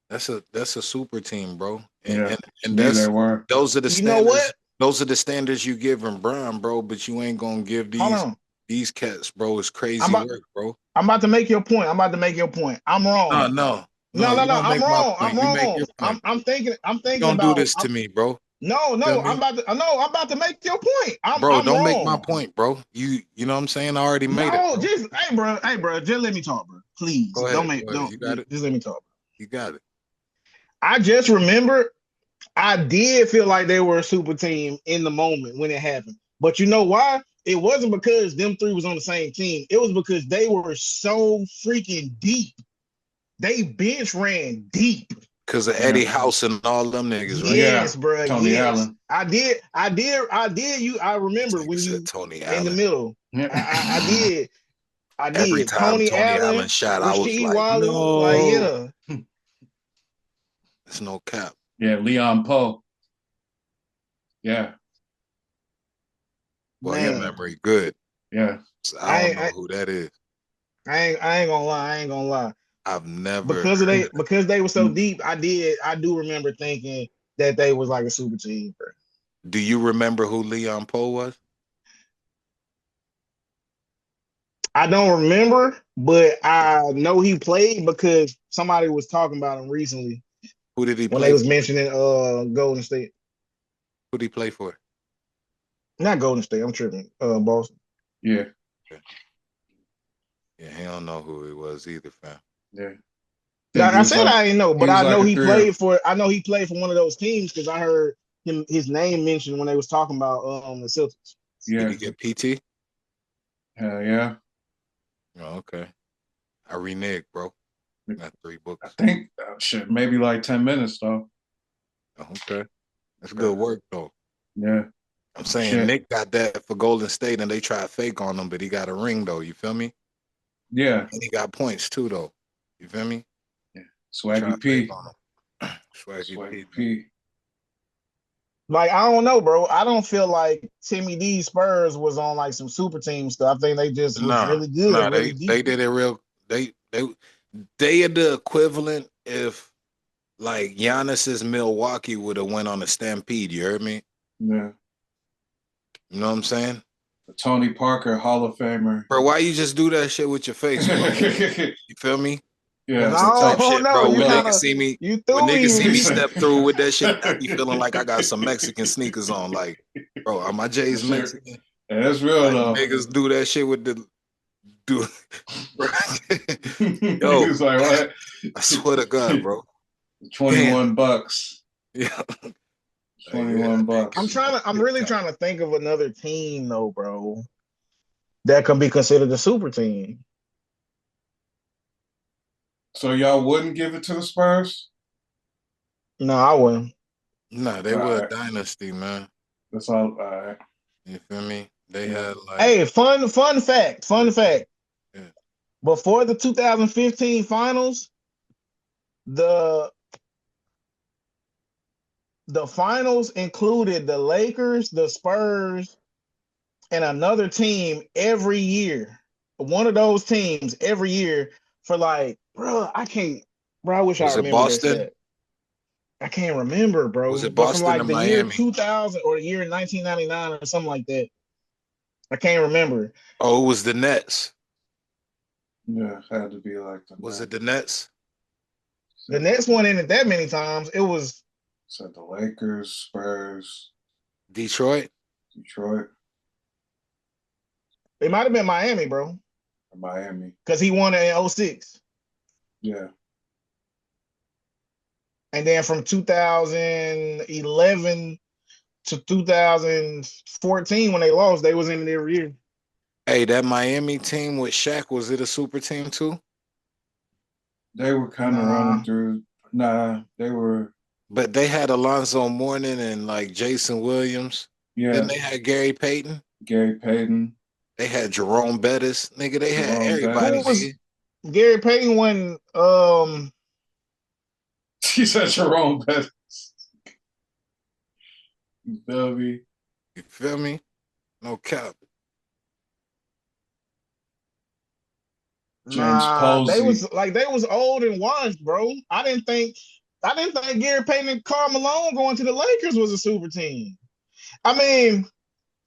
Speaker 3: that's a super team, bro. And
Speaker 1: Yeah.
Speaker 3: and,
Speaker 1: To
Speaker 3: and
Speaker 1: me, they
Speaker 3: that's
Speaker 1: were.
Speaker 3: those are the
Speaker 2: You know
Speaker 3: standards.
Speaker 2: what?
Speaker 3: Those are the standards you give him, Brian, bro. But you ain't gonna give
Speaker 2: Hold on.
Speaker 3: these cats, bro. It's
Speaker 2: I'm
Speaker 3: crazy
Speaker 2: about
Speaker 3: work, bro.
Speaker 2: I'm about to make your point. I'm about to make your point. I'm
Speaker 3: No,
Speaker 2: wrong.
Speaker 3: no,
Speaker 2: No,
Speaker 3: no.
Speaker 2: no,
Speaker 3: You
Speaker 2: no.
Speaker 3: don't
Speaker 2: I'm
Speaker 3: make my
Speaker 2: wrong. I'm
Speaker 3: point. You make
Speaker 2: wrong.
Speaker 3: your point.
Speaker 2: I'm
Speaker 3: You
Speaker 2: thinking
Speaker 3: don't do
Speaker 2: about
Speaker 3: this to me, bro.
Speaker 2: no,
Speaker 3: Feel me?
Speaker 2: I'm about to make your point.
Speaker 3: Bro,
Speaker 2: I'm
Speaker 3: don't make my
Speaker 2: wrong.
Speaker 3: point, bro. You know what I'm saying? I already made it,
Speaker 2: No,
Speaker 3: bro.
Speaker 2: just hey bro, just let me talk, bro. Please.
Speaker 3: Go ahead. Go ahead.
Speaker 2: Don't
Speaker 3: You got it.
Speaker 2: just let me talk.
Speaker 3: You got it.
Speaker 2: I just remember I did feel like they were a super team in the moment when it happened. But you know why? It wasn't because them three was on the same team. It was because they were so freaking deep. They bench ran deep.
Speaker 3: Because of
Speaker 1: Yeah.
Speaker 3: Eddie House and all them niggas, right?
Speaker 1: Yeah.
Speaker 2: Yes, bro.
Speaker 1: Tony
Speaker 2: Yes.
Speaker 1: Allen.
Speaker 2: I did. You I
Speaker 3: This
Speaker 2: remember
Speaker 3: nigga
Speaker 2: when
Speaker 3: said
Speaker 2: you
Speaker 3: Tony
Speaker 2: in the
Speaker 3: Allen.
Speaker 2: middle. I did. I
Speaker 3: Every
Speaker 2: did.
Speaker 3: time
Speaker 2: Tony
Speaker 3: Tony
Speaker 2: Allen,
Speaker 3: Allen shot, I was
Speaker 2: Rasheed
Speaker 3: like,
Speaker 2: Wallace, like
Speaker 3: no.
Speaker 2: yeah.
Speaker 3: It's no cap.
Speaker 1: Yeah. Leon Poe. Yeah.
Speaker 3: Boy, your
Speaker 2: Man.
Speaker 3: memory good.
Speaker 1: Yeah.
Speaker 3: I don't know
Speaker 2: I
Speaker 3: who that is.
Speaker 2: I ain't gonna lie. I ain't gonna lie.
Speaker 3: I've never heard of
Speaker 2: Because they were so deep, I do remember thinking that they was like a super team, bro.
Speaker 3: it. Do you remember who Leon Poe was?
Speaker 2: I don't remember, but I know he played because somebody was talking about him recently
Speaker 3: Who did he
Speaker 2: when they
Speaker 3: play
Speaker 2: was
Speaker 3: for?
Speaker 2: mentioning Golden State.
Speaker 3: Who did he play for?
Speaker 2: Not Golden State, I'm tripping. Boston.
Speaker 1: Yeah.
Speaker 3: Yeah, he don't know who he was either, fam.
Speaker 1: Yeah.
Speaker 2: Now,
Speaker 1: Think he
Speaker 2: I
Speaker 1: was
Speaker 2: said
Speaker 1: like
Speaker 2: I didn't know,
Speaker 1: he
Speaker 2: but
Speaker 1: was
Speaker 2: I
Speaker 1: like
Speaker 2: know
Speaker 1: a
Speaker 2: he
Speaker 1: 3 or
Speaker 2: played for one of those teams because I heard his name mentioned when they was talking about the Celtics.
Speaker 3: Did
Speaker 1: yeah.
Speaker 3: he get PT?
Speaker 1: Hell yeah.
Speaker 3: Oh, okay. I reneged, bro. Got 3
Speaker 1: I
Speaker 3: books.
Speaker 1: think shit, maybe like 10 minutes though.
Speaker 3: Oh, okay. That's good work, though.
Speaker 1: Yeah.
Speaker 3: I'm saying
Speaker 1: Shit.
Speaker 3: Nick got that for Golden State, and they tried fake on him, but he got a ring, though. You feel me?
Speaker 1: Yeah.
Speaker 3: And he got points, too, though. You feel me?
Speaker 1: Yeah.
Speaker 3: Tried
Speaker 1: Swaggy
Speaker 3: fake
Speaker 1: P.
Speaker 3: on him. Swaggy P,
Speaker 1: Swaggy
Speaker 3: man.
Speaker 1: P.
Speaker 2: Like I don't know, bro. I don't feel like Timmy D Spurs was on like some super team stuff. I think they just was
Speaker 3: Nah,
Speaker 2: really good,
Speaker 3: nah,
Speaker 2: really
Speaker 3: they
Speaker 2: deep.
Speaker 3: did it real. They are the equivalent if like Giannis's Milwaukee would have went on a stampede. You heard me?
Speaker 1: Yeah.
Speaker 3: You know what I'm saying?
Speaker 1: The Tony Parker Hall of Famer.
Speaker 3: Bro, why you just do that shit with your face, bro? You feel me?
Speaker 1: Yeah.
Speaker 3: That's the type
Speaker 2: No,
Speaker 3: shit,
Speaker 2: no,
Speaker 3: bro.
Speaker 2: you
Speaker 3: When
Speaker 1: Yeah.
Speaker 3: niggas
Speaker 2: kind of
Speaker 3: see me,
Speaker 2: you
Speaker 3: when
Speaker 2: threw
Speaker 3: niggas see me
Speaker 2: me.
Speaker 3: step through with that shit, I be feeling like I got some Mexican sneakers on. Like, bro, are my J's
Speaker 1: Sure.
Speaker 3: Mexican?
Speaker 1: Yeah, that's real
Speaker 3: Like
Speaker 1: though.
Speaker 3: niggas do that shit with the do. Yo,
Speaker 1: Niggas like what?
Speaker 3: I swear to God, bro.
Speaker 1: 21 bucks.
Speaker 3: Yeah.
Speaker 1: 21 bucks.
Speaker 2: I'm really trying to think of another team though, bro, that can be considered a super team.
Speaker 1: So y'all wouldn't give it to the Spurs?
Speaker 2: No, I wouldn't.
Speaker 3: Nah, they
Speaker 1: All
Speaker 3: were a
Speaker 1: right.
Speaker 3: dynasty, man.
Speaker 1: That's all right.
Speaker 3: You feel me? They
Speaker 1: Yeah.
Speaker 3: had like
Speaker 2: Hey, fun fact.
Speaker 3: Yeah.
Speaker 2: Before the 2015 finals, the finals included the Lakers, the Spurs, and another team every year. One of those teams every year for like, bro, I wish I
Speaker 3: Was it
Speaker 2: remember that
Speaker 3: Boston?
Speaker 2: stat. I can't remember,
Speaker 3: Was
Speaker 2: bro.
Speaker 3: it
Speaker 2: But from
Speaker 3: Boston or
Speaker 2: like the year
Speaker 3: Miami?
Speaker 2: 2000 or the year 1999 or something like that, I can't remember.
Speaker 3: Oh, it was the Nets.
Speaker 1: Yeah, had to be like the
Speaker 3: Was it
Speaker 1: Nets.
Speaker 3: the Nets?
Speaker 2: The Nets won in it that many times. It was
Speaker 1: Said the Lakers, Spurs,
Speaker 3: Detroit?
Speaker 1: Detroit,
Speaker 2: it might have been Miami, bro,
Speaker 1: or Miami.
Speaker 2: because he won it in 06.
Speaker 1: Yeah.
Speaker 2: And then from 2011 to 2014, when they lost, they was in it every year.
Speaker 3: Hey, that Miami team with Shaq, was it a super team too?
Speaker 1: They were kind of
Speaker 2: Nah.
Speaker 1: running through. Nah, they were.
Speaker 3: But they had Alonzo Mourning and like Jason Williams. Then
Speaker 1: Yeah,
Speaker 3: they had Gary Payton.
Speaker 1: Gary Payton,
Speaker 3: They had Jerome Bettis. Nigga, they had
Speaker 1: Jerome
Speaker 3: everybody,
Speaker 2: Who
Speaker 1: Bettis.
Speaker 2: was
Speaker 3: nigga.
Speaker 2: Gary Payton when
Speaker 1: He said Jerome Bettis. You feel me?
Speaker 3: You feel me? No cap.
Speaker 1: James
Speaker 2: nah,
Speaker 1: Posey.
Speaker 2: they was old and washed, bro. I didn't think Gary Payton and Karl Malone going to the Lakers was a super team. I mean,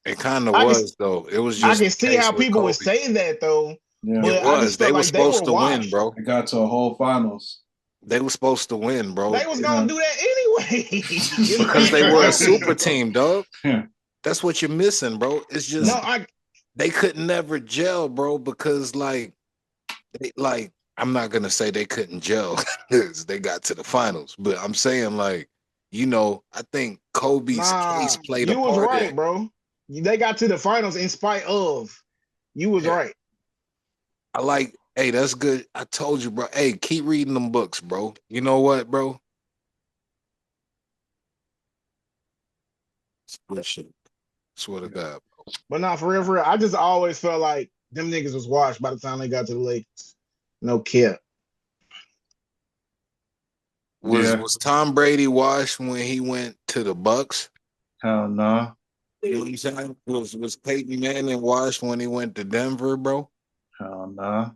Speaker 3: It kind of
Speaker 2: I can
Speaker 3: was though. It was
Speaker 2: I
Speaker 3: just
Speaker 2: can
Speaker 3: the
Speaker 2: see
Speaker 3: case
Speaker 2: how
Speaker 3: with
Speaker 2: people would
Speaker 3: Kobe.
Speaker 2: say that though,
Speaker 1: Yeah,
Speaker 3: It
Speaker 2: but I just
Speaker 3: was. They
Speaker 2: felt
Speaker 3: were
Speaker 2: like they
Speaker 3: supposed
Speaker 2: were
Speaker 3: to win,
Speaker 2: washed.
Speaker 3: bro.
Speaker 1: they got to a whole finals.
Speaker 3: They were supposed to win, bro.
Speaker 2: They was gonna
Speaker 1: Yeah.
Speaker 2: do that anyway. It's
Speaker 3: Because they
Speaker 2: Peyton and
Speaker 3: were a
Speaker 2: Kobe.
Speaker 3: super team, dog.
Speaker 1: Yeah.
Speaker 3: That's what you're missing, bro. It's
Speaker 2: No,
Speaker 3: just
Speaker 2: I
Speaker 3: they could never gel, bro, because like I'm not gonna say they couldn't gel because they got to the finals, but I'm saying I think Kobe's case
Speaker 2: nah,
Speaker 3: played a
Speaker 2: you was
Speaker 3: part in
Speaker 2: right,
Speaker 3: it.
Speaker 2: bro. They got to the finals in spite of. You was
Speaker 3: Yeah.
Speaker 2: right.
Speaker 3: Hey, that's good. I told you, bro. Hey, keep reading them books, bro. You know what, bro? It's good shit. Swear to God.
Speaker 2: But not for real. I just always felt like them niggas was washed by the time they got to the Lakers. No cap.
Speaker 3: Was
Speaker 1: Yeah.
Speaker 3: was Tom Brady washed when he went to the Bucks?
Speaker 1: Hell no.
Speaker 3: You know what I'm saying? Was Peyton Manning washed when he went to Denver, bro?
Speaker 1: Hell no.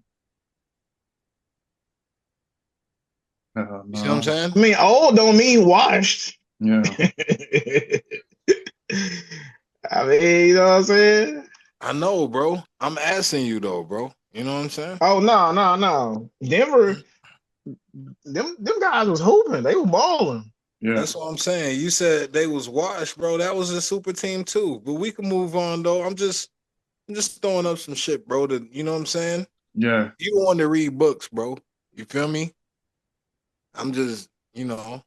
Speaker 1: Hell
Speaker 3: You see what I'm
Speaker 1: no.
Speaker 3: saying?
Speaker 2: I mean, old don't mean washed.
Speaker 1: Yeah.
Speaker 2: I mean, you know what I'm saying?
Speaker 3: I know, bro. I'm asking you though, bro. You know what I'm saying?
Speaker 2: Oh no. Denver, them guys was hooping. They were balling.
Speaker 1: Yeah.
Speaker 3: That's what I'm saying. You said they was washed, bro. That was a super team too. But we can move on though. I'm just throwing up some shit, bro. You know what I'm saying?
Speaker 1: Yeah.
Speaker 3: You don't want to read books, bro. You feel me? I'm just
Speaker 1: Yeah.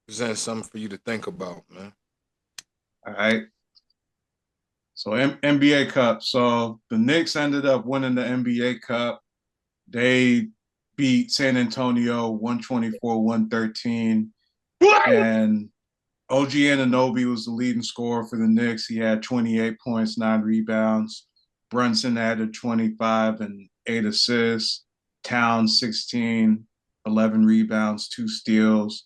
Speaker 3: present something for you to think about, man.
Speaker 1: All right. So NBA Cup. So the Knicks ended up winning the NBA Cup. They beat San Antonio 124-113. And OG Anunoby was the leading scorer for the Knicks. He had 28 points, 9 rebounds. Brunson added 25 and 8 assists. Towns 16, 11 rebounds, 2 steals.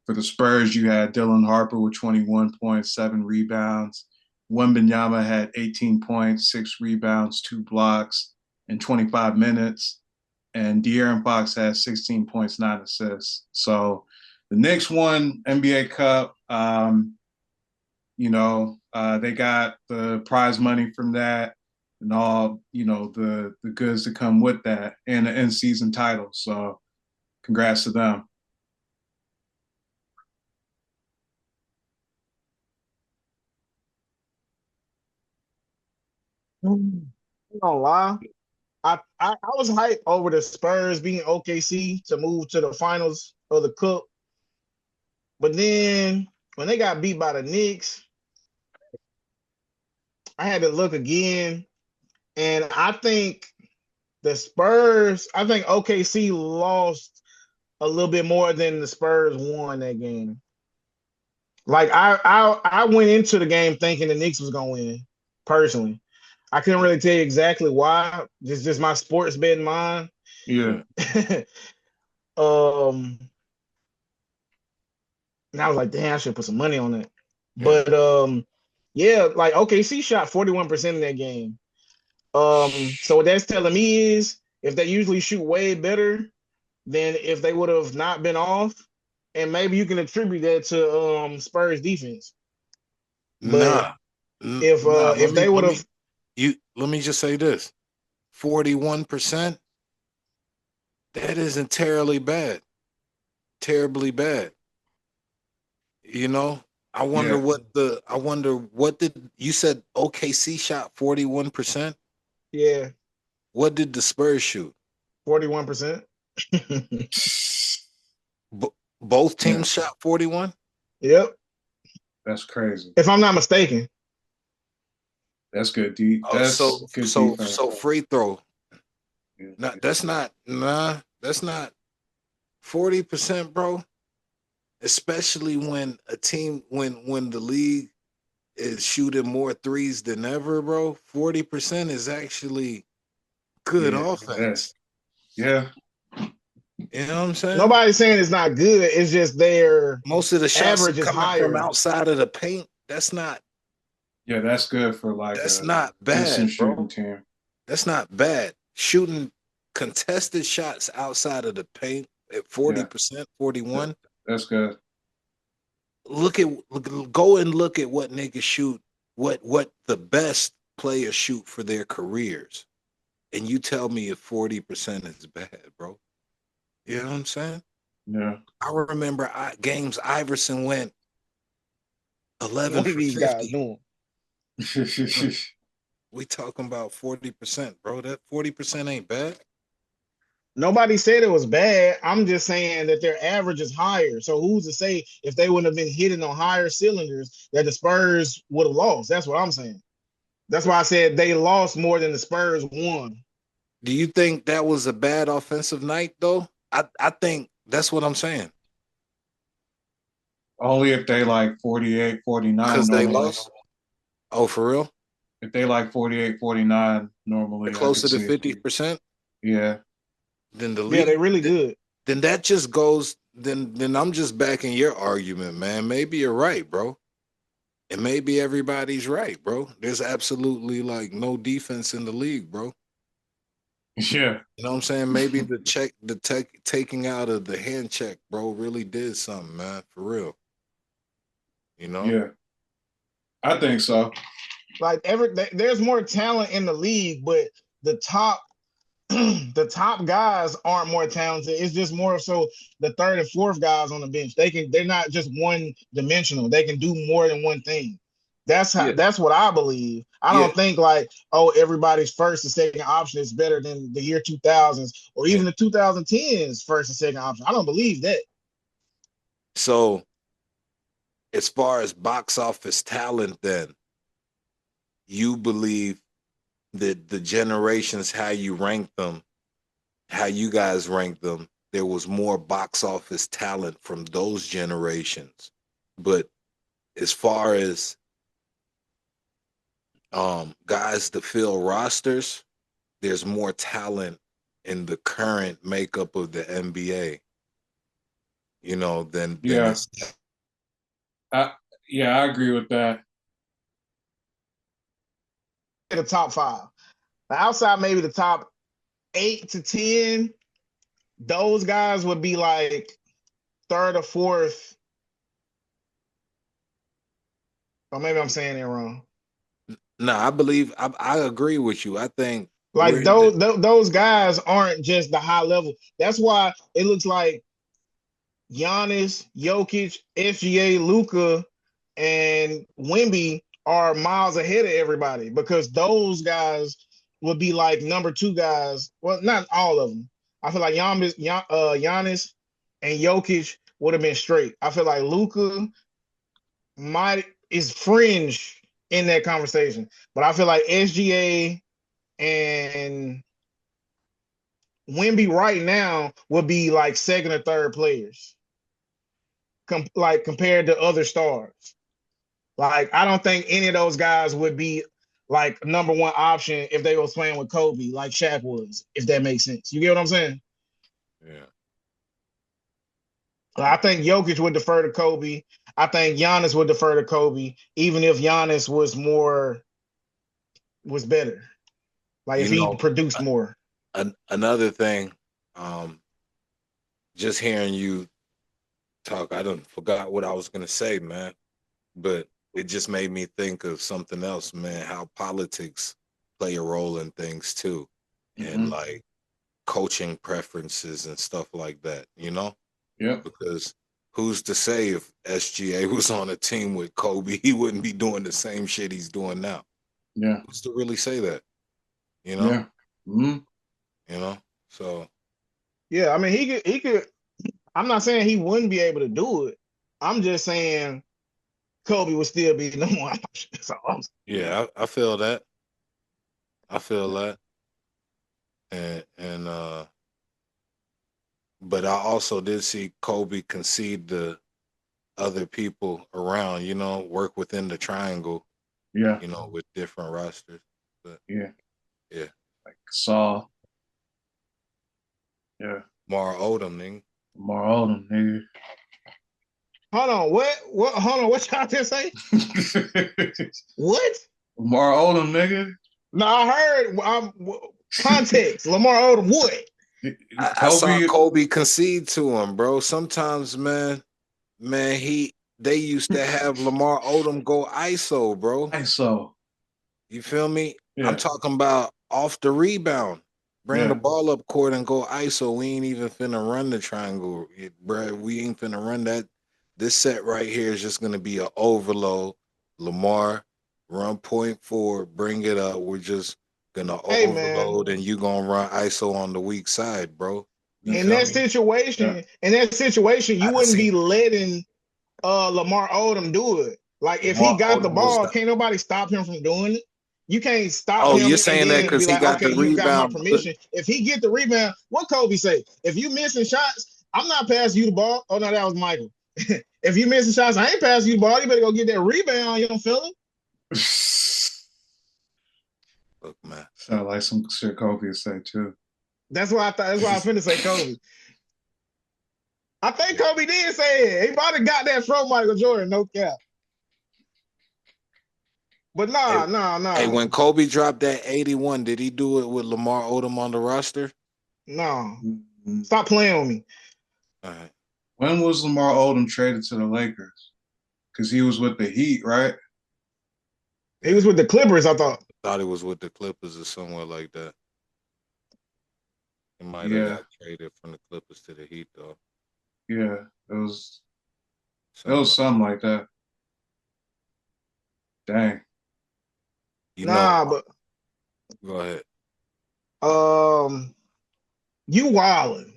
Speaker 1: For the Spurs, you had Dylan Harper with 21 points, 7 rebounds. Wembanyama had 18 points, 6 rebounds, 2 blocks in 25 minutes. And De'Aaron Fox had 16 points, 9 assists. So the Knicks won NBA Cup. They got the prize money from that and all, the goods that come with that and the in-season title. So congrats to them.
Speaker 2: I'm not gonna lie. I was hyped over the Spurs being OKC to move to the finals of the cup. But then when they got beat by the Knicks, I had to look again. And I think OKC lost a little bit more than the Spurs won that game. Like I went into the game thinking the Knicks was gonna win, personally. I couldn't really tell you exactly why. Just my sports betting mind.
Speaker 1: Yeah.
Speaker 2: um and I was like, damn, I should put some money on it.
Speaker 3: Yeah.
Speaker 2: But yeah, like OKC shot 41% in that game. So what that's telling me is if they usually shoot way better than if they would have not been off, and maybe you can attribute that to Spurs defense. But
Speaker 3: Nah.
Speaker 2: if they would have
Speaker 3: Let me just say this. 41%, that isn't terribly bad. Terribly bad. You know? I wonder
Speaker 1: Yeah.
Speaker 3: what did you said OKC shot 41%?
Speaker 2: yeah,
Speaker 3: What did the Spurs shoot?
Speaker 2: 41%.
Speaker 3: Both teams shot 41.
Speaker 2: Yep.
Speaker 1: That's crazy.
Speaker 2: If I'm not mistaken.
Speaker 1: That's good. That's good defense.
Speaker 3: So free throw.
Speaker 1: Yeah.
Speaker 3: Nah, that's not 40%, bro. Especially when a team when the league is shooting more threes than ever, bro. 40% is actually good offense.
Speaker 1: Yeah.
Speaker 3: You know what I'm saying?
Speaker 2: Nobody's saying it's not good. It's just their
Speaker 3: most of the shots
Speaker 2: average
Speaker 3: are
Speaker 2: is
Speaker 3: coming
Speaker 2: higher
Speaker 3: from outside of the paint. That's not.
Speaker 1: Yeah, that's good for like
Speaker 3: That's
Speaker 1: a
Speaker 3: not
Speaker 1: decent
Speaker 3: bad,
Speaker 1: shooting
Speaker 3: bro.
Speaker 1: team.
Speaker 3: That's not bad. Shooting contested shots outside of the paint at 40%, 41.
Speaker 1: That's good.
Speaker 3: Go and look at what niggas shoot, what the best players shoot for their careers, and you tell me if 40% is bad, bro. You know what I'm saying?
Speaker 1: Yeah.
Speaker 3: I remember games Iverson went 11
Speaker 2: What are
Speaker 3: for
Speaker 2: these guys
Speaker 3: 50.
Speaker 2: doing?
Speaker 3: We talking about 40%, bro. That 40% ain't bad.
Speaker 2: Nobody said it was bad. I'm just saying that their average is higher. So who's to say if they wouldn't have been hitting on higher cylinders that the Spurs would have lost? That's what I'm saying. That's why I said they lost more than the Spurs won.
Speaker 3: Do you think that was a bad offensive night, though? I think that's what I'm saying.
Speaker 1: Only if they like 48, 49
Speaker 3: Because they
Speaker 1: normally.
Speaker 3: lost? Oh, for real?
Speaker 1: If they like 48, 49 normally,
Speaker 3: They're closer to 50%?
Speaker 1: Yeah.
Speaker 3: Then the
Speaker 2: Yeah,
Speaker 3: league,
Speaker 2: they're really good.
Speaker 3: Then that just goes, then I'm just backing your argument, man. Maybe you're right, bro. And maybe everybody's right, bro. There's absolutely like no defense in the league, bro.
Speaker 1: Yeah.
Speaker 3: You know what I'm saying? Maybe taking out of the hand check, bro, really did something, man, for real. You know?
Speaker 1: Yeah. I think so.
Speaker 2: Like there's more talent in the league, but the top the top guys aren't more talented. It's just more so the third and fourth guys on the bench. They're not just one dimensional. They can do more than one thing. That's what I believe. I don't think like, oh, everybody's first and second option is better than the year 2000s or even the 2010s first and second option. I don't believe that.
Speaker 3: So as far as box office talent, then you believe that the generations, how you rank them, how you guys rank them, there was more box office talent from those generations. But as far as guys to fill rosters, there's more talent in the current makeup of the NBA, you know, than it's.
Speaker 1: I agree with that.
Speaker 2: The top five. The outside, maybe the top 8 to 10, those guys would be like third or fourth. Or maybe I'm saying it wrong.
Speaker 3: No, I agree with you. I think
Speaker 2: like those guys aren't just the high level. That's why it looks like Giannis, Jokic, SGA, Luka, and Wemby are miles ahead of everybody because those guys would be like number 2 guys. Well, not all of them. I feel like Giannis and Jokic would have been straight. I feel like Luka is fringe in that conversation, but I feel like SGA and Wemby right now would be like second or third players, compared to other stars. Like I don't think any of those guys would be like number 1 option if they was playing with Kobe, like Shaq was. If that makes sense, you get what I'm saying?
Speaker 3: Yeah.
Speaker 2: I think Jokic would defer to Kobe. I think Giannis would defer to Kobe, even if Giannis was better. Like if he produced more.
Speaker 3: Another thing, just hearing you talk, I done forgot what I was gonna say, man. But it just made me think of something else, man, how politics play a role in things too. And like coaching preferences and stuff like that, you know?
Speaker 1: Yeah.
Speaker 3: Because who's to say if SGA was on a team with Kobe, he wouldn't be doing the same shit he's doing now?
Speaker 1: Yeah.
Speaker 3: Who's to really say that? You know?
Speaker 1: Yeah. Mm-hmm.
Speaker 3: You know, so
Speaker 2: Yeah, I mean he could. I'm not saying he wouldn't be able to do it. I'm just saying Kobe would still be number one option. That's all I'm saying.
Speaker 3: yeah, I feel that. I feel that, and but I also did see Kobe concede to other people around. You know, work within the triangle.
Speaker 1: Yeah,
Speaker 3: You know, with different rosters. But
Speaker 1: yeah.
Speaker 3: yeah,
Speaker 1: Like Saul. Yeah.
Speaker 3: Mar Odom, nigga.
Speaker 1: Lamar Odom, nigga.
Speaker 2: Hold on, what? Hold on, what y'all just say? What?
Speaker 1: Lamar Odom, nigga.
Speaker 2: No, I heard. Context. Lamar Odom. What?
Speaker 3: I saw
Speaker 1: Kobe.
Speaker 3: Kobe concede to him, bro. Sometimes, man, they used to have Lamar Odom go ISO, bro.
Speaker 1: ISO.
Speaker 3: You feel me? I'm
Speaker 1: Yeah,
Speaker 3: talking about off the rebound. Bring the
Speaker 1: yeah.
Speaker 3: ball up court and go ISO. We ain't even finna run the triangle, bro. We ain't finna run that. This set right here is just gonna be an overload. Lamar, run point forward, bring it up. We're just gonna
Speaker 2: Hey man,
Speaker 3: overload, and you gonna run ISO on the weak side, bro. You
Speaker 1: Yeah.
Speaker 2: in
Speaker 3: feel
Speaker 2: that
Speaker 3: me?
Speaker 1: Yeah.
Speaker 2: situation,
Speaker 3: I
Speaker 2: you
Speaker 3: done
Speaker 2: wouldn't
Speaker 3: seen
Speaker 2: be letting Lamar Odom do it. Like if he
Speaker 3: Lamar
Speaker 2: got the
Speaker 3: Odom was
Speaker 2: ball,
Speaker 3: the.
Speaker 2: can't nobody stop him from doing it. You can't stop
Speaker 3: Oh, you're
Speaker 2: him and
Speaker 3: saying that
Speaker 2: then
Speaker 3: because
Speaker 2: be
Speaker 3: he
Speaker 2: like,
Speaker 3: got
Speaker 2: okay,
Speaker 3: the
Speaker 2: you got my
Speaker 3: rebound.
Speaker 2: permission. If he get the rebound, what Kobe say? If you missing shots, I'm not passing you the ball. Oh no, that was Michael. If you missing shots, I ain't passing you the ball. You better go get that rebound, young fella.
Speaker 3: Look, man.
Speaker 1: Sound like some shit Kobe would say too.
Speaker 2: That's why I thought. That's why I was finna say Kobe. I think Kobe did say it. He probably got that from Michael Jordan, no cap. But
Speaker 3: Hey, hey,
Speaker 2: nah.
Speaker 3: when Kobe dropped that 81, did he do it with Lamar Odom on the roster?
Speaker 2: No.
Speaker 1: Mhm.
Speaker 2: Stop playing with me.
Speaker 3: All right.
Speaker 1: When was Lamar Odom traded to the Lakers? Because he was with the Heat, right?
Speaker 2: He
Speaker 3: Yeah.
Speaker 2: was with the Clippers, I thought.
Speaker 3: Thought it was with the Clippers or somewhere like that. He might have
Speaker 1: Yeah,
Speaker 3: got traded from the Clippers to the Heat, though.
Speaker 1: yeah. It was
Speaker 3: Something like
Speaker 1: something like that. Dang.
Speaker 3: you know.
Speaker 2: Nah, but
Speaker 3: Go ahead.
Speaker 2: um, you wildin'.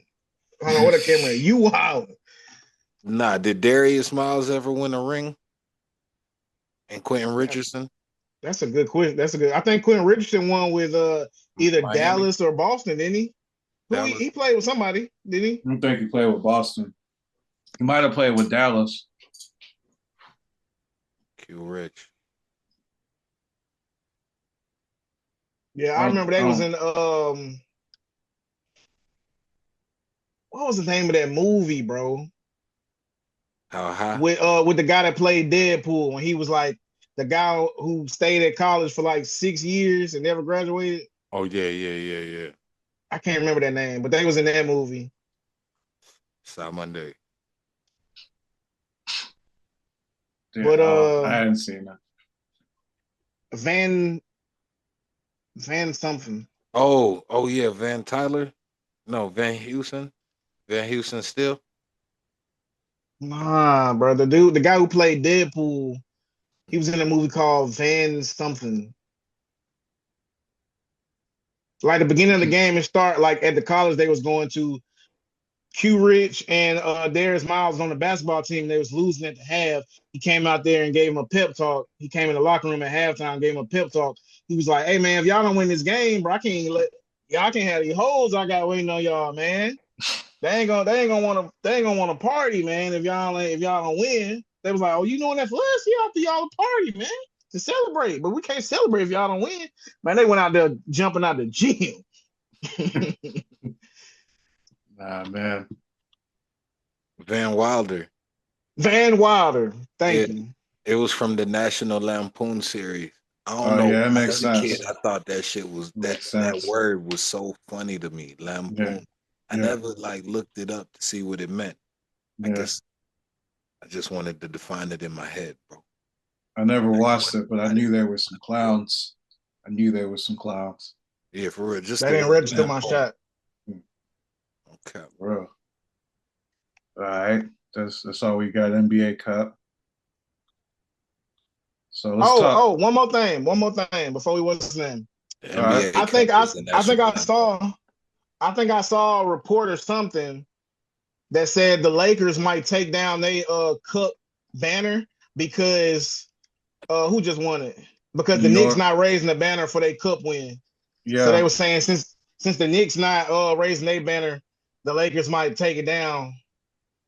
Speaker 2: I don't know what I came with. You wildin'.
Speaker 3: Nah, did Darius Miles ever win a ring? And Quentin
Speaker 2: That,
Speaker 3: Richardson,
Speaker 2: that's a good question. That's a good. I think Quentin Richardson won with either
Speaker 3: Miami,
Speaker 2: Dallas or Boston, didn't he? Who
Speaker 3: Dallas,
Speaker 2: he played with somebody, didn't he?
Speaker 1: I don't think he played with Boston. He might have played with Dallas.
Speaker 3: Q Rich.
Speaker 2: Yeah,
Speaker 1: I
Speaker 2: I
Speaker 1: don't,
Speaker 2: remember
Speaker 1: I
Speaker 2: they was
Speaker 1: don't,
Speaker 2: in what was the name of that movie, bro?
Speaker 3: How high?
Speaker 2: With the guy that played Deadpool when he was like the guy who stayed at college for like 6 years and never graduated.
Speaker 3: Oh yeah.
Speaker 2: I can't remember that name, but they was in that movie.
Speaker 3: Side Monday.
Speaker 1: yeah,
Speaker 2: But
Speaker 1: I hadn't seen that.
Speaker 2: Van something.
Speaker 3: Oh yeah, Van Tyler. No, Van Houston. Van Houston still.
Speaker 2: Nah, bro. The guy who played Deadpool, he was in a movie called Van something. Like the beginning of the game, it start like at the college they was going to. Q Rich and Darius Miles on the basketball team. They was losing at the half. He came out there and gave him a pep talk. He came in the locker room at halftime, gave him a pep talk. He was like, "Hey man, if y'all don't win this game, bro, I can't let y'all can't have these hoes I got waiting on y'all, man. They ain't gonna want to party, man. If y'all don't win." They was like, "Oh, you doing that for us? Yeah, after y'all a party, man, to celebrate. But we can't celebrate if y'all don't win." Man, they went out there jumping out the gym.
Speaker 1: Nah, man.
Speaker 3: Van Wilder.
Speaker 2: Van Wilder,
Speaker 3: Yeah,
Speaker 2: thank you.
Speaker 3: it was from the National Lampoon series. I don't
Speaker 1: Oh
Speaker 3: know
Speaker 1: yeah, that
Speaker 3: why
Speaker 1: makes
Speaker 3: as a kid
Speaker 1: sense.
Speaker 3: I thought that shit was
Speaker 1: Makes
Speaker 3: that
Speaker 1: sense.
Speaker 3: word was so funny to me.
Speaker 1: Yeah,
Speaker 3: Lampoon. I
Speaker 1: yeah,
Speaker 3: never like looked it up to see what it meant. I
Speaker 1: yeah.
Speaker 3: guess I just wanted to define it in my head, bro.
Speaker 1: I never
Speaker 3: I
Speaker 1: watched
Speaker 3: wasn't
Speaker 1: it, but I
Speaker 3: about it.
Speaker 1: knew there were some clowns. I knew there were some clowns.
Speaker 3: Yeah, for real. Just
Speaker 2: They
Speaker 3: the
Speaker 2: didn't
Speaker 3: word
Speaker 2: register my
Speaker 3: Lampoon.
Speaker 2: shot.
Speaker 3: Okay.
Speaker 1: Bro. All right. That's all we got. NBA Cup. So let's talk.
Speaker 2: One more thing before we what's his name.
Speaker 3: The
Speaker 1: All right.
Speaker 3: NBA Cup is the
Speaker 2: I think
Speaker 3: national anthem.
Speaker 2: I saw a report or something that said the Lakers might take down their cup banner because who just won it? Because
Speaker 1: New
Speaker 2: the Knicks
Speaker 1: York.
Speaker 2: not raising the banner for their cup win. So they
Speaker 1: Yeah.
Speaker 2: were saying since the Knicks not raising their banner, the Lakers might take it down,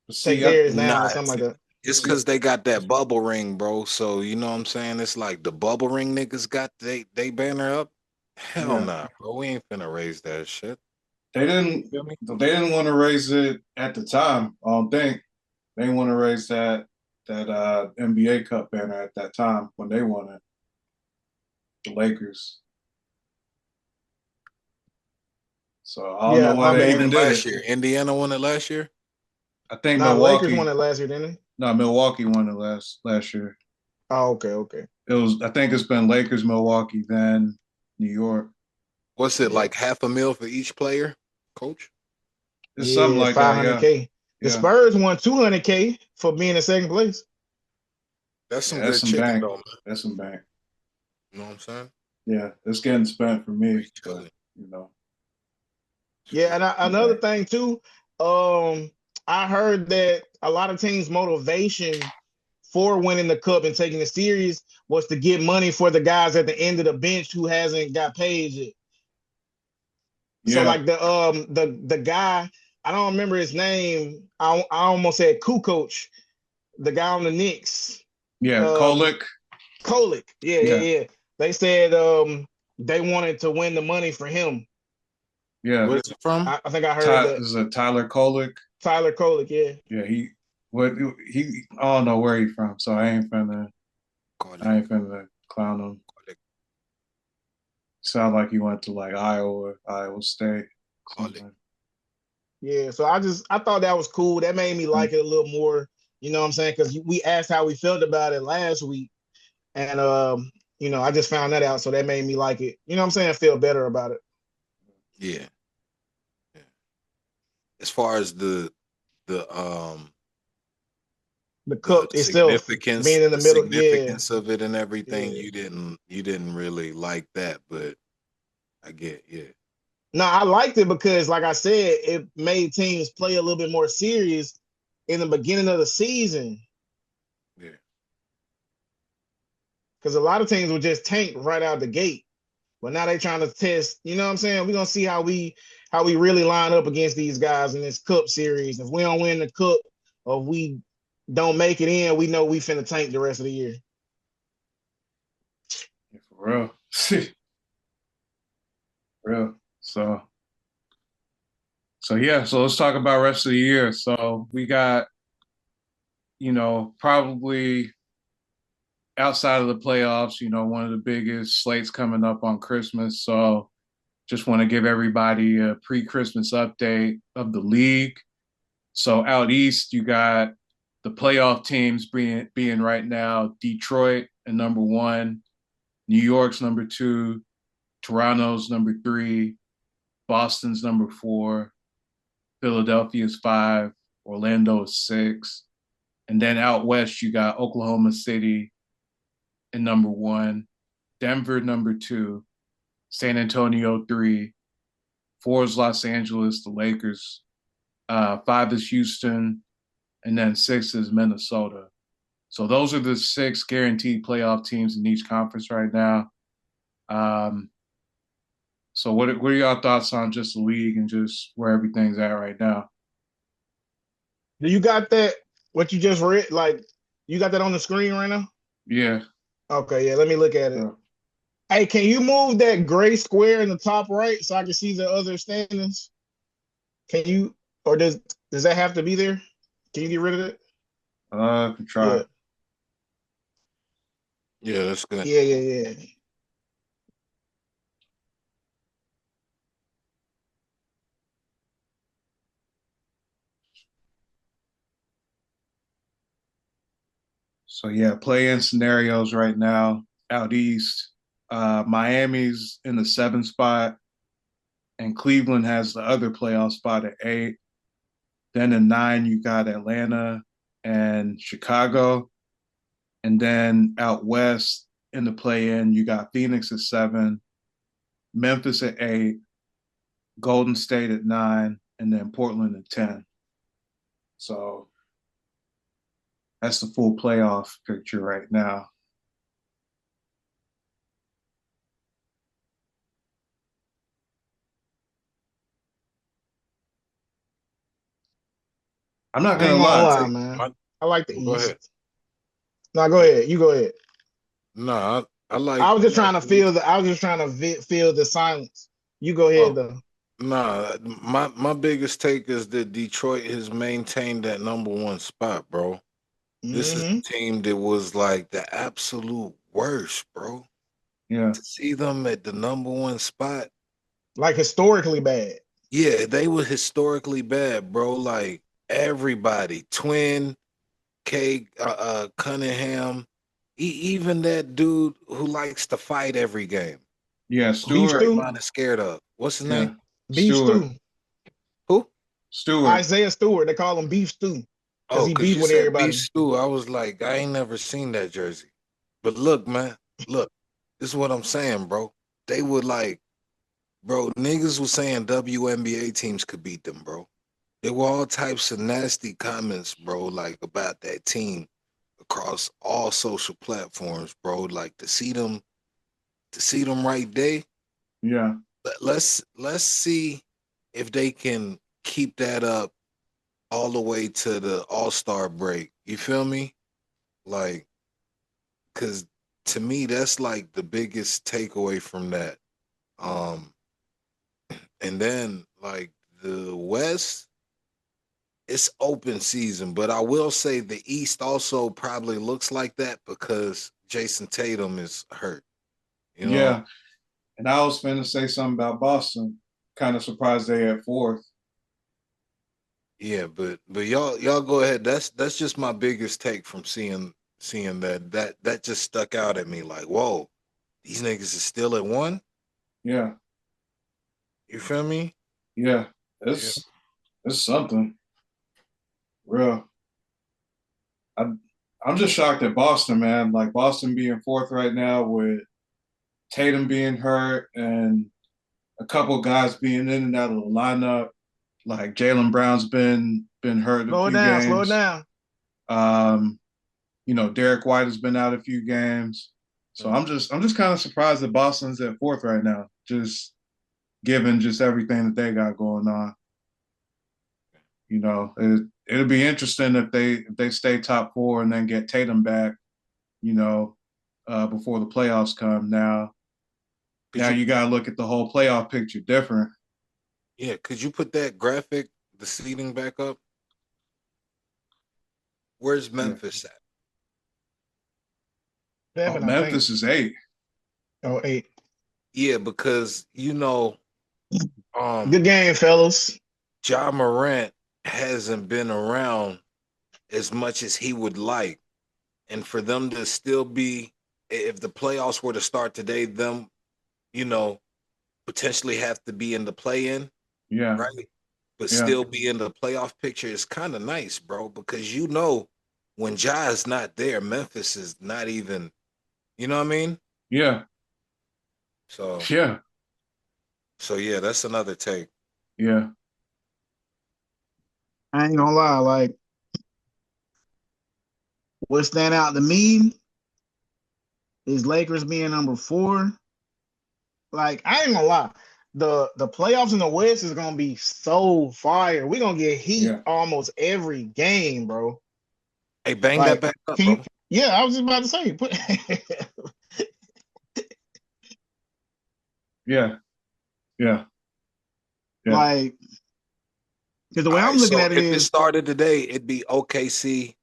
Speaker 2: take
Speaker 1: See,
Speaker 2: theirs down or
Speaker 3: Nah,
Speaker 2: something like that.
Speaker 3: it's because they got that bubble ring, bro. So you know what I'm saying? It's like the bubble ring niggas got they banner up. Hell
Speaker 1: yeah.
Speaker 3: nah, bro. We ain't finna raise that shit.
Speaker 1: They didn't.
Speaker 3: Feel me?
Speaker 1: They didn't want to raise it at the time. I don't think they didn't want to raise that NBA Cup banner at that time when they won it. The Lakers. So I don't know
Speaker 2: Yeah,
Speaker 1: why
Speaker 2: my
Speaker 1: they
Speaker 3: Who won
Speaker 2: bad.
Speaker 1: even
Speaker 3: it
Speaker 1: did
Speaker 3: last
Speaker 1: it.
Speaker 3: year? Indiana won it last year.
Speaker 1: I think
Speaker 2: Nah, the Lakers won
Speaker 1: Milwaukee.
Speaker 2: it last year, didn't they?
Speaker 1: No, Milwaukee won it last year.
Speaker 2: Oh, okay.
Speaker 1: It was. I think it's been Lakers, Milwaukee, then New York.
Speaker 3: What's it
Speaker 2: Yeah.
Speaker 3: like? $500,000 for each player, coach?
Speaker 1: It's something
Speaker 2: Yeah,
Speaker 1: like that. Yeah.
Speaker 2: 500K. The
Speaker 1: Yeah.
Speaker 2: Spurs won 200K for being in second place.
Speaker 3: That's
Speaker 1: Yeah.
Speaker 3: some
Speaker 1: That's
Speaker 3: good
Speaker 1: some
Speaker 3: chicken,
Speaker 1: bank.
Speaker 3: though, man.
Speaker 1: That's some bank.
Speaker 3: You know what I'm saying?
Speaker 1: Yeah. It's getting spent for me,
Speaker 3: Pretty
Speaker 1: but
Speaker 3: chilly.
Speaker 1: you know,
Speaker 2: Yeah, and
Speaker 1: some
Speaker 2: another
Speaker 1: bank.
Speaker 2: thing too, I heard that a lot of teams' motivation for winning the cup and taking the series was to get money for the guys at the end of the bench who hasn't got paid yet. So
Speaker 1: Yeah.
Speaker 2: like the guy, I don't remember his name. I almost said Kukoc, the guy on the Knicks.
Speaker 1: Yeah.
Speaker 2: Um
Speaker 1: Kolick.
Speaker 2: Kolick.
Speaker 1: Yeah.
Speaker 2: Yeah. They said they wanted to win the money for him.
Speaker 1: Yeah.
Speaker 3: Where's it from?
Speaker 2: I think I heard that.
Speaker 1: Is it Tyler Kolick?
Speaker 2: Tyler Kolick, yeah.
Speaker 1: Yeah. What he. I don't know where he from, so I ain't finna clown him. Sound like he went to like Iowa State. Something.
Speaker 2: Yeah, so I thought that was cool. That made me like it a little more, you know what I'm saying? Because we asked how we felt about it last week. And I just found that out. So that made me like it. You know what I'm saying? Feel better about it.
Speaker 3: Yeah. As far as the
Speaker 2: The cup itself being in the
Speaker 3: the
Speaker 2: middle. Yeah.
Speaker 3: significance of it and everything,
Speaker 2: Yeah.
Speaker 3: you didn't really like that, but I get, yeah.
Speaker 2: No, I liked it because, like I said, it made teams play a little bit more serious in the beginning of the season.
Speaker 3: Yeah.
Speaker 2: Because a lot of teams would just tank right out the gate. But now they trying to test, you know what I'm saying? We're gonna see how we really line up against these guys in this cup series. If we don't win the cup or if we don't make it in, we know we finna tank the rest of the year.
Speaker 1: Yeah, for real. For real. So yeah, so let's talk about rest of the year. So we got, probably outside of the playoffs, one of the biggest slates coming up on Christmas. So just want to give everybody a pre-Christmas update of the league. So out east, you got the playoff teams being right now Detroit at number 1, New York's number 2, Toronto's number 3, Boston's number 4, Philadelphia's 5, Orlando is 6. And then out west, you got Oklahoma City in number 1, Denver number 2, San Antonio 3, 4 is Los Angeles, the Lakers, 5 is Houston, and then 6 is Minnesota. So those are the 6 guaranteed playoff teams in each conference right now. So what are y'all thoughts on just the league and just where everything's at right now?
Speaker 2: Do you got that? What you just read? Like, you got that on the screen right now?
Speaker 1: Yeah.
Speaker 2: Okay, yeah. Let me look at it.
Speaker 1: Yeah.
Speaker 2: Hey, can you move that gray square in the top right so I can see the other standings? Can you, or does that have to be there? Can you get rid of it?
Speaker 1: I can try.
Speaker 2: Yeah.
Speaker 3: Yeah, that's good.
Speaker 2: Yeah.
Speaker 1: So yeah, play-in scenarios right now out east. Miami's in the 7th spot, and Cleveland has the other playoff spot at 8. Then in 9, you got Atlanta and Chicago. And then out west in the play-in, you got Phoenix at 7, Memphis at 8, Golden State at 9, and then Portland at 10. So that's the full playoff picture right now. I'm not
Speaker 2: I ain't
Speaker 1: gonna
Speaker 2: gonna
Speaker 1: lie.
Speaker 2: lie, man. I like the
Speaker 3: Go
Speaker 2: East.
Speaker 3: ahead.
Speaker 2: No, go ahead. You go ahead.
Speaker 3: No, I
Speaker 2: I
Speaker 3: like.
Speaker 2: was just trying to feel the. I was just trying to feel the silence. You go ahead
Speaker 3: Oh,
Speaker 2: though.
Speaker 3: nah, my biggest take is that Detroit has maintained that number one spot, bro. This is
Speaker 2: Mm-hmm.
Speaker 3: a team that was like the absolute worst, bro.
Speaker 1: Yeah.
Speaker 3: To see them at the number one spot,
Speaker 2: Like historically bad.
Speaker 3: yeah, they were historically bad, bro. Like everybody, Twin, K, Cunningham, even that dude who likes to fight every game,
Speaker 1: Yeah,
Speaker 3: who
Speaker 2: Beef
Speaker 1: Stewart.
Speaker 2: stew.
Speaker 3: Draymond is scared of. What's his
Speaker 1: Yeah.
Speaker 3: name?
Speaker 2: Beef
Speaker 1: Stewart.
Speaker 2: stew.
Speaker 3: Who?
Speaker 1: Stewart.
Speaker 2: Isaiah Stewart. They call him Beef Stew because
Speaker 3: Oh,
Speaker 2: he
Speaker 3: because
Speaker 2: beef
Speaker 3: you
Speaker 2: with
Speaker 3: said beef
Speaker 2: everybody.
Speaker 3: stew. I was like, I ain't never seen that jersey. But look, man, look, this is what I'm saying, bro. They would like, bro, niggas was saying WNBA teams could beat them, bro. There were all types of nasty comments, bro, like about that team across all social platforms, bro. Like to see them right there.
Speaker 1: Yeah.
Speaker 3: Let's see if they can keep that up all the way to the All-Star break. You feel me? Like, cause to me, that's like the biggest takeaway from that. Um, and then like the West, it's open season, but I will say the East also probably looks like that because Jason Tatum is hurt. You know?
Speaker 1: Yeah. And I was finna say something about Boston. Kind of surprised they had 4th.
Speaker 3: Yeah, but y'all go ahead. That's just my biggest take from seeing that just stuck out at me. Like, whoa, these niggas is still at 1.
Speaker 1: Yeah.
Speaker 3: You feel me?
Speaker 1: Yeah.
Speaker 3: Yeah.
Speaker 1: It's something. Real. I I'm just shocked at Boston, man. Like Boston being 4th right now with Tatum being hurt and a couple guys being in and out of the lineup. Like Jaylen Brown's been hurt a
Speaker 2: Slow it
Speaker 1: few
Speaker 2: down. Slow it
Speaker 1: games.
Speaker 2: down.
Speaker 1: Derek White has been out a few games. So I'm just kind of surprised that Boston's at 4th right now, just given just everything that they got going on. It'll be interesting if they stay top 4 and then get Tatum back, before the playoffs come. Now
Speaker 3: You,
Speaker 1: you got to look at the whole playoff picture different.
Speaker 3: yeah, could you put that graphic, the seating back up? Where's
Speaker 1: Yeah.
Speaker 3: Memphis at?
Speaker 2: 7, I think.
Speaker 1: Memphis is 8.
Speaker 2: Oh, 8.
Speaker 3: Yeah, because
Speaker 2: Good game, fellas.
Speaker 3: Ja Morant hasn't been around as much as he would like. And for them to still be, if the playoffs were to start today, them, potentially have to be in the play-in,
Speaker 1: Yeah.
Speaker 3: right? But
Speaker 1: Yeah.
Speaker 3: still be in the playoff picture is kind of nice, bro, because when Ja is not there, Memphis is not even, you know what I mean?
Speaker 1: Yeah.
Speaker 3: So
Speaker 1: Yeah.
Speaker 3: yeah, that's another take.
Speaker 1: Yeah.
Speaker 2: I ain't gonna lie. Like, what stand out to me is Lakers being number 4. Like, I ain't gonna lie. The playoffs in the West is gonna be so fire. We're gonna get heat
Speaker 1: Yeah.
Speaker 2: almost every game, bro.
Speaker 3: Hey, bang that
Speaker 2: Like,
Speaker 3: back up,
Speaker 2: can you?
Speaker 3: bro.
Speaker 2: Yeah, I was just about to say.
Speaker 1: Yeah. Yeah. Yeah.
Speaker 2: Like, because the
Speaker 3: All
Speaker 2: way I'm
Speaker 3: right,
Speaker 2: looking
Speaker 3: so
Speaker 2: at it
Speaker 3: if it
Speaker 2: is,
Speaker 3: started today, it'd be OKC.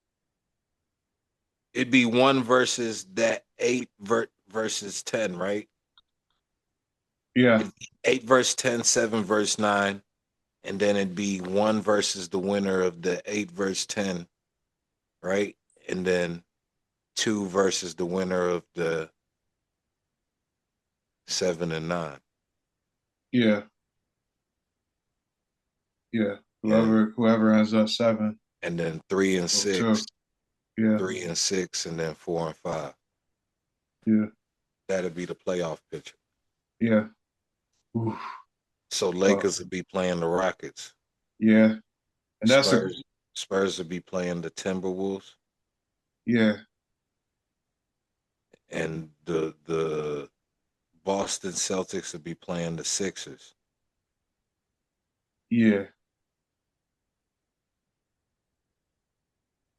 Speaker 3: It'd be 1 versus that 8 versus 10, right?
Speaker 1: Yeah.
Speaker 3: It'd be 8 versus 10, 7 versus 9, and then it'd be 1 versus the winner of the 8 versus 10, right? And then 2 versus the winner of the 7 and 9.
Speaker 1: Yeah. Yeah.
Speaker 3: And
Speaker 1: Whoever ends up 7.
Speaker 3: 3 and
Speaker 1: Oh, 2.
Speaker 3: 6,
Speaker 1: Yeah.
Speaker 3: 3 and 6, and then 4 and 5.
Speaker 1: Yeah.
Speaker 3: That'd be the playoff picture.
Speaker 1: Yeah. Oof.
Speaker 3: So Lakers would be playing the Rockets.
Speaker 1: Yeah, and that's a
Speaker 3: Spurs would be playing the Timberwolves,
Speaker 1: yeah,
Speaker 3: and the Boston Celtics would be playing the Sixers.
Speaker 1: yeah,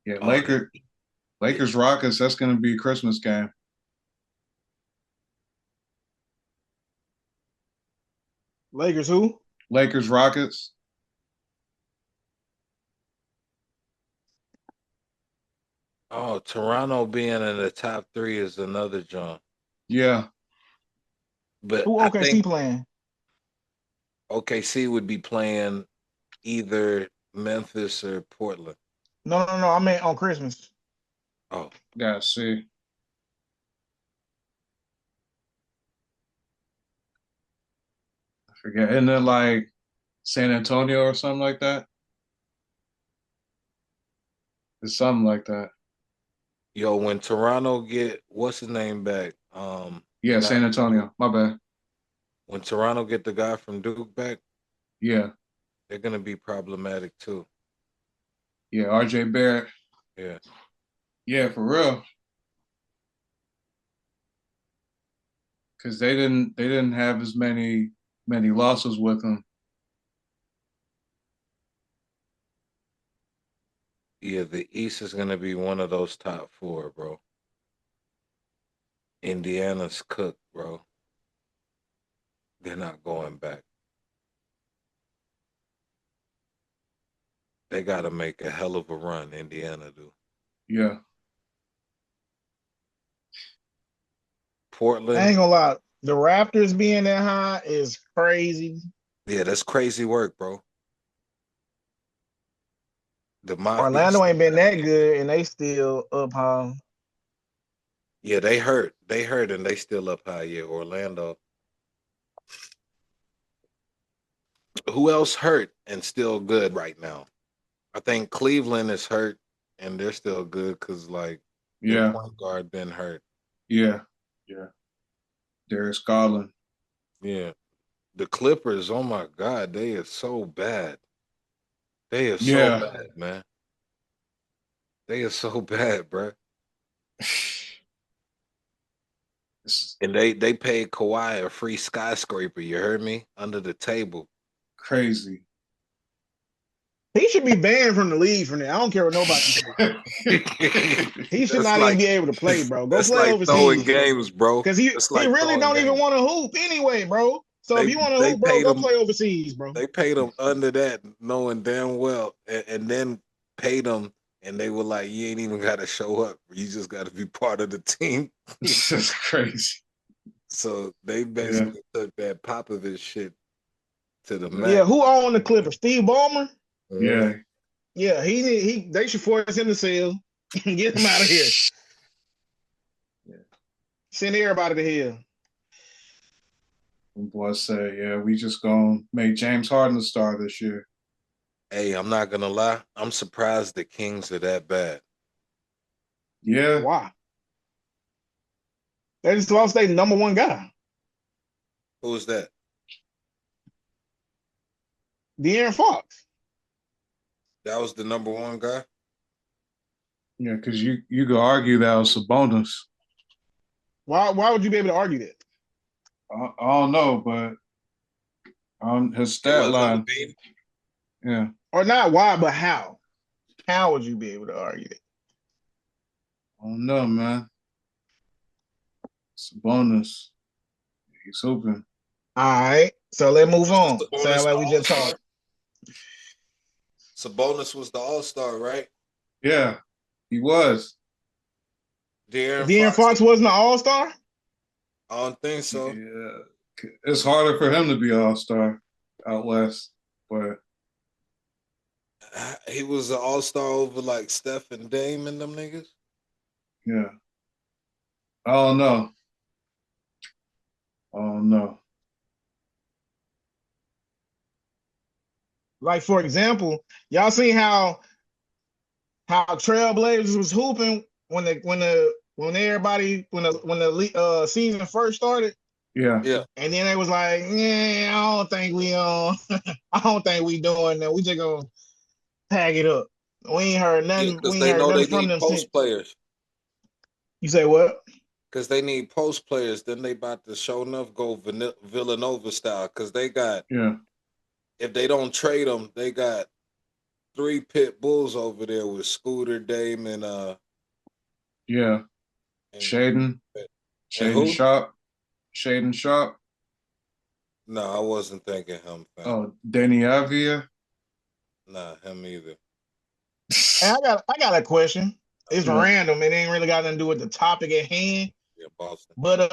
Speaker 1: yeah.
Speaker 3: Oh,
Speaker 1: Lakers Rockets. That's gonna be a Christmas game.
Speaker 2: Lakers who?
Speaker 1: Lakers Rockets.
Speaker 3: oh, Toronto being in the top 3 is another jump.
Speaker 1: Yeah,
Speaker 3: But
Speaker 2: Who
Speaker 3: I
Speaker 2: OKC
Speaker 3: think
Speaker 2: playing?
Speaker 3: OKC would be playing either Memphis or Portland.
Speaker 2: No. I meant on Christmas.
Speaker 3: Oh,
Speaker 1: gotta see. I forget. Isn't it like San Antonio or something like that? It's something like that.
Speaker 3: yo, when Toronto get what's his name back? The
Speaker 1: Yeah,
Speaker 3: guy
Speaker 1: San
Speaker 3: from Duke.
Speaker 1: Antonio. My bad.
Speaker 3: When Toronto get the guy from Duke back,
Speaker 1: Yeah,
Speaker 3: they're gonna be problematic too.
Speaker 1: yeah. RJ Barrett.
Speaker 3: Yeah.
Speaker 1: Yeah, for real. Because they didn't have as many losses with them.
Speaker 3: Yeah, the East is gonna be one of those top 4, bro. Indiana's cooked, bro. They're not going back. They gotta make a hell of a run, Indiana do.
Speaker 1: Yeah,
Speaker 2: I
Speaker 3: Portland,
Speaker 2: ain't gonna lie. The Raptors being that high is crazy.
Speaker 3: yeah, that's crazy work, bro. The Mafia
Speaker 2: Orlando ain't
Speaker 3: still
Speaker 2: been
Speaker 3: gotta
Speaker 2: that
Speaker 3: get there.
Speaker 2: good, and they still up high.
Speaker 3: Yeah, they hurt. They hurt and they still up high. Yeah, Orlando. Who else hurt and still good right now? I think Cleveland is hurt and they're still good because like their
Speaker 1: yeah,
Speaker 3: point guard been hurt.
Speaker 1: yeah, yeah. Darius Garland.
Speaker 3: Yeah. The Clippers, oh my God, they are so bad. They are so
Speaker 1: Yeah.
Speaker 3: bad, man. They are so bad, bro.
Speaker 1: It's
Speaker 3: And they paid Kawhi a free skyscraper. You heard me? Under the table.
Speaker 1: crazy.
Speaker 2: He should be banned from the league from that. I don't care what nobody says. He should
Speaker 3: that's
Speaker 2: not even
Speaker 3: like
Speaker 2: be able to play, bro. Go
Speaker 3: that's
Speaker 2: play
Speaker 3: like throwing
Speaker 2: overseas, bro.
Speaker 3: games, bro.
Speaker 2: Because he
Speaker 3: That's
Speaker 2: he
Speaker 3: like
Speaker 2: really
Speaker 3: throwing
Speaker 2: don't even
Speaker 3: games.
Speaker 2: want to hoop anyway, bro. So if
Speaker 3: They
Speaker 2: you want to
Speaker 3: they
Speaker 2: hoop, bro,
Speaker 3: paid
Speaker 2: go
Speaker 3: him.
Speaker 2: play overseas, bro.
Speaker 3: They paid him under that, knowing damn well, and then paid him, and they were like, "You ain't even got to show up. You just got to be part of the team."
Speaker 1: It's just crazy.
Speaker 3: So they
Speaker 1: Yeah,
Speaker 3: basically took that Popovich shit to the
Speaker 1: yeah,
Speaker 2: Yeah,
Speaker 3: max.
Speaker 2: who owned the Clippers? Steve Ballmer?
Speaker 1: yeah.
Speaker 2: Yeah, they should force him to sell and get him out of here.
Speaker 1: Yeah.
Speaker 2: Send everybody to hell.
Speaker 1: And boy said, yeah, we just gonna make James Harden the star this year.
Speaker 3: Hey, I'm not gonna lie. I'm surprised the Kings are that bad.
Speaker 1: Yeah,
Speaker 2: Why? They just lost their number one guy,
Speaker 3: Who's that?
Speaker 2: De'Aaron Fox.
Speaker 3: That was the number one guy.
Speaker 1: yeah, because you could argue that was a bonus.
Speaker 2: Why would you be able to argue that?
Speaker 1: I don't know, but on his
Speaker 3: It
Speaker 1: stat
Speaker 3: wasn't
Speaker 1: line,
Speaker 3: Levine.
Speaker 1: yeah,
Speaker 2: Or not why, but how? How would you be able to argue that?
Speaker 1: I don't know, man. It's a bonus. He's hooping.
Speaker 2: All right, so let's move
Speaker 3: Was
Speaker 2: on.
Speaker 3: the
Speaker 2: Sound
Speaker 3: bonus
Speaker 2: like
Speaker 3: the
Speaker 2: we
Speaker 3: All
Speaker 2: just
Speaker 3: Star?
Speaker 2: talked.
Speaker 3: Sabonis was the All Star, right?
Speaker 1: Yeah, he was.
Speaker 3: De'Aaron
Speaker 2: De'Aaron
Speaker 3: Fox.
Speaker 2: Fox wasn't an All-Star.
Speaker 3: I don't think so.
Speaker 1: Yeah, it's harder for him to be an all-star out west, but
Speaker 3: He was an All Star over like Steph and Dame and them niggas.
Speaker 1: yeah, I don't know. I don't know.
Speaker 2: Like for example, y'all seen how Trailblazers was hooping when everybody when the season first started.
Speaker 1: Yeah.
Speaker 3: Yeah.
Speaker 2: And then they was like, yeah, I don't think we I don't think we doing that. We just gonna tag it up. We ain't heard
Speaker 3: Yeah,
Speaker 2: nothing.
Speaker 3: because
Speaker 2: We ain't
Speaker 3: they
Speaker 2: heard
Speaker 3: know
Speaker 2: nothing
Speaker 3: they
Speaker 2: from
Speaker 3: need
Speaker 2: them
Speaker 3: post
Speaker 2: since.
Speaker 3: players.
Speaker 2: You say what?
Speaker 3: Because they need post players. Then they about to show enough go Villanova style. Because they got,
Speaker 1: Yeah.
Speaker 3: if they don't trade them, they got 3 pit bulls over there with Scooter, Dame,
Speaker 1: Yeah.
Speaker 3: and,
Speaker 1: Shaden.
Speaker 3: and
Speaker 1: Shaden
Speaker 3: who?
Speaker 1: Sharp. Shaden Sharp.
Speaker 3: No, I wasn't thinking him, fam.
Speaker 1: Oh, Denny Avia.
Speaker 3: Nah, him either.
Speaker 2: And I got a question. It's
Speaker 1: Yeah.
Speaker 2: random. It ain't really got nothing to do with the topic at hand.
Speaker 3: Yeah, Boston.
Speaker 2: But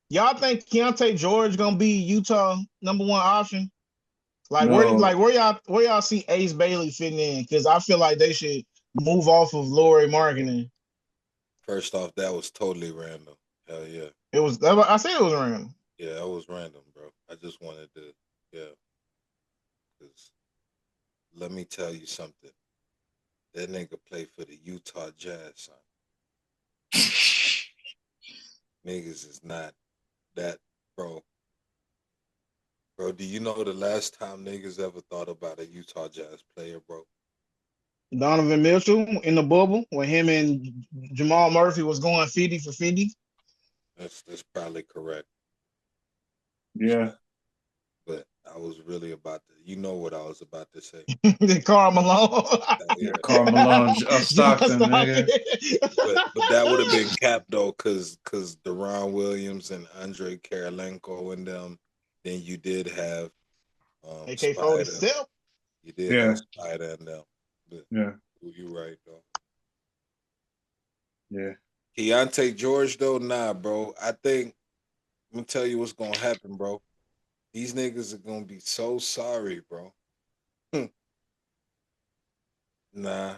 Speaker 2: y'all think Keontae George gonna be Utah #1 option? Like
Speaker 1: No.
Speaker 2: where y'all see Ace Bailey fitting in? Because I feel like they should move off of Laurie Marketing.
Speaker 3: First off, that was totally random. Hell yeah.
Speaker 2: I said it was random.
Speaker 3: Yeah, that was random, bro. I just wanted to, yeah. Because let me tell you something. That nigga play for the Utah Jazz, son. Niggas is not that, bro. Bro, do you know the last time niggas ever thought about a Utah Jazz player, bro?
Speaker 2: Donovan Mitchell in the bubble when him and Jamal Murphy was going 50 for 50.
Speaker 3: That's probably correct.
Speaker 1: Yeah.
Speaker 3: But I was really about to, you know what I was about to say.
Speaker 2: Karl Malone.
Speaker 1: Yeah.
Speaker 3: Yeah.
Speaker 1: Karl Malone of
Speaker 2: John
Speaker 1: Stockton,
Speaker 2: Stockton.
Speaker 1: nigga.
Speaker 3: But that would have been capped though, cause Durant Williams and Andre Karolinko and them. Then you did have
Speaker 2: AK
Speaker 3: Spider.
Speaker 2: 47.
Speaker 3: You did
Speaker 1: Yeah.
Speaker 3: have Spider and them. But
Speaker 1: Yeah.
Speaker 3: you right though.
Speaker 1: Yeah.
Speaker 3: Keontae George though, nah, bro. I think I'm gonna tell you what's gonna happen, bro. These niggas are gonna be so sorry, bro. Nah.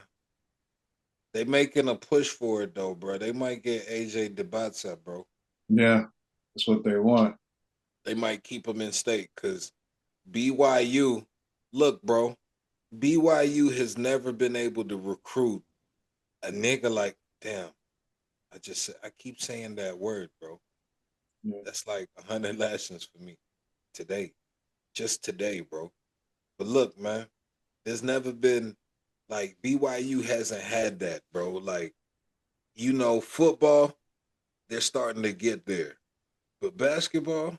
Speaker 3: They making a push for it though, bro. They might get AJ Debatsa, bro.
Speaker 1: Yeah. That's what they want.
Speaker 3: They might keep him in state because BYU, look, bro, BYU has never been able to recruit a nigga like, damn, I keep saying that word, bro.
Speaker 1: Yeah.
Speaker 3: That's like 100 lessons for me today, just today, bro. But look, man, there's never been, like, BYU hasn't had that, bro. Like, football, they're starting to get there. But basketball,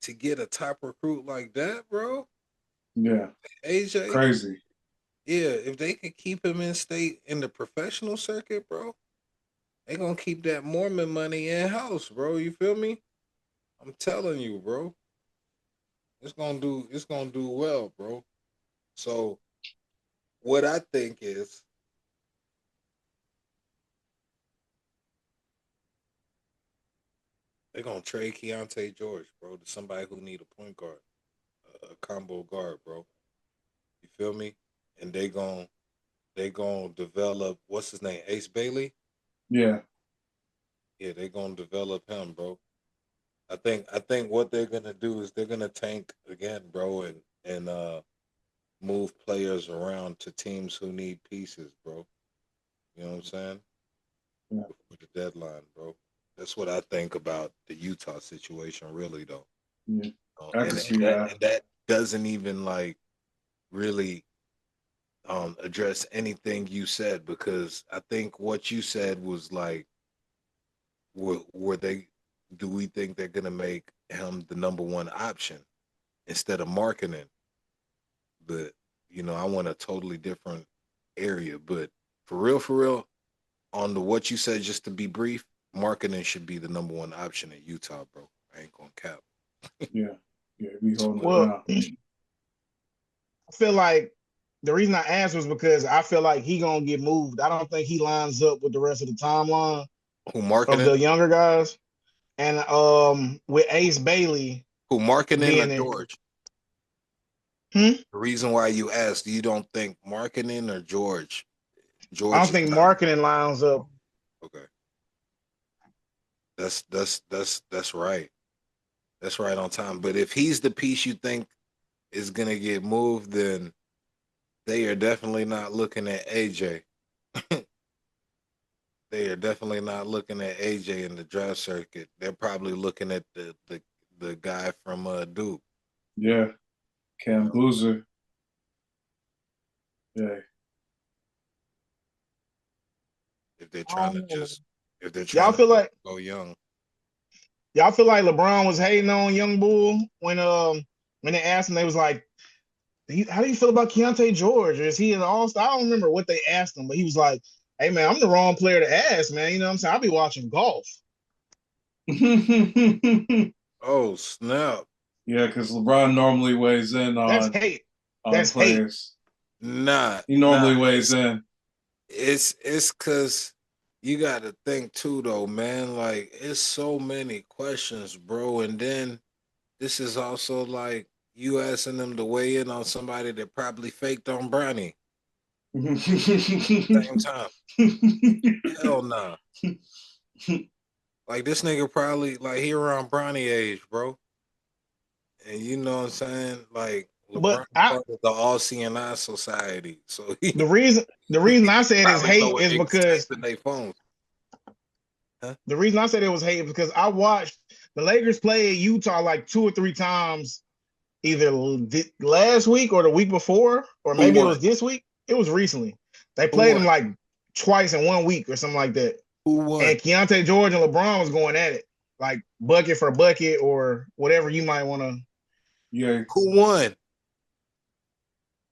Speaker 3: to get a top recruit like that, bro,
Speaker 1: Yeah.
Speaker 3: AJ,
Speaker 1: Crazy.
Speaker 3: yeah, if they can keep him in state in the professional circuit, bro, they gonna keep that Mormon money in house, bro. You feel me? I'm telling you, bro. It's gonna do well, bro. So what I think is they're gonna trade Keontae George, bro, to somebody who need a point guard, a combo guard, bro. You feel me? And they gonna develop what's his name, Ace Bailey.
Speaker 1: Yeah.
Speaker 3: Yeah, they gonna develop him, bro. I think what they're gonna do is they're gonna tank again, bro, and move players around to teams who need pieces, bro. You know what I'm saying?
Speaker 1: Yeah.
Speaker 3: Before the deadline, bro. That's what I think about the Utah situation, really, though.
Speaker 1: Yeah.
Speaker 3: Uh,
Speaker 1: I can
Speaker 3: and
Speaker 1: see
Speaker 3: and that
Speaker 1: that.
Speaker 3: and that doesn't even like really address anything you said because I think what you said was like, were they? Do we think they're gonna make him the #1 option instead of marketing? But I want a totally different area. But for real, on the what you said, just to be brief, marketing should be the #1 option in Utah, bro. I ain't gonna cap.
Speaker 1: Yeah. Yeah. Be holding it
Speaker 2: Well,
Speaker 1: down.
Speaker 2: I feel like the reason I asked was because I feel like he gonna get moved. I don't think he lines up with the rest of the timeline
Speaker 3: Who
Speaker 2: of
Speaker 3: marketing?
Speaker 2: the younger guys. And with Ace Bailey
Speaker 3: Who marketing or
Speaker 2: being in,
Speaker 3: George?
Speaker 2: hmm?
Speaker 3: The reason why you asked, you don't think marketing or George?
Speaker 2: I
Speaker 3: George
Speaker 2: don't
Speaker 3: is
Speaker 2: think
Speaker 3: not.
Speaker 2: marketing lines up.
Speaker 3: Okay. That's right. That's right on time. But if he's the piece you think is gonna get moved, then they are definitely not looking at AJ. They are definitely not looking at AJ in the draft circuit. They're probably looking at the guy from Duke.
Speaker 1: Yeah. Cam Boozer. Yeah.
Speaker 3: If they're
Speaker 2: I
Speaker 3: trying
Speaker 2: don't
Speaker 3: to
Speaker 2: know, man.
Speaker 3: just if they're
Speaker 2: Y'all
Speaker 3: trying to
Speaker 2: feel
Speaker 3: just
Speaker 2: like
Speaker 3: go young.
Speaker 2: y'all feel like LeBron was hating on Young Bull when they asked him, they was like, how do you feel about Keontae George? Or is he an all-star? I don't remember what they asked him, but he was like, hey man, I'm the wrong player to ask, man. You know what I'm saying? I'll be watching golf.
Speaker 3: Oh snap!
Speaker 1: Yeah, because LeBron normally weighs in
Speaker 2: That's hate.
Speaker 1: on
Speaker 2: That's hate.
Speaker 1: players.
Speaker 3: Nah,
Speaker 1: He
Speaker 3: nah.
Speaker 1: normally weighs in.
Speaker 3: It's cause you got to think too, though, man. Like it's so many questions, bro. And then this is also like you asking them to weigh in on somebody that probably faked on Bronny. Same time. Hell nah. Like this nigga probably like he around Bronny age, bro. And you know what I'm saying? Like
Speaker 2: But
Speaker 3: LeBron part of the All CNI Society, so he,
Speaker 2: the reason I
Speaker 3: he
Speaker 2: said it's
Speaker 3: probably know
Speaker 2: hate
Speaker 3: what
Speaker 2: is
Speaker 3: niggas
Speaker 2: because
Speaker 3: type in their phones. Huh?
Speaker 2: the reason I said it was hate is because I watched the Lakers play Utah like 2 or 3 times, either last week or the week before, or
Speaker 3: Who
Speaker 2: maybe it
Speaker 3: won?
Speaker 2: was this week. It was recently. They
Speaker 3: Who
Speaker 2: played them
Speaker 3: won?
Speaker 2: like twice in 1 week or something like that.
Speaker 3: Who won?
Speaker 2: And Keontae George and LeBron was going at it, like bucket for bucket or whatever you might want to.
Speaker 1: Yeah.
Speaker 3: Who won?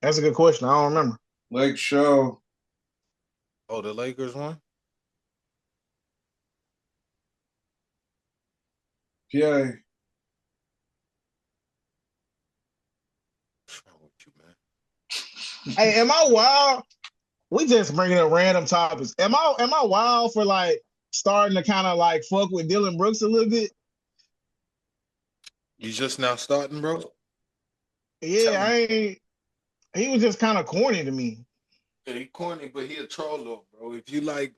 Speaker 2: That's a good question. I don't remember.
Speaker 1: Lake Show.
Speaker 3: Oh, the Lakers won?
Speaker 1: Yeah.
Speaker 3: What's wrong with you, man?
Speaker 2: Hey, am I wild? We just bringing up random topics. Am I wild for like starting to kind of like fuck with Dylan Brooks a little bit?
Speaker 3: You just now starting, bro?
Speaker 2: Yeah,
Speaker 3: Tell me.
Speaker 2: I ain't. He was just kind of corny to me.
Speaker 3: Yeah, he corny, but he a troll though, bro. If you like,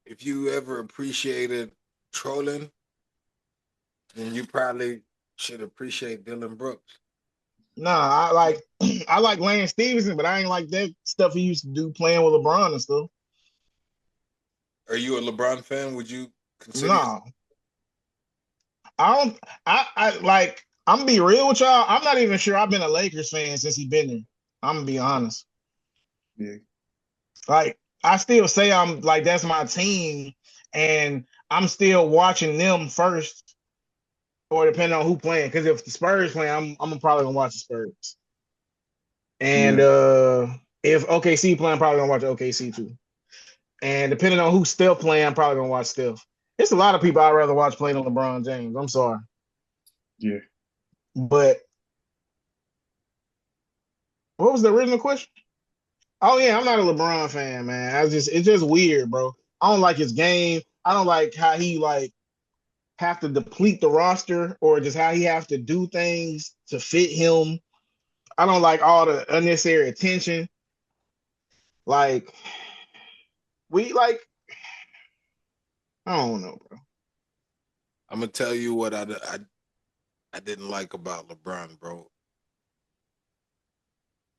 Speaker 3: if you ever appreciated trolling, then you probably should appreciate Dylan Brooks.
Speaker 2: Nah, I like I like Lance Stevenson, but I ain't like that stuff he used to do playing with LeBron and stuff.
Speaker 3: Are you a LeBron fan? Would you consider yourself?
Speaker 2: No, I don't. I like. I'm gonna be real with y'all. I'm not even sure I've been a Lakers fan since he been there. I'm gonna be honest.
Speaker 1: Yeah.
Speaker 2: Like I still say I'm like that's my team, and I'm still watching them first, or depending on who playing. Because if the Spurs play, I'm probably gonna watch the Spurs. And
Speaker 1: Yeah.
Speaker 2: if OKC playing, I'm probably gonna watch OKC too. And depending on who's still playing, I'm probably gonna watch Steph. It's a lot of people I'd rather watch playing than LeBron James. I'm sorry,
Speaker 1: Yeah.
Speaker 2: but what was the original question? Oh yeah, I'm not a LeBron fan, man. It's just weird, bro. I don't like his game. I don't like how he like have to deplete the roster or just how he have to do things to fit him. I don't like all the unnecessary attention. Like we like I don't know, bro.
Speaker 3: I'm gonna tell you what I didn't like about LeBron, bro.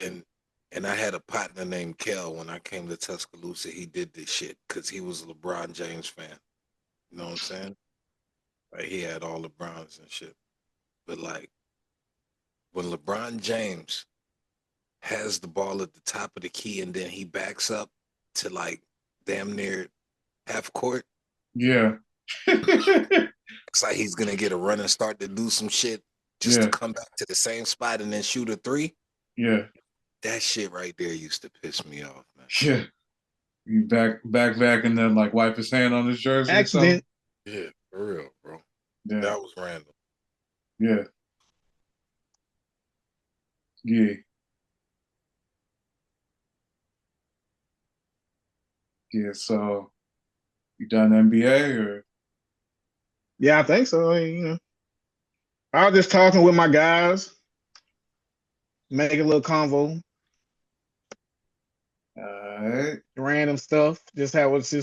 Speaker 3: And and I had a partner named Kel when I came to Tuscaloosa. He did this shit because he was a LeBron James fan. You know what I'm saying? Like he had all LeBrons and shit. But like when LeBron James has the ball at the top of the key and then he backs up to like damn near half court,
Speaker 1: Yeah.
Speaker 3: it's like he's gonna get a run and start to do some shit just to
Speaker 1: Yeah.
Speaker 3: come back to the same spot and then shoot a three.
Speaker 1: Yeah.
Speaker 3: That shit right there used to piss me off, man.
Speaker 1: Yeah. You back and then like wipe his hand on his jersey or something.
Speaker 2: Accident.
Speaker 3: Yeah, for real, bro.
Speaker 1: Yeah.
Speaker 3: That was random.
Speaker 1: Yeah. Yeah. Yeah. So you done NBA or
Speaker 2: Yeah, I think so. I was just talking with my guys, making a little convo,
Speaker 1: alright.
Speaker 2: random stuff. Just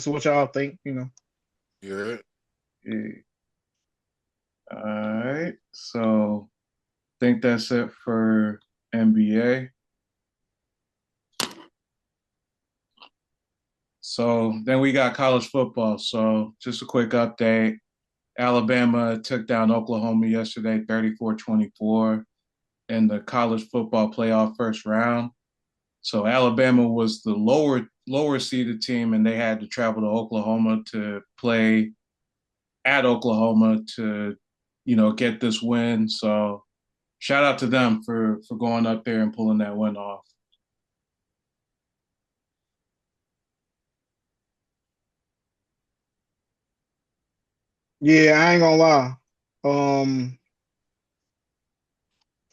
Speaker 2: what y'all think.
Speaker 3: You heard?
Speaker 1: Yeah. Alright. So think that's it for NBA. So then we got college football. So just a quick update. Alabama took down Oklahoma yesterday, 34-24 in the college football playoff first round. So Alabama was the lower seeded team, and they had to travel to Oklahoma to play at Oklahoma to, get this win. So shout out to them for going up there and pulling that win off.
Speaker 2: Yeah, I ain't gonna lie. Um,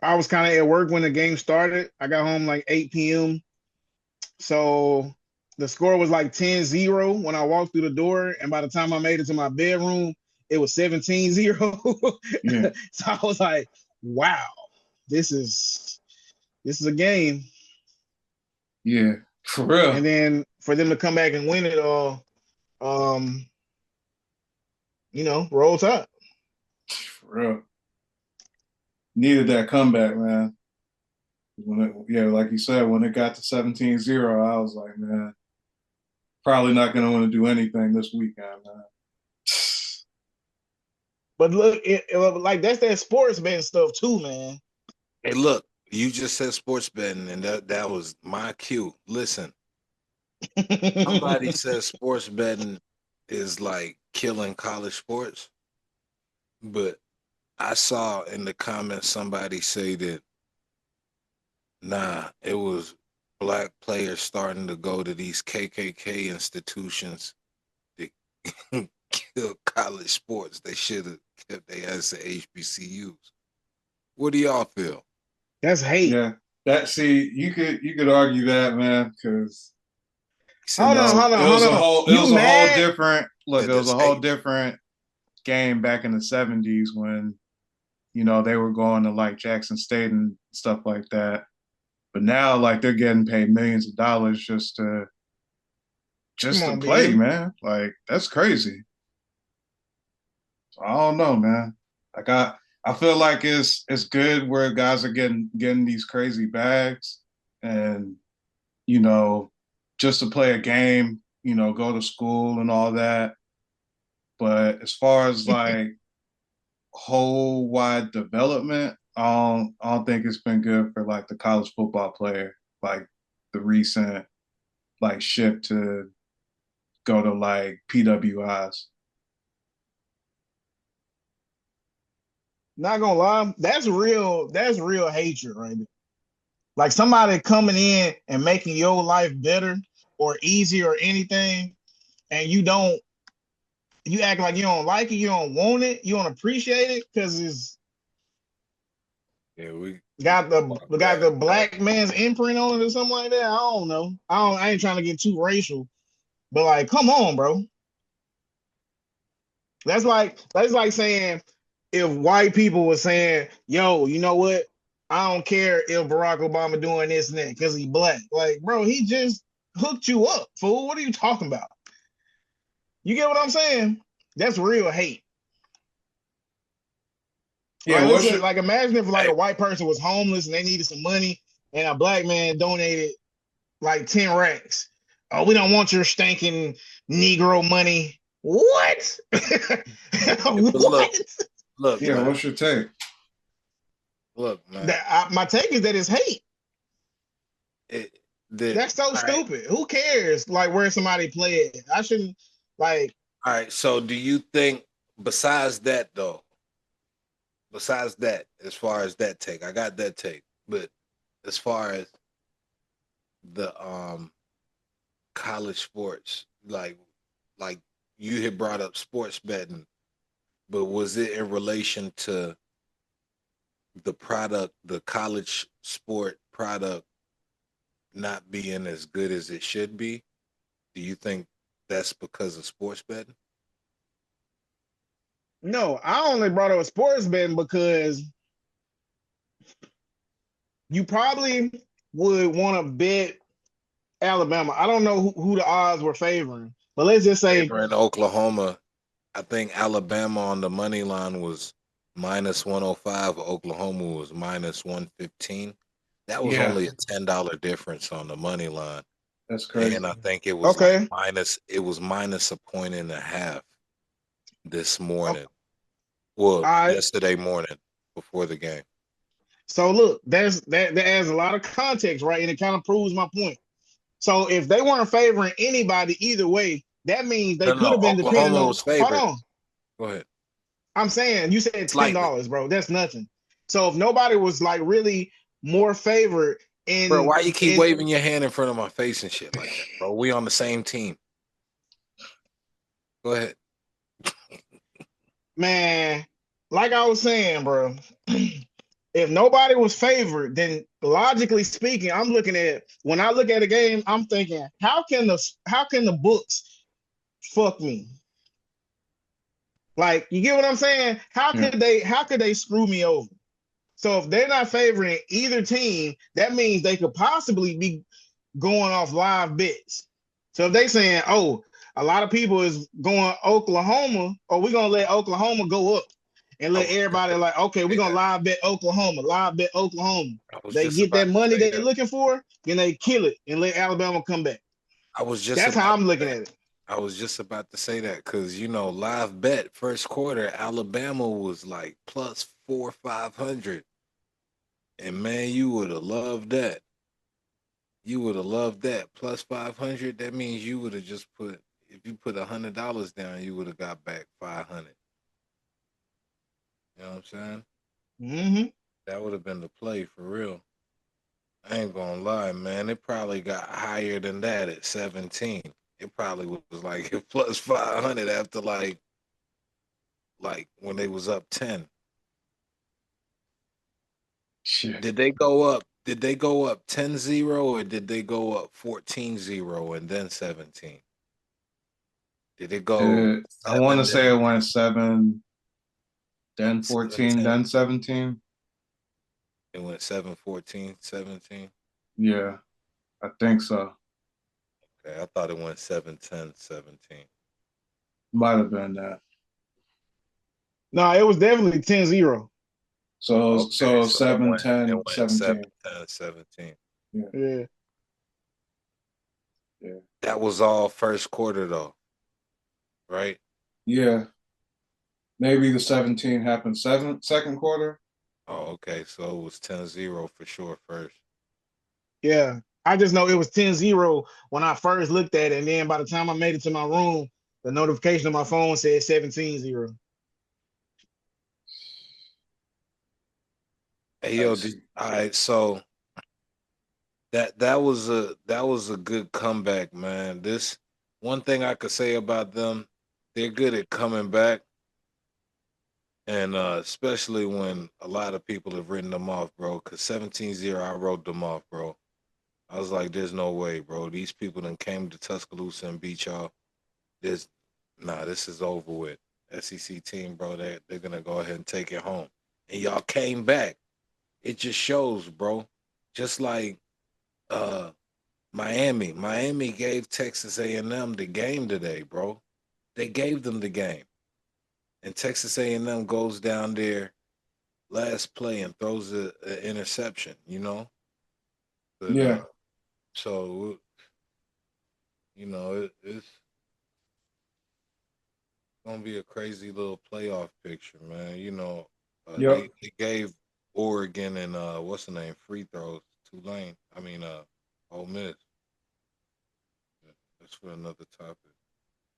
Speaker 2: I was kind of at work when the game started. I got home like 8 p.m. So the score was like 10-0 when I walked through the door. And by the time I made it to my bedroom, it was 17-0.
Speaker 1: Yeah.
Speaker 2: So I was like, wow, this is a game.
Speaker 1: Yeah, for real.
Speaker 2: And then for them to come back and win it all, roll top.
Speaker 1: For real. Needed that comeback, man. Like you said, when it got to 17-0, I was like, man, probably not going to want to do anything this weekend, man.
Speaker 2: But look, like that's that sports betting stuff too, man.
Speaker 3: Hey, look, you just said sports betting, and that was my cue. Listen, somebody says sports betting is like killing college sports, but I saw in the comments somebody say that, nah, it was black players starting to go to these KKK institutions to kill college sports. They should have kept their ass at HBCUs. What do y'all feel?
Speaker 2: That's hate.
Speaker 1: Yeah, you could argue that, man, because
Speaker 2: hold on.
Speaker 1: It was a whole
Speaker 2: different
Speaker 1: different game back in the 70s when, they were going to like Jackson State and stuff like that. But now, like, they're getting paid millions of dollars just to play, man. Like, that's crazy. So, I don't know, man. Like, I feel like it's good where guys are getting these crazy bags, and just to play a game, go to school and all that. But as far as like whole wide development, I don't think it's been good for like the college football player, like the recent like shift to go to like PWIs.
Speaker 2: Not gonna lie, that's real hatred right there. Like somebody coming in and making your life better or easier or anything, and you act like you don't like it, you don't want it, you don't appreciate it because it's
Speaker 3: we
Speaker 2: got the black man's imprint on it or something like that. I don't know. I ain't trying to get too racial, but like, come on, bro. That's like saying if white people were saying, yo, you know what? I don't care if Barack Obama doing this and that because he's black. Like, bro, he just hooked you up, fool. What are you talking about? You get what I'm saying? That's real hate.
Speaker 1: Yeah,
Speaker 2: like imagine if like a white person was homeless and they needed some money and a black man donated like 10 racks. Oh, we don't want your stinking Negro money. What?
Speaker 3: What? Look,
Speaker 1: yeah,
Speaker 3: man.
Speaker 1: what's your take?
Speaker 3: Look, man.
Speaker 2: My take is that it's hate. That's so stupid. Right. Who cares? Like where somebody played? I shouldn't like.
Speaker 3: All right. So, do you think besides that, as far as that take, I got that take, but as far as the college sports, like you had brought up sports betting, but was it in relation to the product, the college sport product not being as good as it should be? Do you think that's because of sports betting?
Speaker 2: No, I only brought up sports betting because you probably would want to bet Alabama. I don't know who the odds were favoring, but let's just say
Speaker 3: in Oklahoma, I think Alabama on the money line was minus 105. Oklahoma was minus 115. That was only a $10 difference on the money line.
Speaker 1: That's crazy.
Speaker 3: And I think it was minus a point and a half this morning. Well,
Speaker 2: All right.
Speaker 3: yesterday morning before the game.
Speaker 2: So look, that adds a lot of context, right? And it kind of proves my point. So if they weren't favoring anybody either way, that means they
Speaker 3: No,
Speaker 2: could
Speaker 3: no,
Speaker 2: have been depending
Speaker 3: Oklahoma
Speaker 2: on.
Speaker 3: was
Speaker 2: Hold
Speaker 3: favored.
Speaker 2: on.
Speaker 3: Go ahead.
Speaker 2: I'm saying you said
Speaker 3: Slightly.
Speaker 2: $10, bro. That's nothing. So if nobody was like really more favored
Speaker 3: Bro,
Speaker 2: in
Speaker 3: why you keep
Speaker 2: in
Speaker 3: waving your hand in front of my face and shit like that, bro? We on the same team. Go ahead.
Speaker 2: man, like I was saying, bro, if nobody was favored, then logically speaking, I'm looking at when I look at a game, I'm thinking, how can the books fuck me? Like, you get what I'm saying?
Speaker 1: Yeah.
Speaker 2: How could they screw me over? So if they're not favoring either team, that means they could possibly be going off live bets. So if they saying, oh, a lot of people is going Oklahoma, or we're gonna let Oklahoma go up and
Speaker 3: I
Speaker 2: let
Speaker 3: was just
Speaker 2: everybody
Speaker 3: about
Speaker 2: like, okay,
Speaker 3: to
Speaker 2: we're
Speaker 3: say
Speaker 2: gonna
Speaker 3: that.
Speaker 2: live bet Oklahoma, live bet Oklahoma.
Speaker 3: I was
Speaker 2: They
Speaker 3: just
Speaker 2: get
Speaker 3: about
Speaker 2: that
Speaker 3: to
Speaker 2: money
Speaker 3: say
Speaker 2: they're
Speaker 3: that.
Speaker 2: looking for, then they kill it and let Alabama come back.
Speaker 3: I was just
Speaker 2: That's
Speaker 3: about
Speaker 2: how I'm
Speaker 3: to
Speaker 2: looking
Speaker 3: say.
Speaker 2: at it.
Speaker 3: I was just about to say that because live bet first quarter Alabama was like plus 4,500, and man, you would have loved that. You would have loved that plus 500. That means you would have just put if you put $100 down, you would have got back 500. You know what I'm saying?
Speaker 2: Mm-hmm.
Speaker 3: That would have been the play for real. I ain't gonna lie, man. It probably got higher than that at 17. It probably was like plus 500 after like when they was up 10.
Speaker 1: Shit.
Speaker 3: Did they go up? Did they go up 10-0 or did they go up 14-0 and then 17? Did it go
Speaker 1: I want to
Speaker 3: 7
Speaker 1: say
Speaker 3: then
Speaker 1: it went 7, then
Speaker 3: 7
Speaker 1: 14,
Speaker 3: 10?
Speaker 1: then 17.
Speaker 3: It went 7 14 17.
Speaker 1: Yeah, I think so.
Speaker 3: Okay, I thought it went 7 10 17.
Speaker 1: Might have been that.
Speaker 2: No, it was definitely 10-0.
Speaker 3: Okay,
Speaker 1: So
Speaker 3: so it
Speaker 1: 7,
Speaker 3: went it
Speaker 1: 10,
Speaker 3: went 7
Speaker 1: 17.
Speaker 3: 10 17.
Speaker 1: Yeah,
Speaker 2: Yeah.
Speaker 1: yeah.
Speaker 3: That was all first quarter though, right?
Speaker 1: Yeah. Maybe the 17 happened second quarter.
Speaker 3: Oh, okay. So it was 10-0 for sure first.
Speaker 2: Yeah. I just know it was 10-0 when I first looked at it. And then by the time I made it to my room, the notification on my phone said 17-0.
Speaker 3: Hey yo,
Speaker 1: Nice.
Speaker 3: all right, so that was a good comeback, man. This one thing I could say about them, they're good at coming back. And especially when a lot of people have written them off, bro. Because 17-0, I wrote them off, bro. I was like, there's no way, bro. These people done came to Tuscaloosa and beat y'all. This is over with. SEC team, bro, they're going to go ahead and take it home. And y'all came back. It just shows, bro. Just like uh, Miami. Miami gave Texas A&M the game today, bro. They gave them the game. And Texas A&M goes down there last play and throws an interception, But
Speaker 1: Yeah.
Speaker 3: so it's gonna be a crazy little playoff picture, man.
Speaker 1: Yep.
Speaker 3: They gave Oregon and what's the name free throws. Tulane. Ole Miss. That's for another topic.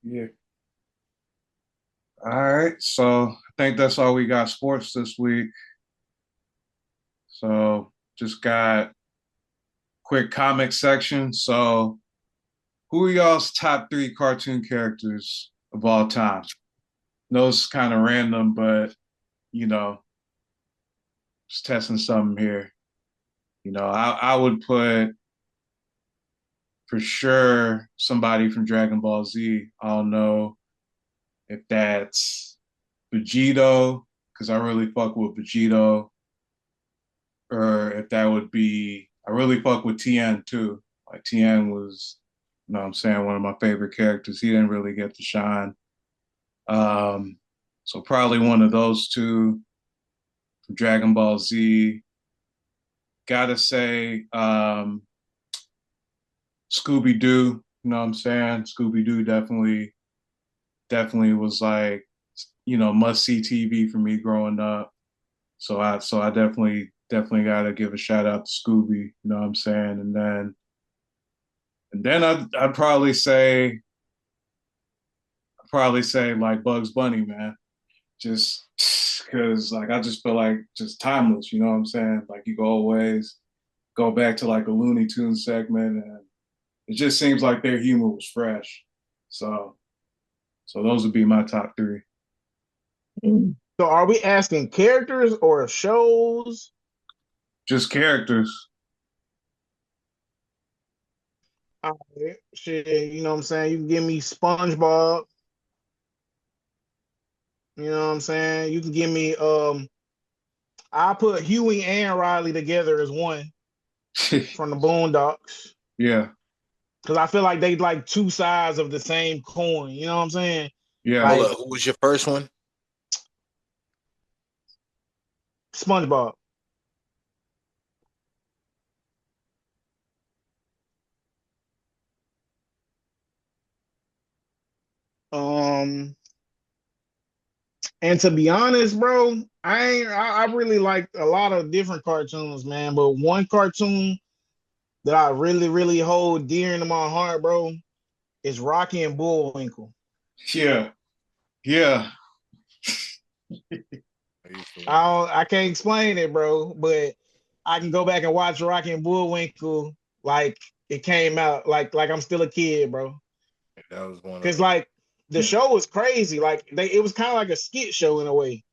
Speaker 1: Yeah. All right. So I think that's all we got sports this week. So just got quick comic section. So who are y'all's top 3 cartoon characters of all time? No, it's kind of random, but you know, just testing something here. I would put for sure somebody from Dragon Ball Z. I don't know if that's Vegito, because I really fuck with Vegito, or if that would be, I really fuck with Tien too. Like Tien was, what I'm saying, one of my favorite characters. He didn't really get to shine. Um, so probably one of those two from Dragon Ball Z. Gotta say, Scooby Doo. You know what I'm saying? Scooby Doo definitely was like must see TV for me growing up. So I definitely gotta give a shout out to Scooby. You know what I'm saying? And then I'd probably say like Bugs Bunny, man. Just because like I just feel like just timeless. You know what I'm saying? Like you can always go back to like a Looney Tunes segment, and it just seems like their humor was fresh. So so those would be my top three.
Speaker 2: So are we asking characters or shows?
Speaker 1: Just characters.
Speaker 2: Shit, you know what I'm saying? You can give me SpongeBob. You know what I'm saying? You can give me I put Huey and Riley together as one from the Boondocks.
Speaker 1: Yeah,
Speaker 2: Because I feel like they like two sides of the same coin. You know what I'm saying?
Speaker 1: yeah,
Speaker 3: Hold
Speaker 2: Like
Speaker 3: up, who was your first one?
Speaker 2: SpongeBob. Um, and to be honest, bro, I really like a lot of different cartoons, man. But one cartoon that I really, really hold dear into my heart, bro, is Rocky and Bullwinkle.
Speaker 1: yeah, yeah,
Speaker 3: I used to watch that.
Speaker 2: I can't explain it, bro, but I can go back and watch Rocky and Bullwinkle like it came out, like I'm still a kid, bro.
Speaker 3: That was one of
Speaker 2: Cause
Speaker 3: them.
Speaker 2: like the show was crazy. Like it was kind of like a skit show in a way.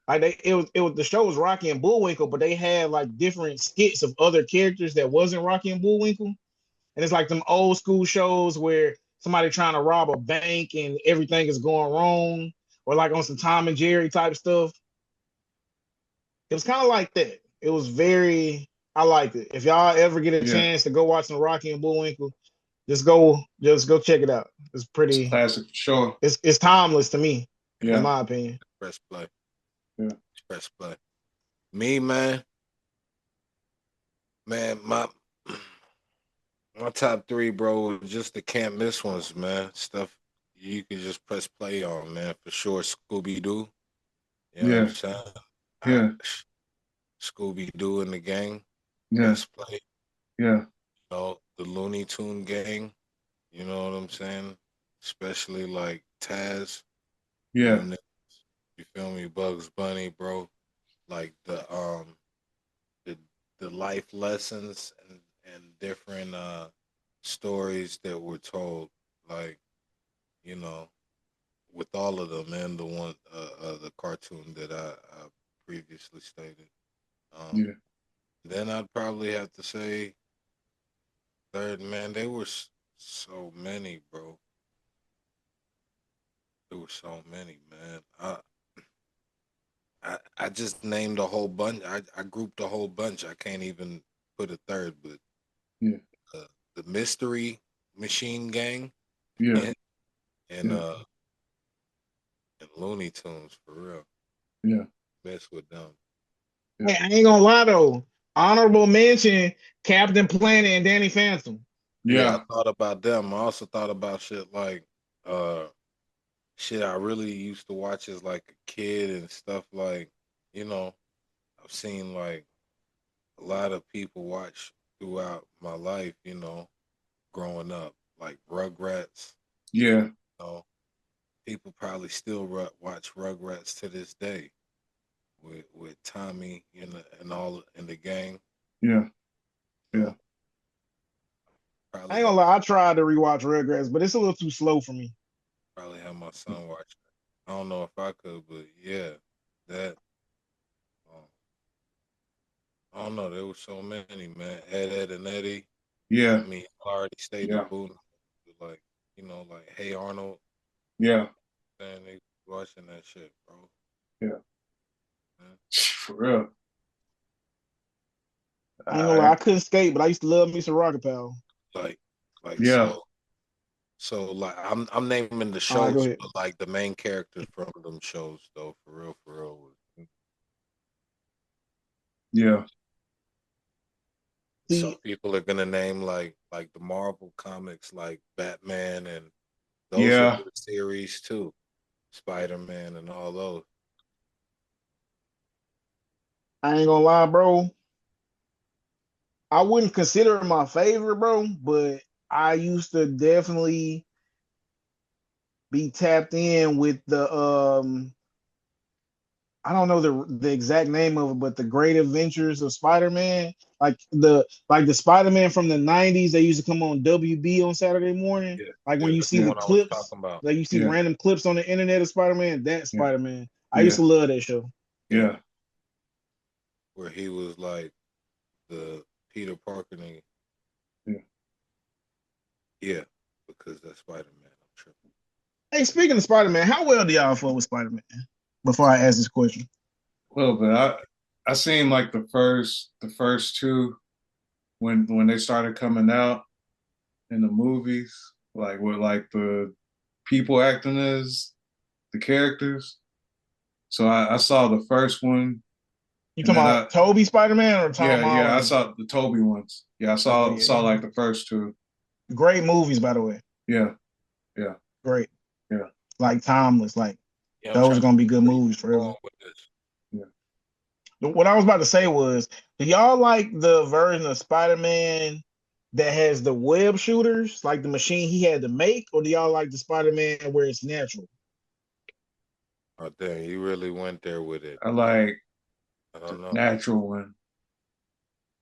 Speaker 2: Like it was the show was Rocky and Bullwinkle, but they had like different skits of other characters that wasn't Rocky and Bullwinkle. And it's like them old school shows where somebody trying to rob a bank and everything is going wrong, or like on some Tom and Jerry type stuff. It was kind of like that. It was very. I liked it. If y'all ever get a
Speaker 1: yeah.
Speaker 2: chance to go watch some Rocky and Bullwinkle, just go check it out. It's
Speaker 1: It's a
Speaker 2: pretty.
Speaker 1: classic for sure.
Speaker 2: It's timeless to me, in
Speaker 1: Yeah,
Speaker 2: my opinion.
Speaker 3: Press play.
Speaker 1: yeah,
Speaker 3: Press play. Me, man, my top three, bro, just the can't miss ones, man. Stuff you can just press play on, man, for sure. Scooby Doo, you know what I'm
Speaker 1: yeah,
Speaker 3: saying? I,
Speaker 1: yeah,
Speaker 3: Scooby Doo and the gang,
Speaker 1: yeah,
Speaker 3: press play.
Speaker 1: yeah,
Speaker 3: You know, the Looney Tune gang, you know what I'm saying? Especially like Taz,
Speaker 1: yeah,
Speaker 3: them niggas, you feel me? Bugs Bunny, bro. Like the the life lessons and different stories that were told, like, you know, with all of them and the one the cartoon that I previously stated. Um,
Speaker 1: yeah,
Speaker 3: then I'd probably have to say third, man. They were so many, bro. There were so many, man. I just named a whole bunch. I grouped a whole bunch. I can't even put a third, but
Speaker 1: yeah,
Speaker 3: uh, the Mystery Machine Gang
Speaker 1: yeah,
Speaker 3: and and,
Speaker 1: yeah,
Speaker 3: uh, and Looney Tunes for real.
Speaker 1: yeah,
Speaker 3: Mess with them.
Speaker 1: yeah,
Speaker 2: Hey, I ain't gonna lie though. Honorable mention: Captain Planet and Danny Phantom.
Speaker 3: Yeah, I
Speaker 1: yeah,
Speaker 3: thought about them. I also thought about shit like uh shit I really used to watch as like a kid and stuff like, you know, I've seen like a lot of people watch throughout my life, growing up, like Rugrats.
Speaker 1: yeah,
Speaker 3: You know, people probably still watch Rugrats to this day with Tommy and all in the gang.
Speaker 1: yeah, yeah,
Speaker 3: So
Speaker 2: I
Speaker 3: probably
Speaker 2: ain't
Speaker 3: have
Speaker 2: gonna lie. I tried to rewatch Rugrats, but it's a little too slow for me.
Speaker 3: probably have my son watch it. I don't know if I could, but yeah, that. Um, I don't know. There was so many, man. Ed and Eddie. I
Speaker 1: yeah,
Speaker 3: mean, I already stated
Speaker 1: yeah,
Speaker 3: Boone, like, like Hey Arnold.
Speaker 1: yeah,
Speaker 3: Man, they watching that shit, bro.
Speaker 1: yeah.
Speaker 3: Man.
Speaker 1: For real.
Speaker 2: I ain't gonna lie.
Speaker 1: Uh,
Speaker 2: I couldn't skate, but I used to love me some Rocket Power.
Speaker 3: Like, like
Speaker 1: yeah,
Speaker 3: so like I'm naming the
Speaker 2: All right, go
Speaker 3: shows,
Speaker 2: ahead.
Speaker 3: but like the main characters from them shows, though, for real.
Speaker 1: yeah,
Speaker 3: Some
Speaker 2: See,
Speaker 3: people are gonna name like the Marvel comics, like Batman, and those are
Speaker 1: yeah,
Speaker 3: good series too. Spider-Man and all those.
Speaker 2: I ain't gonna lie, bro. I wouldn't consider it my favorite, bro, but I used to definitely be tapped in with the I don't know the exact name of it, but the Great Adventures of Spider-Man, like the Spider-Man from the '90s. They used to come on WB on Saturday morning.
Speaker 3: Yeah,
Speaker 2: Like when
Speaker 3: yeah,
Speaker 2: you
Speaker 3: that's
Speaker 2: see
Speaker 3: the
Speaker 2: the
Speaker 3: one I was
Speaker 2: clips,
Speaker 3: talking about.
Speaker 2: like you see
Speaker 1: Yeah.
Speaker 2: random clips on the internet of Spider-Man. That
Speaker 1: Yeah.
Speaker 2: Spider-Man, I used
Speaker 1: Yeah.
Speaker 2: to love that show.
Speaker 1: Yeah.
Speaker 3: Where he was like the Peter Parker nigga.
Speaker 1: Yeah.
Speaker 3: Yeah, because that's Spider-Man. I'm tripping.
Speaker 2: Hey, speaking of Spider-Man, how well do y'all fuck with Spider-Man? Before I ask this question,
Speaker 1: Well, but I seen like the first two when they started coming out in the movies, like with like the people acting as the characters. So I saw the first one,
Speaker 2: you
Speaker 1: and
Speaker 2: talking
Speaker 1: then
Speaker 2: about Toby Spider-Man or Tom
Speaker 1: yeah, I
Speaker 2: Holland?
Speaker 1: saw the Toby ones. Yeah, I
Speaker 2: Okay,
Speaker 1: saw
Speaker 2: yeah.
Speaker 1: like the first two.
Speaker 2: Great movies, by the way.
Speaker 1: Yeah, yeah,
Speaker 2: Great,
Speaker 1: yeah,
Speaker 2: like timeless. Like
Speaker 3: Yeah, I'm
Speaker 2: those
Speaker 3: trying
Speaker 2: are
Speaker 3: to
Speaker 2: gonna be good
Speaker 3: where you
Speaker 2: movies forever.
Speaker 3: going with this.
Speaker 1: yeah.
Speaker 2: What I was about to say was, do y'all like the version of Spider-Man that has the web shooters, like the machine he had to make, or do y'all like the Spider-Man where it's natural?
Speaker 3: Oh dang, you really went there with it.
Speaker 1: I like
Speaker 3: I
Speaker 1: the
Speaker 3: don't know.
Speaker 1: natural one.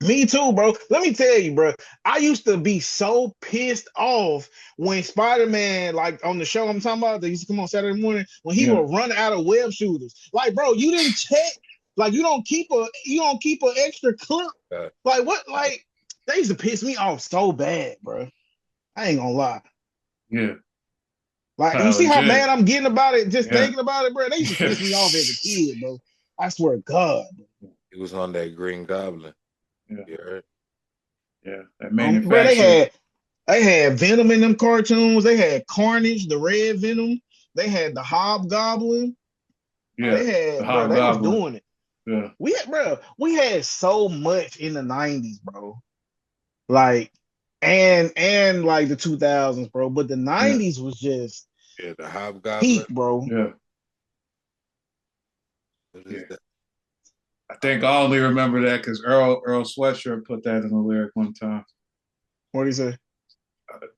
Speaker 2: Me too, bro. Let me tell you, bro. I used to be so pissed off when Spider-Man, like on the show I'm talking about, they used to come on Saturday morning, when he
Speaker 1: Yeah,
Speaker 2: would run out of web shooters. Like, bro, you didn't check, like you don't keep an extra clip.
Speaker 3: Uh,
Speaker 2: Like what? Like they used to piss me off so bad, bro. I ain't gonna lie.
Speaker 1: yeah,
Speaker 2: Like you see how
Speaker 1: legit.
Speaker 2: mad I'm getting about it, just
Speaker 1: Yeah,
Speaker 2: thinking about it, bro. They used to
Speaker 1: yeah,
Speaker 2: piss me off as a kid, bro. I swear to God.
Speaker 3: he was on that Green Goblin.
Speaker 1: yeah,
Speaker 3: You heard?
Speaker 1: yeah. That
Speaker 2: Bro, they
Speaker 1: manufactured.
Speaker 2: had Venom in them cartoons. They had Carnage, the Red Venom. They had the Hobgoblin.
Speaker 1: Yeah,
Speaker 2: They
Speaker 1: the
Speaker 2: had, bro. They was
Speaker 1: Hobgoblin.
Speaker 2: doing it.
Speaker 1: Yeah,
Speaker 2: We had so much in the '90s, bro. Like, and like the 2000s, bro. But the
Speaker 1: yeah,
Speaker 2: '90s was just
Speaker 3: Yeah, the Hobgoblin.
Speaker 2: peak, bro.
Speaker 1: yeah,
Speaker 3: What
Speaker 1: yeah.
Speaker 3: is that?
Speaker 1: I think I only remember that because Earl Sweatshirt put that in a lyric one time.
Speaker 2: What do you say?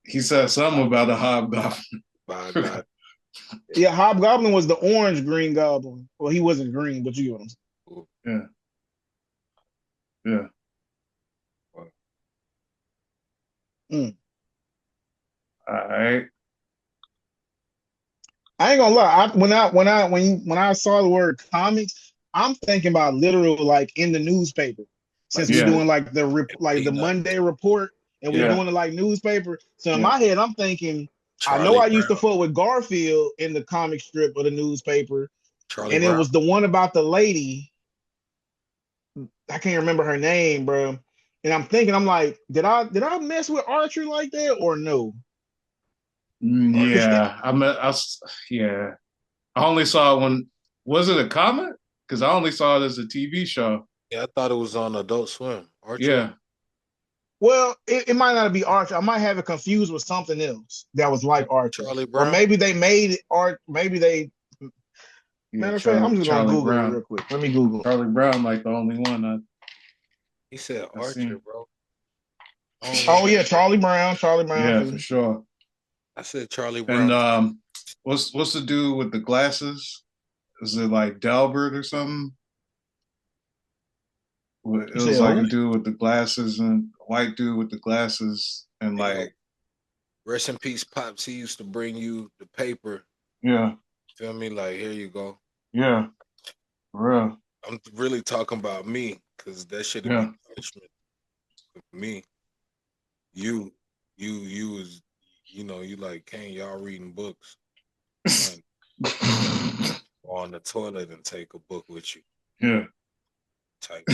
Speaker 1: He said something about a hobgoblin.
Speaker 3: By God.
Speaker 2: Yeah, Hobgoblin was the orange green goblin. Well, he wasn't green, but you get what I'm saying.
Speaker 1: Yeah, yeah.
Speaker 2: Mm.
Speaker 1: All right.
Speaker 2: I ain't gonna lie. When I saw the word comics, I'm thinking about literal like in the newspaper. Since
Speaker 3: Like
Speaker 2: we're
Speaker 1: Yeah,
Speaker 2: doing like the
Speaker 3: Peanut,
Speaker 2: Monday report and we're
Speaker 1: yeah,
Speaker 2: doing it like newspaper. So in
Speaker 1: yeah,
Speaker 2: my head, I'm thinking, I know
Speaker 3: Charlie
Speaker 2: I used to
Speaker 3: Brown.
Speaker 2: fuck with Garfield in the comic strip of the newspaper,
Speaker 3: Charlie
Speaker 2: and it
Speaker 3: Brown.
Speaker 2: was the one about the lady. I can't remember her name, bro. And I'm thinking, I'm like, did I mess with Archer like that or no? Because
Speaker 1: yeah. Yeah. I only saw it when was it a comic? Because I only saw it as a TV show.
Speaker 3: Yeah, I thought it was on Adult Swim. Archer.
Speaker 1: Yeah,
Speaker 2: well, it might not be Archer. I might have it confused with something else that was like Archer.
Speaker 3: Charlie
Speaker 2: Or
Speaker 3: Brown.
Speaker 2: maybe they made it art. Maybe they.
Speaker 1: yeah.
Speaker 2: Matter of fact, I'm just gonna
Speaker 1: Charlie
Speaker 2: Google it
Speaker 1: Brown.
Speaker 2: real quick. Let me Google it.
Speaker 1: Charlie Brown, like the only one
Speaker 3: He said
Speaker 1: I
Speaker 3: Archer,
Speaker 1: seen.
Speaker 3: bro. I don't
Speaker 2: Oh
Speaker 3: know.
Speaker 2: yeah, Charlie Brown. Charlie Brown
Speaker 1: Yeah, for
Speaker 2: too.
Speaker 1: sure.
Speaker 3: I said Charlie
Speaker 1: And
Speaker 3: Brown.
Speaker 1: what's the dude with the glasses? Is it like Delbert or something? It
Speaker 2: You
Speaker 1: was
Speaker 2: said
Speaker 1: like a
Speaker 2: who?
Speaker 1: dude with the glasses and a white dude with the glasses and
Speaker 3: Hey, yo,
Speaker 1: like
Speaker 3: rest in peace, Pops. He used to bring you the paper.
Speaker 1: yeah,
Speaker 3: Feel me? Like, here you go.
Speaker 1: yeah, for real.
Speaker 3: I'm really talking about me, because that should be
Speaker 1: Yeah.
Speaker 3: punishment for me. You, you was, you like, Kane, y'all reading books. Man, go on the toilet and take a book with you.
Speaker 1: Yeah.
Speaker 3: Type.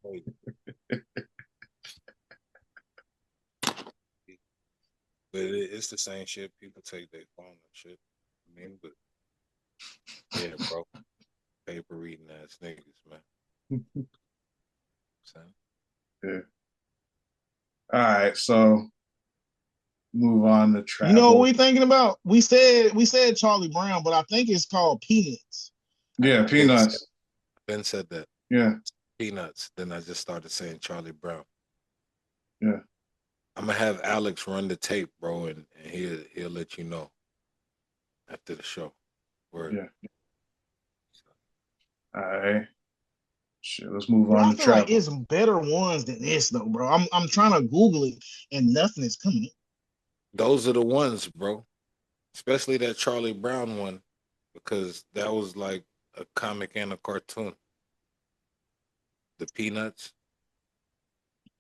Speaker 3: Hey, but it's the same shit. People take their phone and shit. I mean, but yeah, bro. Paper reading ass niggas, man.
Speaker 1: Yeah. All right, so move on to
Speaker 2: You know what
Speaker 1: travel.
Speaker 2: we thinking about? We said Charlie Brown, but I think it's called Peanuts.
Speaker 1: Yeah, Peanuts.
Speaker 3: Ben said that.
Speaker 1: Yeah,
Speaker 3: Peanuts. Then I just started saying Charlie Brown.
Speaker 1: yeah.
Speaker 3: I'm gonna have Alex run the tape, bro, and he'll let you know after the show. Word.
Speaker 1: Yeah. All right. Shit, let's move
Speaker 2: Bro,
Speaker 1: on
Speaker 2: I
Speaker 1: to
Speaker 2: feel like
Speaker 1: travel.
Speaker 2: it's better ones than this though, bro. I'm trying to Google it and nothing is coming up.
Speaker 3: Those are the ones, bro. Especially that Charlie Brown one, because that was like a comic and a cartoon. The Peanuts.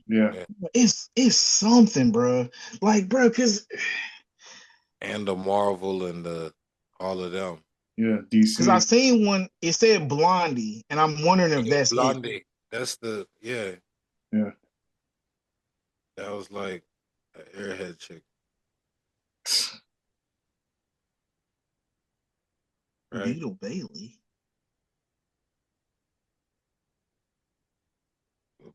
Speaker 1: Yeah,
Speaker 2: It's something, bro. Like, bro, because
Speaker 3: And the Marvel and the all of them.
Speaker 1: yeah.
Speaker 2: I
Speaker 1: DC.
Speaker 2: seen one. It said Blondie, and I'm wondering if
Speaker 3: Yeah,
Speaker 2: that's it.
Speaker 3: Blondie. That's the
Speaker 1: Yeah.
Speaker 3: that was like an airhead chick. Right?
Speaker 2: Beetle Bailey.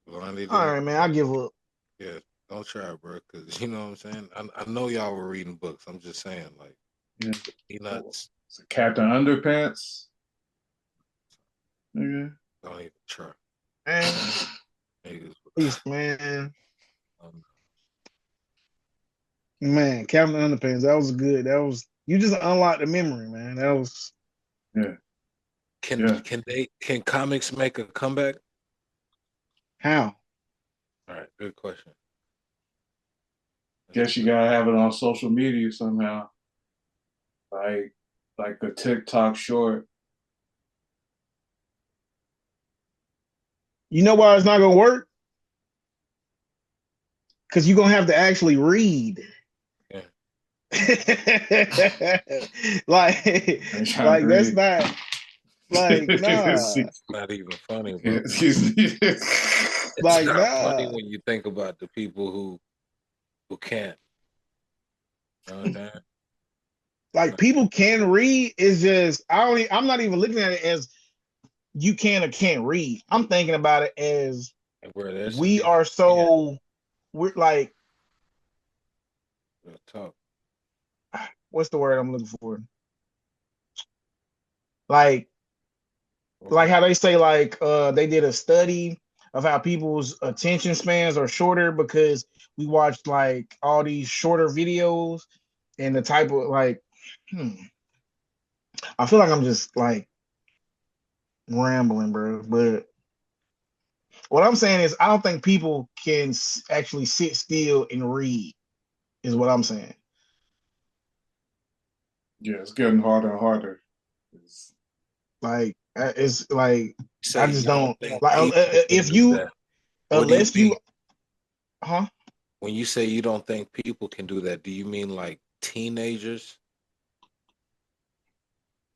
Speaker 3: Blondie
Speaker 2: All
Speaker 3: didn't.
Speaker 2: right, man. I give up.
Speaker 3: Yeah, don't try, bro, because you know what I'm saying. I know y'all were reading books. I'm just saying, like
Speaker 1: Yeah.
Speaker 3: Peanuts.
Speaker 1: So Captain Underpants. Nigga.
Speaker 3: Don't even try.
Speaker 2: Man,
Speaker 3: Niggas,
Speaker 2: please, man.
Speaker 3: um,
Speaker 2: Man, Captain Underpants. That was good. That was you just unlocked the memory, man. That was
Speaker 1: Yeah.
Speaker 3: can
Speaker 1: Yeah.
Speaker 3: can comics make a comeback?
Speaker 2: how.
Speaker 3: All right, good question.
Speaker 1: Guess you gotta have it on social media somehow. Like a TikTok short.
Speaker 2: You know why it's not gonna work? Because you're gonna have to actually read.
Speaker 3: Yeah.
Speaker 2: like,
Speaker 1: I'm trying to
Speaker 2: like that's
Speaker 1: read.
Speaker 2: not like nah.
Speaker 3: It's not even funny, bro.
Speaker 1: Excuse me.
Speaker 3: It's
Speaker 2: Like
Speaker 3: not funny
Speaker 2: nah.
Speaker 3: when you think about the people who can't. You know what I'm saying?
Speaker 2: Like people can read. It's just I'm not even looking at it as you can or can't read. I'm thinking about it as
Speaker 3: And where there's some
Speaker 2: we
Speaker 3: people
Speaker 2: are
Speaker 3: who can't
Speaker 2: we're like
Speaker 3: talk.
Speaker 2: what's the word I'm looking for? Like how they say they did a study of how people's attention spans are shorter because we watched like all these shorter videos and the type of I feel like I'm just like rambling, bro. But what I'm saying is I don't think people can actually sit still and read is what I'm saying.
Speaker 1: Yeah, it's getting harder and harder.
Speaker 2: It's like
Speaker 3: You say
Speaker 2: I just
Speaker 3: you don't
Speaker 2: don't
Speaker 3: think
Speaker 2: like
Speaker 3: people can
Speaker 2: if
Speaker 3: do
Speaker 2: you
Speaker 3: that. What do you
Speaker 2: unless
Speaker 3: mean?
Speaker 2: you huh
Speaker 3: When you say you don't think people can do that, do you mean like teenagers?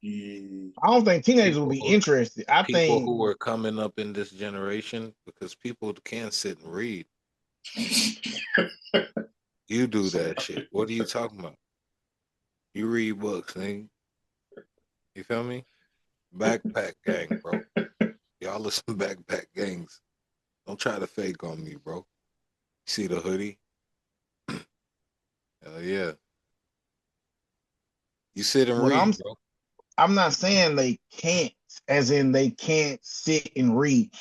Speaker 1: Yeah.
Speaker 2: I don't think teenagers will
Speaker 3: People
Speaker 2: be
Speaker 3: who
Speaker 2: interested. I
Speaker 3: people
Speaker 2: think
Speaker 3: who are coming up in this generation, because people can't sit and read. You do that shit. What are you talking about? You read books, nigga. You feel me? Backpack gang, bro. Y'all are some backpack gangs. Don't try to fake on me, bro. See the hoodie? Hell yeah. You sit and
Speaker 2: what
Speaker 3: read, bro.
Speaker 2: I'm not saying they can't, as in they can't sit and read.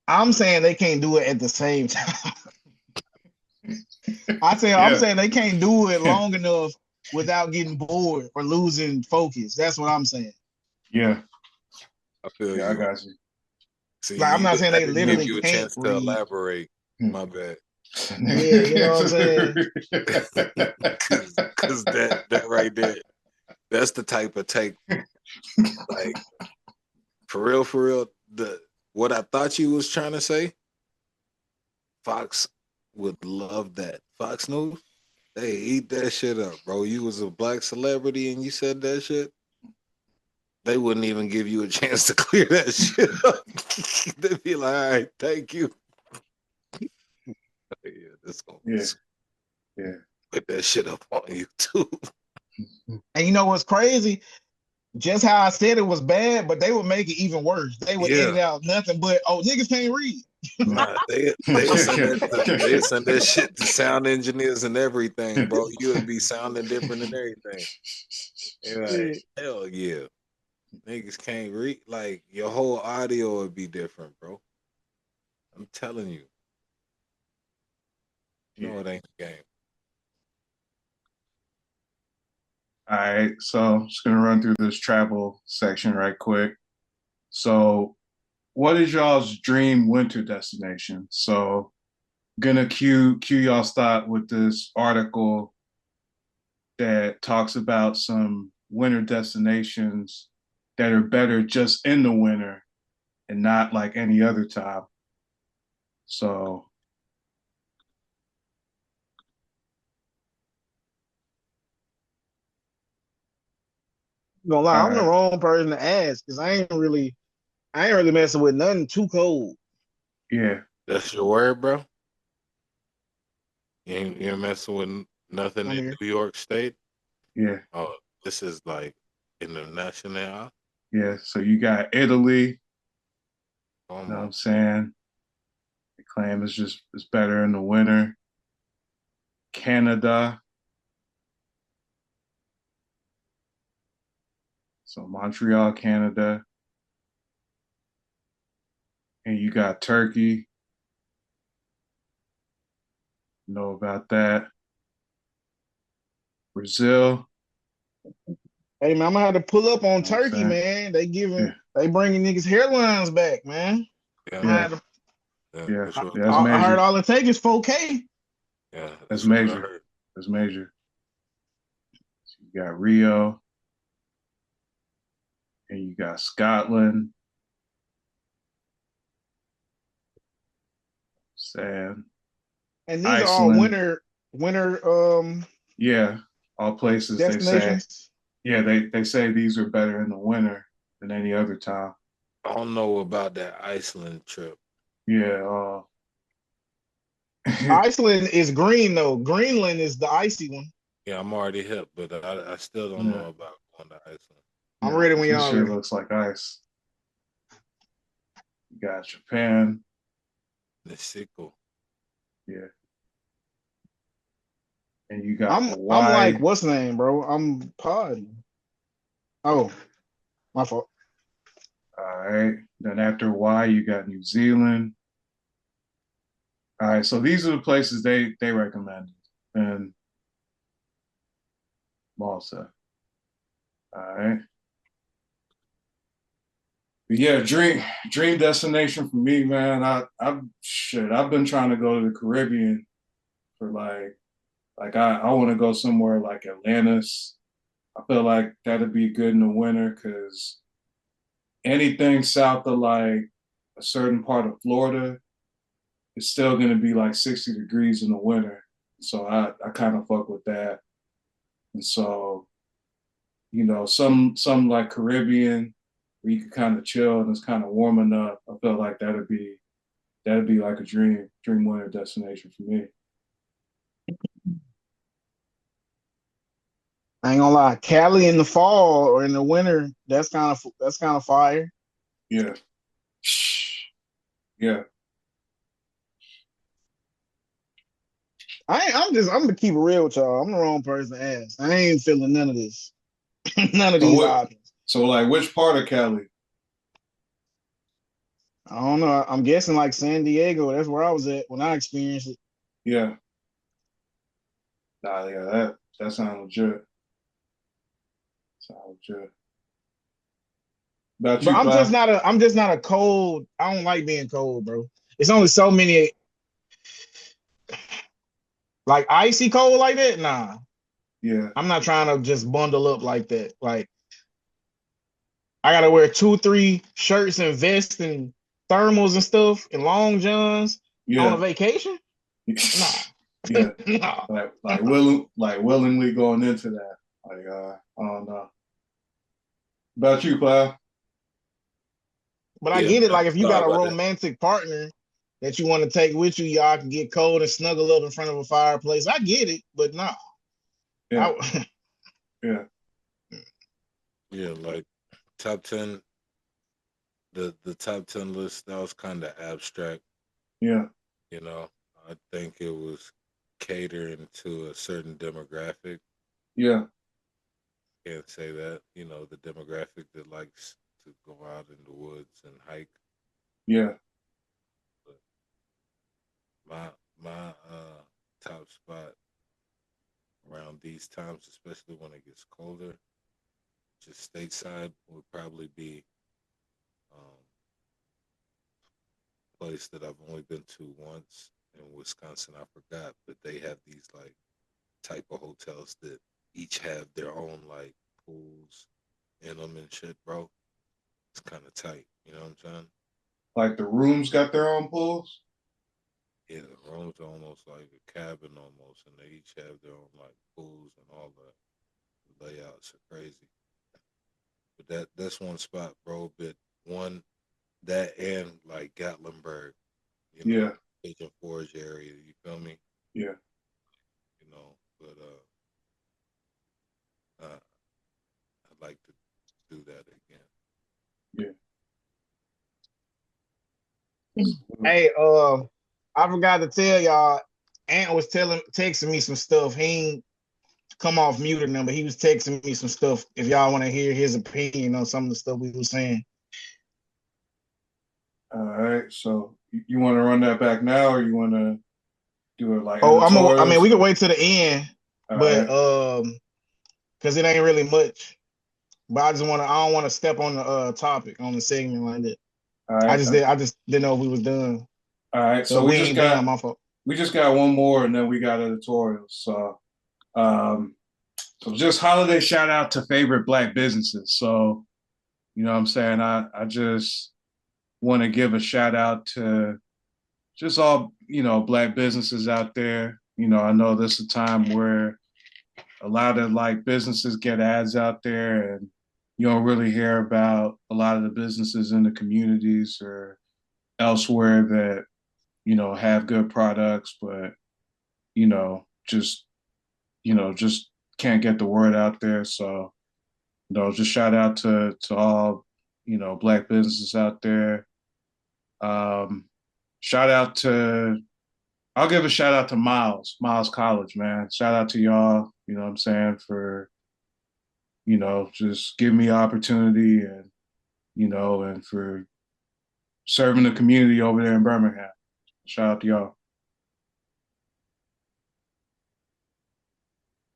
Speaker 2: I'm saying they can't do it at the same time. I'm
Speaker 1: Yeah.
Speaker 2: saying they can't do it long enough without getting bored or losing focus. That's what I'm saying.
Speaker 1: Yeah.
Speaker 3: I feel
Speaker 1: Yeah, I
Speaker 3: you.
Speaker 1: got you.
Speaker 2: Like I'm
Speaker 3: See,
Speaker 2: not saying
Speaker 3: I
Speaker 2: they
Speaker 3: didn't give
Speaker 2: literally
Speaker 3: you a
Speaker 2: can't
Speaker 3: chance to
Speaker 2: read.
Speaker 3: elaborate. My bad.
Speaker 2: Yeah, you know what I'm saying?
Speaker 3: Cause that right there, that's the type of take, like for real, the what I thought you was trying to say, Fox would love that. Fox News, they eat that shit up, bro. You was a black celebrity and you said that shit. They wouldn't even give you a chance to clear that shit up. They'd be like, all right, thank you. Yeah, this gonna
Speaker 1: Yeah. Yeah.
Speaker 3: put that shit up on YouTube.
Speaker 2: And you know what's crazy? just how I said it was bad, but they would make it even worse. They would
Speaker 3: Yeah.
Speaker 2: edit out nothing but niggas can't read.
Speaker 3: Nah, they send that shit to sound engineers and everything, bro. You would be sounding different and everything. You're like, hell yeah. Niggas can't read, like your whole audio would be different, bro. I'm telling you. No, it ain't the game.
Speaker 1: All right, so I'm just gonna run through this travel section right quick. So, what is y'all's dream winter destination? So, gonna cue y'all's thought with this article that talks about some winter destinations that are better just in the winter and not like any other time. So,
Speaker 2: Gonna lie,
Speaker 1: all
Speaker 2: I'm the
Speaker 1: right,
Speaker 2: wrong person to ask because I ain't really messing with nothing too cold.
Speaker 1: yeah,
Speaker 3: That's your word, bro? You ain't messing with nothing
Speaker 2: I'm
Speaker 3: in
Speaker 2: here.
Speaker 3: New York State?
Speaker 1: yeah,
Speaker 3: Oh, this is like international.
Speaker 1: yeah. So you got Italy, you know what I'm
Speaker 3: Almost.
Speaker 1: saying? They claim it's better in the winter. Canada, so Montreal, Canada, and you got Turkey. Know about that. Brazil,
Speaker 2: Hey man, I'm gonna have to pull up on
Speaker 1: you know what I'm
Speaker 2: Turkey,
Speaker 1: saying?
Speaker 2: man.
Speaker 1: Yeah,
Speaker 2: They bringing niggas hairlines back, man. I'm
Speaker 3: Yeah,
Speaker 2: gonna
Speaker 1: yeah,
Speaker 2: have to,
Speaker 3: yeah,
Speaker 1: yeah.
Speaker 3: for sure.
Speaker 1: That's
Speaker 2: I heard
Speaker 1: major.
Speaker 2: all it takes is 4K.
Speaker 3: Yeah,
Speaker 1: That's
Speaker 3: that's what I
Speaker 1: major.
Speaker 3: heard.
Speaker 1: That's major. So you got Rio, and you got Scotland, San,
Speaker 2: And these are all
Speaker 1: Iceland.
Speaker 2: winter
Speaker 1: Yeah, all places they say.
Speaker 2: destinations.
Speaker 1: Yeah, they say these are better in the winter than any other time.
Speaker 3: I don't know about that Iceland trip.
Speaker 1: Yeah,
Speaker 2: Iceland is green though. Greenland is the icy one.
Speaker 3: Yeah, I'm already hip, but I still don't
Speaker 1: yeah,
Speaker 3: know about going to Iceland.
Speaker 2: I'm
Speaker 1: yeah.
Speaker 2: ready
Speaker 1: Because
Speaker 2: when
Speaker 1: this
Speaker 2: y'all
Speaker 1: shit
Speaker 2: ready.
Speaker 1: looks like ice. You got Japan.
Speaker 3: Mexico.
Speaker 1: Yeah, and you got
Speaker 2: I'm like,
Speaker 1: Hawaii.
Speaker 2: what's the name, bro? I'm pod. Oh, my fault.
Speaker 1: All right. Then after Hawaii, you got New Zealand. All right. So these are the places they recommended. And Malta. All right. But yeah, dream destination for me, man. I've been trying to go to the Caribbean for I want to go somewhere like Atlantis. I feel like that'd be good in the winter because anything south of like a certain part of Florida, it's still gonna be like 60 degrees in the winter. So I kind of fuck with that. And so, some like Caribbean where you can kind of chill and it's kind of warming up. I feel like that'd be like a dream winter destination for me.
Speaker 2: I ain't gonna lie. Cali in the fall or in the winter, that's kind of fire.
Speaker 1: Yeah. Yeah.
Speaker 2: I'm gonna keep it real with y'all. I'm the wrong person to ask. I ain't feeling none of this. None of
Speaker 1: So
Speaker 2: these
Speaker 1: what
Speaker 2: options.
Speaker 1: so like which part of Cali?
Speaker 2: I don't know. I'm guessing like San Diego. That's where I was at when I experienced it.
Speaker 1: Yeah. Nah, yeah, that sounds legit. Sounds legit. About
Speaker 2: But
Speaker 1: you, Cloud?
Speaker 2: I'm just not a cold. I don't like being cold, bro. It's only so many like icy cold like that. Nah,
Speaker 1: Yeah.
Speaker 2: I'm not trying to just bundle up like that. Like I gotta wear 2, 3 shirts and vests and thermals and stuff and long johns on a
Speaker 1: Yeah.
Speaker 2: vacation. Nah,
Speaker 1: Yeah.
Speaker 2: nah.
Speaker 1: Willingly going into that. I don't know. About you, Cloud?
Speaker 2: But I
Speaker 3: Yeah,
Speaker 2: get it.
Speaker 3: man.
Speaker 2: Like if you
Speaker 3: Sorry
Speaker 2: got a
Speaker 3: about that.
Speaker 2: romantic partner that you want to take with you, y'all can get cold and snuggle up in front of a fireplace. I get it, but nah.
Speaker 1: Yeah.
Speaker 2: I,
Speaker 1: Yeah.
Speaker 3: Yeah, like top 10, the top 10 list, that was kind of abstract.
Speaker 1: Yeah.
Speaker 3: You know, I think it was catering to a certain demographic.
Speaker 1: Yeah.
Speaker 3: Can't say that. You know, the demographic that likes to go out in the woods and hike.
Speaker 1: Yeah.
Speaker 3: But my top spot around these times, especially when it gets colder, just stateside, would probably be um, a place that I've only been to once in Wisconsin. I forgot, but they have these like type of hotels that each have their own like pools in them and shit, bro. It's kind of tight. You know what I'm saying?
Speaker 1: Like the rooms got their own pools.
Speaker 3: Yeah, the rooms are almost like a cabin almost, and they each have their own like pools and all the layouts are crazy. But that's one spot, bro. But one that and like Gatlinburg, you
Speaker 1: Yeah.
Speaker 3: know, Pigeon Forge area. You feel me?
Speaker 1: Yeah.
Speaker 3: You know, but I'd like to do that again.
Speaker 1: Yeah.
Speaker 2: Hey, I forgot to tell y'all. Ant was texting me some stuff. He ain't come off mute or nothing, but he was texting me some stuff. If y'all want to hear his opinion on some of the stuff we was saying.
Speaker 1: All right. So you want to run that back now, or you want to do it like
Speaker 2: Oh, I mean,
Speaker 1: editorials?
Speaker 2: we
Speaker 1: Or,
Speaker 2: can wait to the end,
Speaker 1: all
Speaker 2: but
Speaker 1: right.
Speaker 2: because it ain't really much. But I don't want to step on the topic on the segment like that.
Speaker 1: All right.
Speaker 2: I just didn't know if we was done.
Speaker 1: All right.
Speaker 2: So
Speaker 1: So
Speaker 2: if we ain't done, my fault.
Speaker 1: we just got one more, and then we got editorials. Um, so just holiday shout out to favorite Black businesses. So you know what I'm saying? I just want to give a shout out to just all, Black businesses out there. I know this is a time where a lot of like businesses get ads out there, and you don't really hear about a lot of the businesses in the communities or elsewhere that, have good products, but, just, just can't get the word out there. So, just shout out to all, Black businesses out there. Um, shout out to I'll give a shout out to Miles College, man. Shout out to y'all, you know what I'm saying, for, just giving me opportunity and, and for serving the community over there in Birmingham. Shout out to y'all.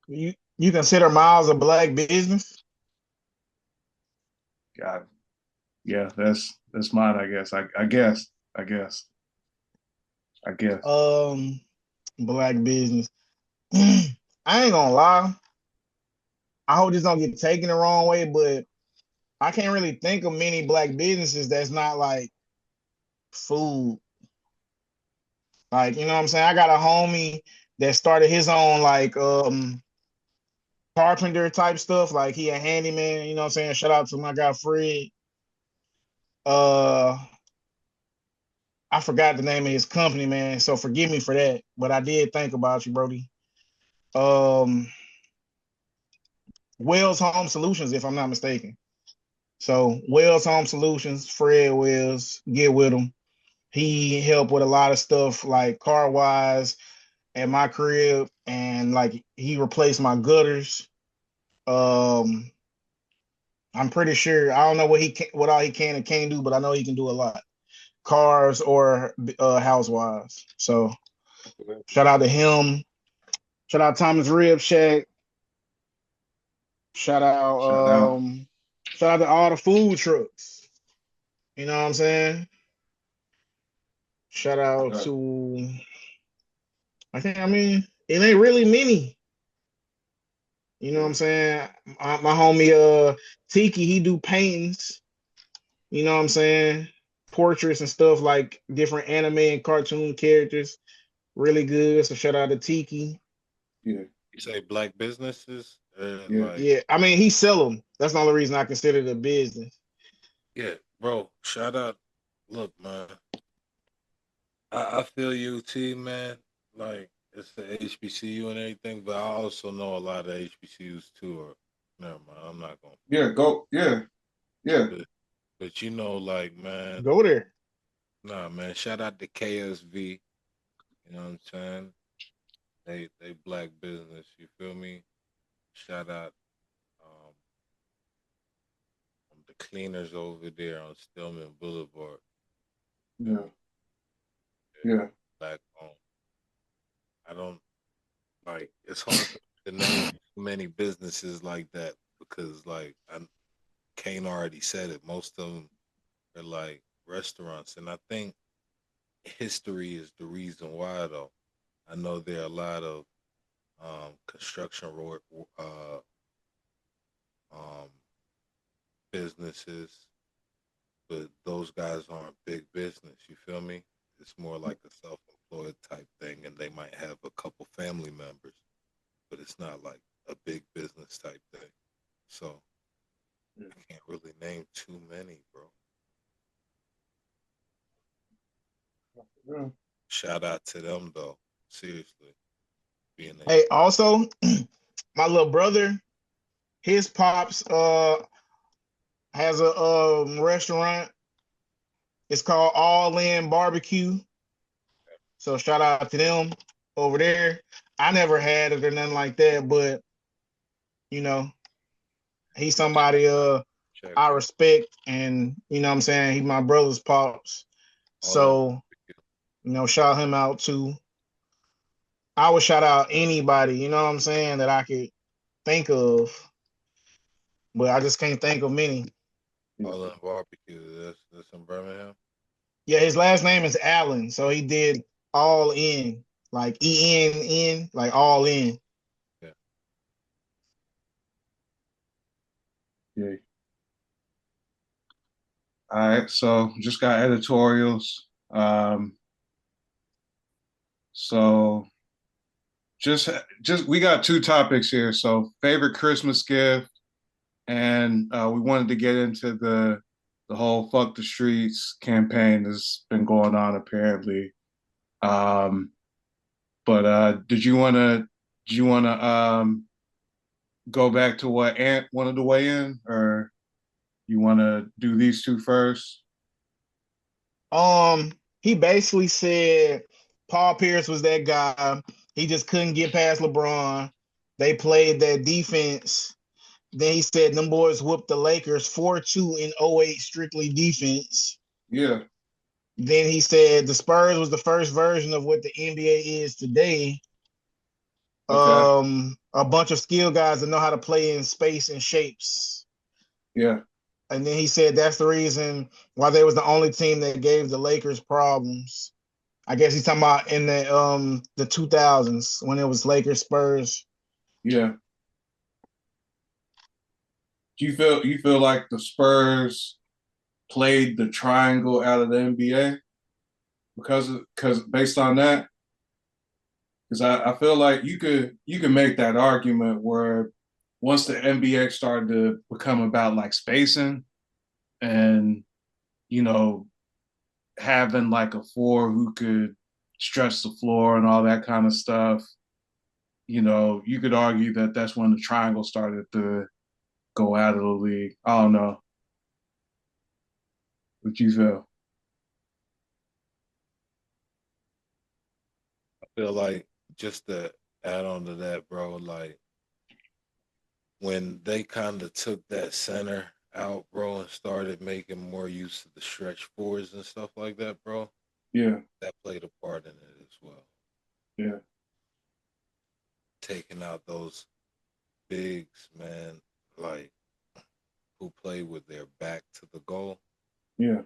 Speaker 2: You consider Miles a Black business?
Speaker 1: God, yeah, that's mine, I guess. I guess. I guess. I guess.
Speaker 2: Black business. I ain't gonna lie. I hope this don't get taken the wrong way, but I can't really think of many Black businesses that's not like food. Like, you know what I'm saying? I got a homie that started his own like carpenter type stuff. Like he a handyman, you know what I'm saying? Shout out to my guy Fred. Uh I forgot the name of his company, man. So forgive me for that. But I did think about you, Brody. Um Wells Home Solutions, if I'm not mistaken. So Wells Home Solutions, Fred Wells, get with him. He helped with a lot of stuff like car wise at my crib, and like he replaced my gutters. Um, I'm pretty sure I don't know what all he can and can't do, but I know he can do a lot, cars or housewives. So shout out to him. Shout out Thomas Rib Shack. Shout out
Speaker 1: Shout out.
Speaker 2: shout out to all the food trucks. You know what I'm saying? Shout out
Speaker 1: Uh,
Speaker 2: to I mean it ain't really many. You know what I'm saying? My homie Tiki, he do paintings. You know what I'm saying? Portraits and stuff like different anime and cartoon characters. Really good. So shout out to Tiki.
Speaker 1: yeah,
Speaker 3: You say Black businesses,
Speaker 1: yeah.
Speaker 3: like
Speaker 2: Yeah, I mean he sell them. That's the only reason I consider it a business.
Speaker 3: yeah, bro. Shout out. Look, man. I feel you, T, man. Like it's the HBCU and everything, but I also know a lot of HBCUs too are Never mind. I'm not gonna.
Speaker 1: Yeah, go. Yeah, yeah.
Speaker 3: But you know, like, man,
Speaker 2: Go there.
Speaker 3: nah, man. Shout out to KSV. You know what I'm saying? They black business. You feel me? Shout out um the cleaners over there on Stillman Boulevard. Feel
Speaker 1: Yeah,
Speaker 3: me?
Speaker 1: yeah,
Speaker 3: Black owned. I don't like. It's hard to name too many businesses like that because, like, Kane already said it. Most of them are like restaurants, and I think history is the reason why. Though I know there are a lot of construction um, businesses, but those guys aren't big business. You feel me? It's more like a self-employed type thing, and they might have a couple family members, but it's not like a big business type thing. So I can't really name too many, bro.
Speaker 1: yeah.
Speaker 3: Shout out to them though. Seriously, being a
Speaker 2: Hey, also, my little brother, his pops has a restaurant. It's called All In Barbecue. So shout out to them over there. I never had it or nothing like that, but you know, he's somebody
Speaker 3: check
Speaker 2: I
Speaker 3: out
Speaker 2: respect, and you know what I'm saying, he my brother's pops.
Speaker 3: all in
Speaker 2: So, shout him out too. I would shout out anybody, you know what I'm saying, that I could think of, but I just can't think of many.
Speaker 3: all in barbecue. That's in Birmingham.
Speaker 2: Yeah, his last name is Allen, so he did all in, like ENN, like all in.
Speaker 3: Yeah.
Speaker 1: Yeah. All right, so just got editorials. So just we got two topics here. So favorite Christmas gift, and we wanted to get into the whole "fuck the streets" campaign that's been going on apparently. Um, but did you want to go back to what Ant wanted to weigh in, or you want to do these two first?
Speaker 2: Um, he basically said Paul Pierce was that guy. He just couldn't get past LeBron. They played that defense. Then he said them boys whooped the Lakers 4-2 in '08 strictly defense.
Speaker 1: Yeah.
Speaker 2: Then he said the Spurs was the first version of what the NBA is today.
Speaker 1: Okay.
Speaker 2: A bunch of skill guys that know how to play in space and shapes.
Speaker 1: Yeah.
Speaker 2: And then he said that's the reason why they was the only team that gave the Lakers problems. I guess he's talking about in the 2000s when it was Lakers Spurs.
Speaker 1: Yeah. Do you feel like the Spurs played the triangle out of the NBA because based on that? Because I feel like you could make that argument where once the NBA started to become about like spacing and you know having like a four who could stretch the floor and all that kind of stuff, you could argue that that's when the triangle started to go out of the league. I don't know what you feel.
Speaker 3: I feel like just to add on to that, bro. Like when they kind of took that center out, bro, and started making more use of the stretch fours and stuff like that, bro.
Speaker 1: Yeah,
Speaker 3: That played a part in it as well.
Speaker 1: yeah,
Speaker 3: Taking out those bigs, man, like who play with their back to the goal
Speaker 1: yeah,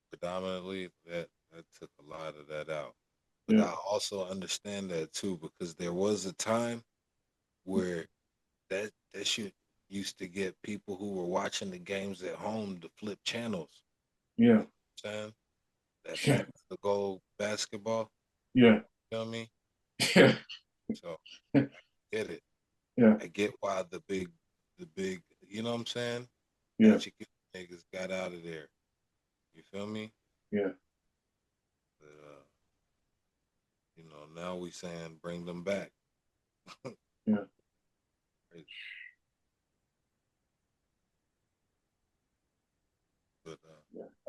Speaker 3: predominantly, that took a lot of that out. But
Speaker 1: yeah,
Speaker 3: I also understand that too because there was a time where that shit used to get people who were watching the games at home to flip channels.
Speaker 1: yeah,
Speaker 3: Saying that
Speaker 1: yeah,
Speaker 3: back to the goal basketball.
Speaker 1: yeah,
Speaker 3: You know what I mean?
Speaker 1: yeah,
Speaker 3: So get it.
Speaker 1: yeah,
Speaker 3: I get why the big, you know what I'm saying?
Speaker 1: yeah,
Speaker 3: Magic niggas got out of there. You feel me?
Speaker 1: yeah,
Speaker 3: But now we saying bring them back.
Speaker 1: yeah.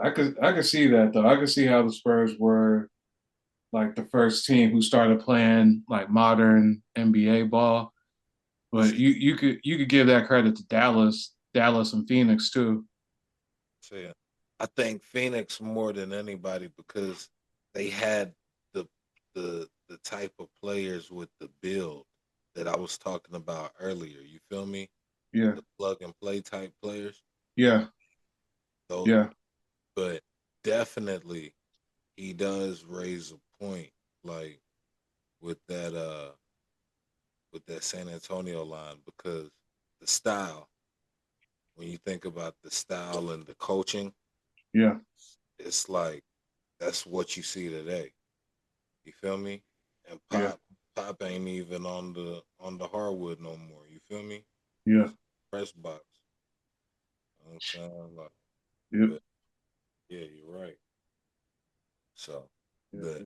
Speaker 1: I could see that though. I could see how the Spurs were like the first team who started playing like modern NBA ball. But you could give that credit to Dallas and Phoenix too.
Speaker 3: So yeah, I think Phoenix more than anybody because they had the the type of players with the build that I was talking about earlier. You feel me?
Speaker 1: Yeah,
Speaker 3: The plug and play type players.
Speaker 1: yeah,
Speaker 3: So,
Speaker 1: yeah,
Speaker 3: but definitely he does raise a point, like with that San Antonio line because the style. When you think about the style and the coaching,
Speaker 1: yeah,
Speaker 3: it's like that's what you see today. You feel me? And
Speaker 1: yeah,
Speaker 3: Pop ain't even on the hardwood no more. You feel me?
Speaker 1: yeah,
Speaker 3: It's press box. You know what I'm saying? Like,
Speaker 1: yeah,
Speaker 3: but yeah, you're right. So,
Speaker 1: yeah,
Speaker 3: but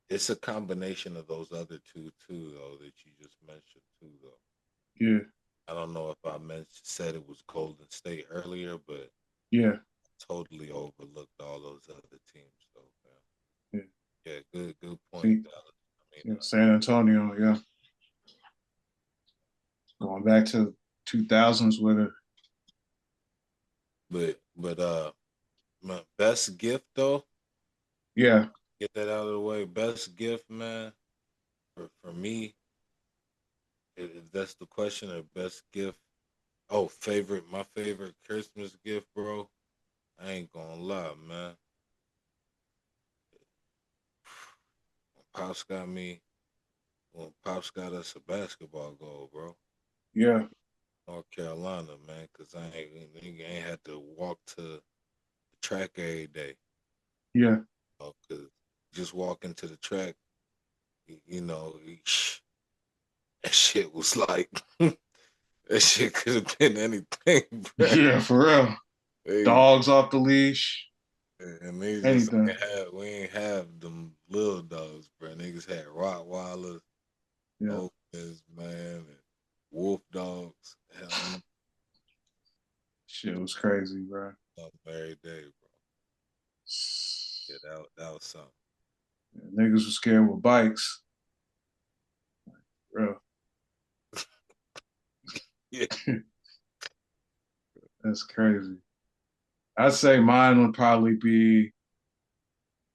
Speaker 3: it's a combination of those other two too, though, that you just mentioned too, though.
Speaker 1: yeah,
Speaker 3: I don't know if I said it was Golden State earlier, but
Speaker 1: yeah,
Speaker 3: totally overlooked all those other teams, though. Man.
Speaker 1: yeah.
Speaker 3: Yeah, good point,
Speaker 1: See,
Speaker 3: Dallas. I mean,
Speaker 1: yeah, San Antonio, yeah, going back to 2000s with it.
Speaker 3: but my best gift though,
Speaker 1: Yeah,
Speaker 3: get that out of the way. Best gift, man, for me, if that's the question, or best gift. Oh, my favorite Christmas gift, bro. I ain't gonna lie, man. Pops got me when Pops got us a basketball goal, bro.
Speaker 1: yeah,
Speaker 3: North Carolina, man, cause nigga ain't had to walk to the track every day.
Speaker 1: yeah.
Speaker 3: You know, cause just walking to the track, you know, that shit was like that shit could have been anything, bro.
Speaker 1: Yeah, for real.
Speaker 3: Hey,
Speaker 1: Dogs off the leash,
Speaker 3: and they just
Speaker 1: anything.
Speaker 3: ain't have we ain't have them little dogs, bro. Niggas had Rottweilers,
Speaker 1: Yeah,
Speaker 3: Opens, man, and wolf dogs. Hell,
Speaker 1: shit was crazy, bro.
Speaker 3: something every day, bro. Yeah, that was something.
Speaker 1: Yeah, niggas was scared with bikes, bro.
Speaker 3: Yeah,
Speaker 1: That's crazy. I'd say mine would probably be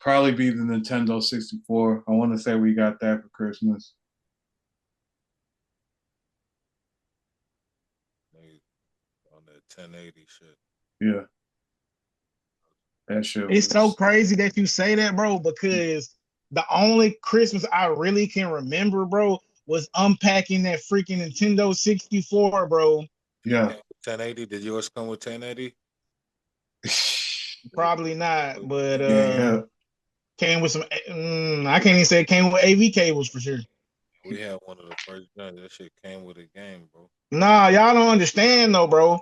Speaker 1: the Nintendo 64. I want to say we got that for Christmas.
Speaker 3: niggas on that 1080 shit.
Speaker 1: Yeah, that shit
Speaker 2: It's so
Speaker 1: was.
Speaker 2: crazy that you say that, bro, because the only Christmas I really can remember, bro, was unpacking that freaking Nintendo 64, bro.
Speaker 1: Yeah.
Speaker 3: Came with 1080. Did yours come with 1080?
Speaker 2: Probably not, but
Speaker 1: Yeah, yeah.
Speaker 2: came with some. I can't even say it came with AV cables for sure.
Speaker 3: We had one of the first joints. That shit came with a game, bro.
Speaker 2: Nah, y'all don't understand though, bro.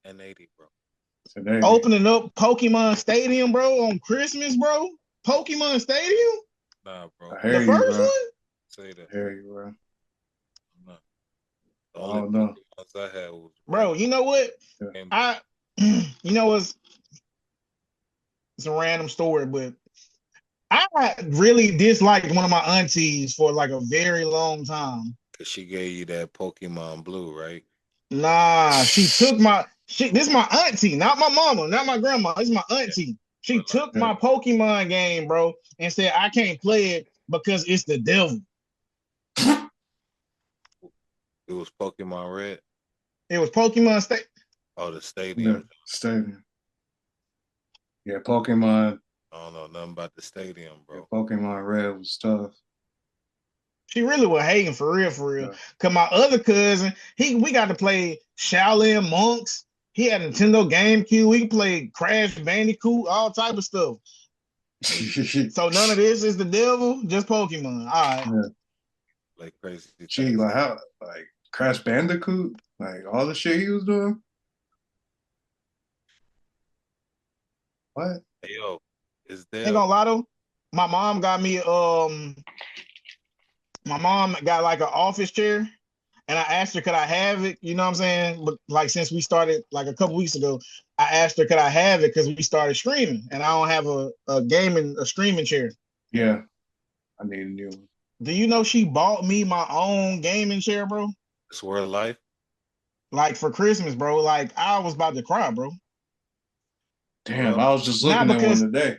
Speaker 3: 1080, bro.
Speaker 1: 1080.
Speaker 2: Opening up Pokemon Stadium, bro, on Christmas, bro. Pokemon Stadium,
Speaker 3: Nah, bro.
Speaker 1: I
Speaker 2: the
Speaker 1: hear you,
Speaker 2: first
Speaker 1: bro.
Speaker 2: one,
Speaker 3: Say that.
Speaker 1: I hear you, bro.
Speaker 3: Nah. The
Speaker 1: I
Speaker 3: only
Speaker 1: don't know.
Speaker 3: Pokemons I had was
Speaker 2: bro.
Speaker 3: regular
Speaker 2: You know what?
Speaker 1: Yeah.
Speaker 3: Game Boy.
Speaker 2: I, you know, it's a random story, but I really disliked one of my aunties for like a very long time.
Speaker 3: Cause she gave you that Pokemon Blue, right?
Speaker 2: Nah, she took my shit. This is my auntie, not my mama, not my grandma. This is my
Speaker 3: Yeah.
Speaker 2: auntie. She
Speaker 3: But like,
Speaker 2: took
Speaker 1: Yeah.
Speaker 2: my Pokemon game, bro, and said I can't play it because it's the devil.
Speaker 3: it was Pokemon Red.
Speaker 2: It was Pokemon State.
Speaker 3: Oh, the
Speaker 1: Yeah.
Speaker 3: stadium.
Speaker 1: Stadium. Yeah, Pokemon.
Speaker 3: I don't know nothing about the stadium,
Speaker 1: Yeah,
Speaker 3: bro.
Speaker 1: Pokemon Red was tough.
Speaker 2: She really was hating for real, for real.
Speaker 1: Yeah.
Speaker 2: Cause my other cousin, we got to play Shaolin Monks. He had a Nintendo GameCube. We played Crash Bandicoot, all type of stuff. So none of this is the devil, just Pokemon. All right.
Speaker 1: Yeah.
Speaker 3: Like crazy
Speaker 1: Gee,
Speaker 3: taxi.
Speaker 1: like how like Crash Bandicoot, like all the shit he was doing. What?
Speaker 3: Hey, yo, is
Speaker 2: Ain't
Speaker 3: there?
Speaker 2: gonna lie though. My mom got me my mom got like an office chair and I asked her, could I have it? You know what I'm saying? But like since we started like a couple weeks ago, I asked her, could I have it? Because we started streaming, and I don't have a streaming chair.
Speaker 1: Yeah, I need a new one.
Speaker 2: Do you know she bought me my own gaming chair, bro?
Speaker 3: It's word of life.
Speaker 2: Like for Christmas, bro. Like I was about to cry, bro.
Speaker 1: Damn,
Speaker 3: Well,
Speaker 1: I was just
Speaker 2: Not
Speaker 1: looking at one
Speaker 2: because
Speaker 1: today.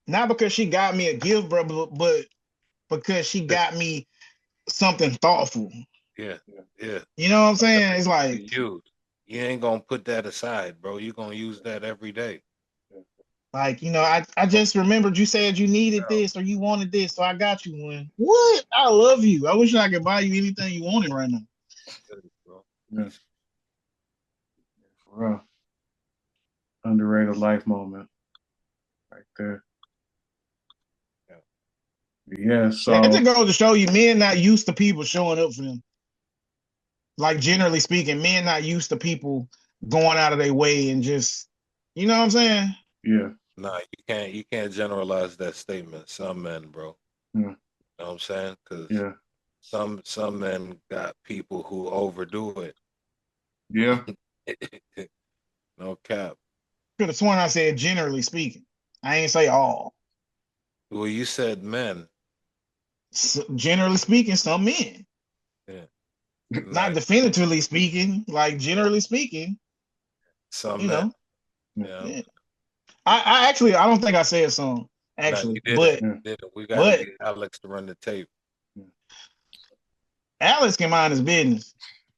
Speaker 2: not because she got me a gift, bro, but because she got me something thoughtful.
Speaker 3: yeah, yeah.
Speaker 2: You know what I'm saying? It's like
Speaker 3: You ain't gonna put that aside, bro. You're gonna use that every day.
Speaker 2: I just remembered you said you needed this or you wanted this, so I got you one. What? I love you. I wish I could buy you anything you wanted right now.
Speaker 3: Bro.
Speaker 1: Yeah. For real. Underrated life moment right there. Yeah, so
Speaker 2: That just goes to show you men not used to people showing up for them. Like generally speaking, men not used to people going out of their way and just, you know what I'm saying?
Speaker 1: yeah.
Speaker 3: Nah, you can't generalize that statement. Some men, bro.
Speaker 1: Yeah.
Speaker 3: You know what I'm saying? Because
Speaker 1: Yeah.
Speaker 3: some men got people who overdo it.
Speaker 1: Yeah.
Speaker 3: No cap.
Speaker 2: Could have sworn I said generally speaking. I ain't say all.
Speaker 3: Well, you said men.
Speaker 2: Generally speaking, some men.
Speaker 3: Yeah.
Speaker 2: Not
Speaker 3: Not
Speaker 2: definitively speaking, like generally speaking,
Speaker 3: some
Speaker 2: you
Speaker 3: men.
Speaker 2: know.
Speaker 3: Yeah.
Speaker 2: Yeah. I actually I don't think I said some
Speaker 3: No, you
Speaker 2: actually,
Speaker 3: didn't.
Speaker 1: Yeah.
Speaker 3: We gotta
Speaker 2: but
Speaker 3: get Alex to run the tape.
Speaker 2: Alex can mind his business.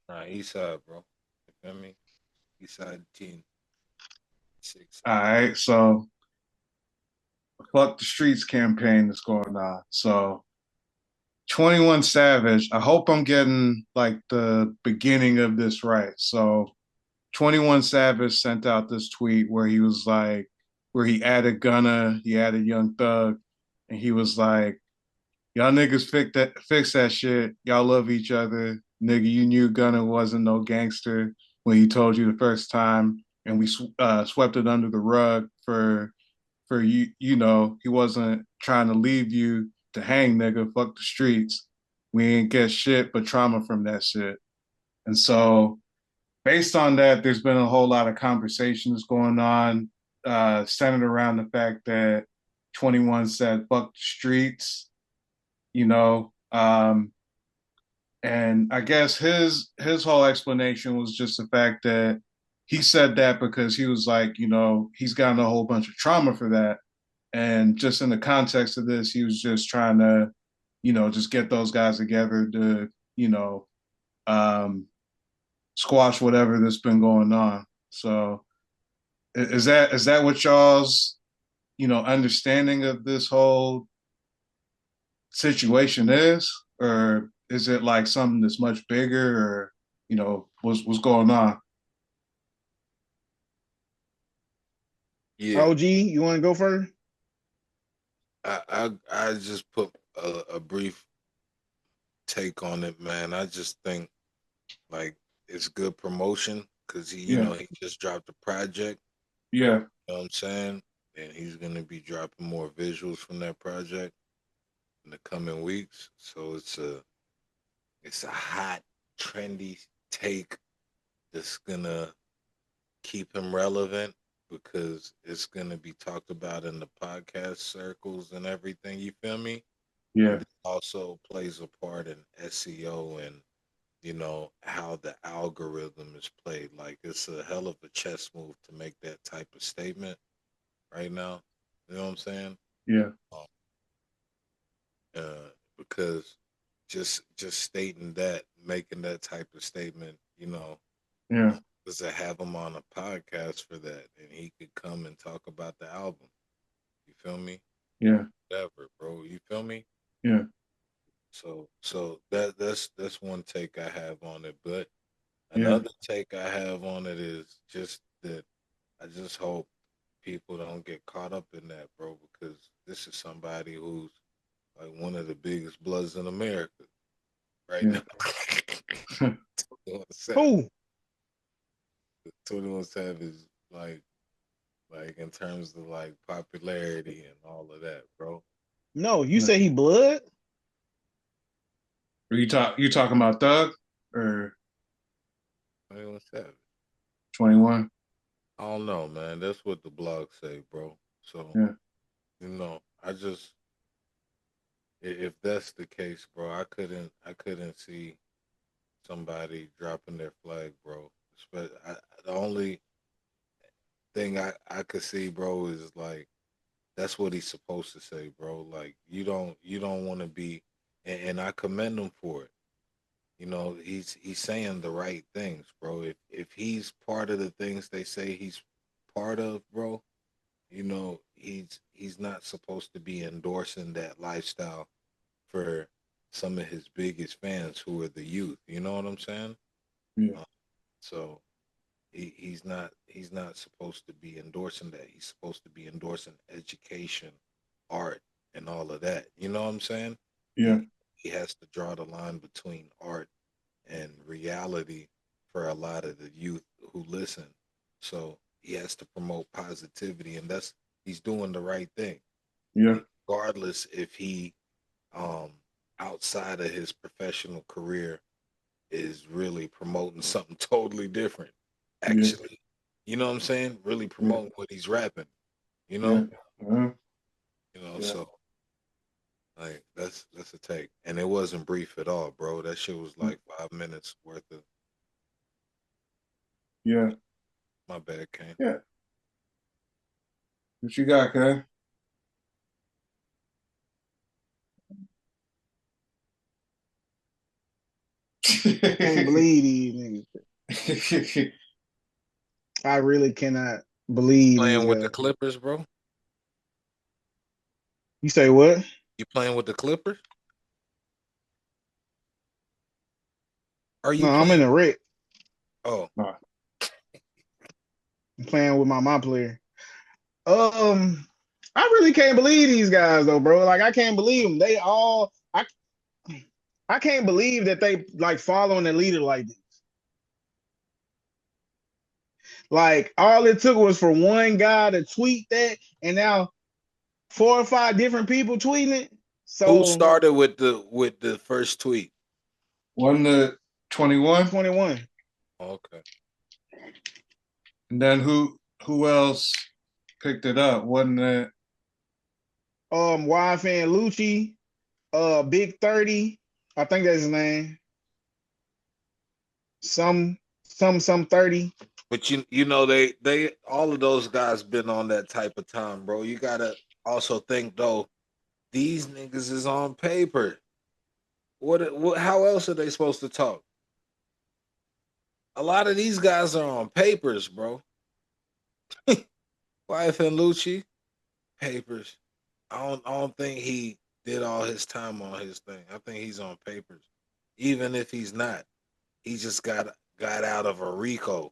Speaker 3: Nah, east side, bro. You feel me? East side team. 6.
Speaker 1: All right. So fuck the streets campaign that's going on. So 21 Savage, I hope I'm getting like the beginning of this right. So 21 Savage sent out this tweet where he was like, where he added Gunna, he added Young Thug, and he was like, y'all niggas fix that shit. Y'all love each other. Nigga, you knew Gunna wasn't no gangster when he told you the first time, and we swept it under the rug for you. You know, he wasn't trying to leave you to hang, nigga. Fuck the streets. We ain't get shit but trauma from that shit. And so, based on that, there's been a whole lot of conversations going on, centered around the fact that 21 said "fuck the streets," you know. And I guess his whole explanation was just the fact that he said that because he was like, you know, he's gotten a whole bunch of trauma for that. And just in the context of this, he was just trying to, you know, just get those guys together to, you know, um, squash whatever that's been going on. So is that what y'all's, you know, understanding of this whole situation is? Or is it like something that's much bigger, or, you know, what's going on?
Speaker 3: Yeah.
Speaker 2: OG, you want to go first?
Speaker 3: I just put a brief take on it, man. I just think like it's good promotion because
Speaker 1: Yeah.
Speaker 3: he just dropped a project.
Speaker 1: Yeah.
Speaker 3: You know what I'm saying? And he's gonna be dropping more visuals from that project in the coming weeks. So it's a hot, trendy take that's gonna keep him relevant because it's gonna be talked about in the podcast circles and everything. You feel me?
Speaker 1: Yeah.
Speaker 3: And it also plays a part in SEO and how the algorithm is played. Like it's a hell of a chess move to make that type of statement right now. You know what I'm saying?
Speaker 1: Yeah.
Speaker 3: Um, because just stating that, making that type of statement,
Speaker 1: Yeah.
Speaker 3: was to have him on a podcast for that, and he could come and talk about the album. You feel me?
Speaker 1: Yeah.
Speaker 3: Whatever, bro. You feel me?
Speaker 1: Yeah.
Speaker 3: So that's one take I have on it. But
Speaker 1: Yeah.
Speaker 3: another take I have on it is just that I just hope people don't get caught up in that, bro, because this is somebody who's like one of the biggest bloods in America right
Speaker 1: Yeah.
Speaker 3: now. 21 Savage.
Speaker 2: Who?
Speaker 3: 21 Savage, like in terms of like popularity and all of that, bro.
Speaker 2: No, you
Speaker 1: Yeah.
Speaker 2: say he blood?
Speaker 1: Are you talking about Thug? or
Speaker 3: 21 Savage.
Speaker 1: 21?
Speaker 3: I don't know, man. That's what the blogs say, bro. So,
Speaker 1: Yeah.
Speaker 3: you know, if that's the case, bro, I couldn't see somebody dropping their flag, bro. But the only thing I could see, bro, is like that's what he's supposed to say, bro. Like you don't want to be, and I commend him for it. You know, he's saying the right things, bro. If he's part of the things they say he's part of, bro, you know, he's not supposed to be endorsing that lifestyle for some of his biggest fans who are the youth. You know what I'm saying?
Speaker 1: Yeah.
Speaker 3: So he's not supposed to be endorsing that. He's supposed to be endorsing education, art, and all of that. You know what I'm saying?
Speaker 1: Yeah.
Speaker 3: He has to draw the line between art and reality for a lot of the youth who listen. So he has to promote positivity, and he's doing the right thing.
Speaker 1: Yeah.
Speaker 3: Regardless if he um outside of his professional career is really promoting something totally different.
Speaker 1: Yeah.
Speaker 3: Actually, you know what I'm saying? Really
Speaker 1: Yeah.
Speaker 3: promoting what he's rapping. You
Speaker 1: Yeah.
Speaker 3: know,
Speaker 1: Uh-huh. Yeah.
Speaker 3: so like that's a take, and it wasn't brief at all, bro. That shit was like 5 minutes worth of.
Speaker 1: Yeah.
Speaker 3: My bad, Kane.
Speaker 1: Yeah. What you got, Kay?
Speaker 2: I can't believe these niggas. I really cannot believe these
Speaker 3: Playing with the
Speaker 2: guys.
Speaker 3: Clippers, bro.
Speaker 2: You say what?
Speaker 3: You playing with the Clippers? Are you
Speaker 2: No, I'm in
Speaker 3: playing?
Speaker 2: the wreck.
Speaker 3: Oh,
Speaker 1: Nah.
Speaker 2: I'm playing with my player. I really can't believe these guys though, bro. Like I can't believe them. I can't believe that they like following the leader like this. Like all it took was for one guy to tweet that, and now 4 or 5 different people tweeting it.
Speaker 3: who
Speaker 2: So
Speaker 3: started with the first tweet?
Speaker 1: One to 21,
Speaker 2: 21.
Speaker 3: Okay.
Speaker 1: and then who else picked it up? Wasn't it?
Speaker 2: YFN Lucci, Big 30. I think that's his name. Some 30.
Speaker 3: But you know they all of those guys been on that type of time, bro. You gotta also think though, these niggas is on paper. What how else are they supposed to talk? A lot of these guys are on papers, bro. YF and Lucci, papers. I don't think he did all his time on his thing. I think he's on papers. Even if he's not, he just got out of a RICO.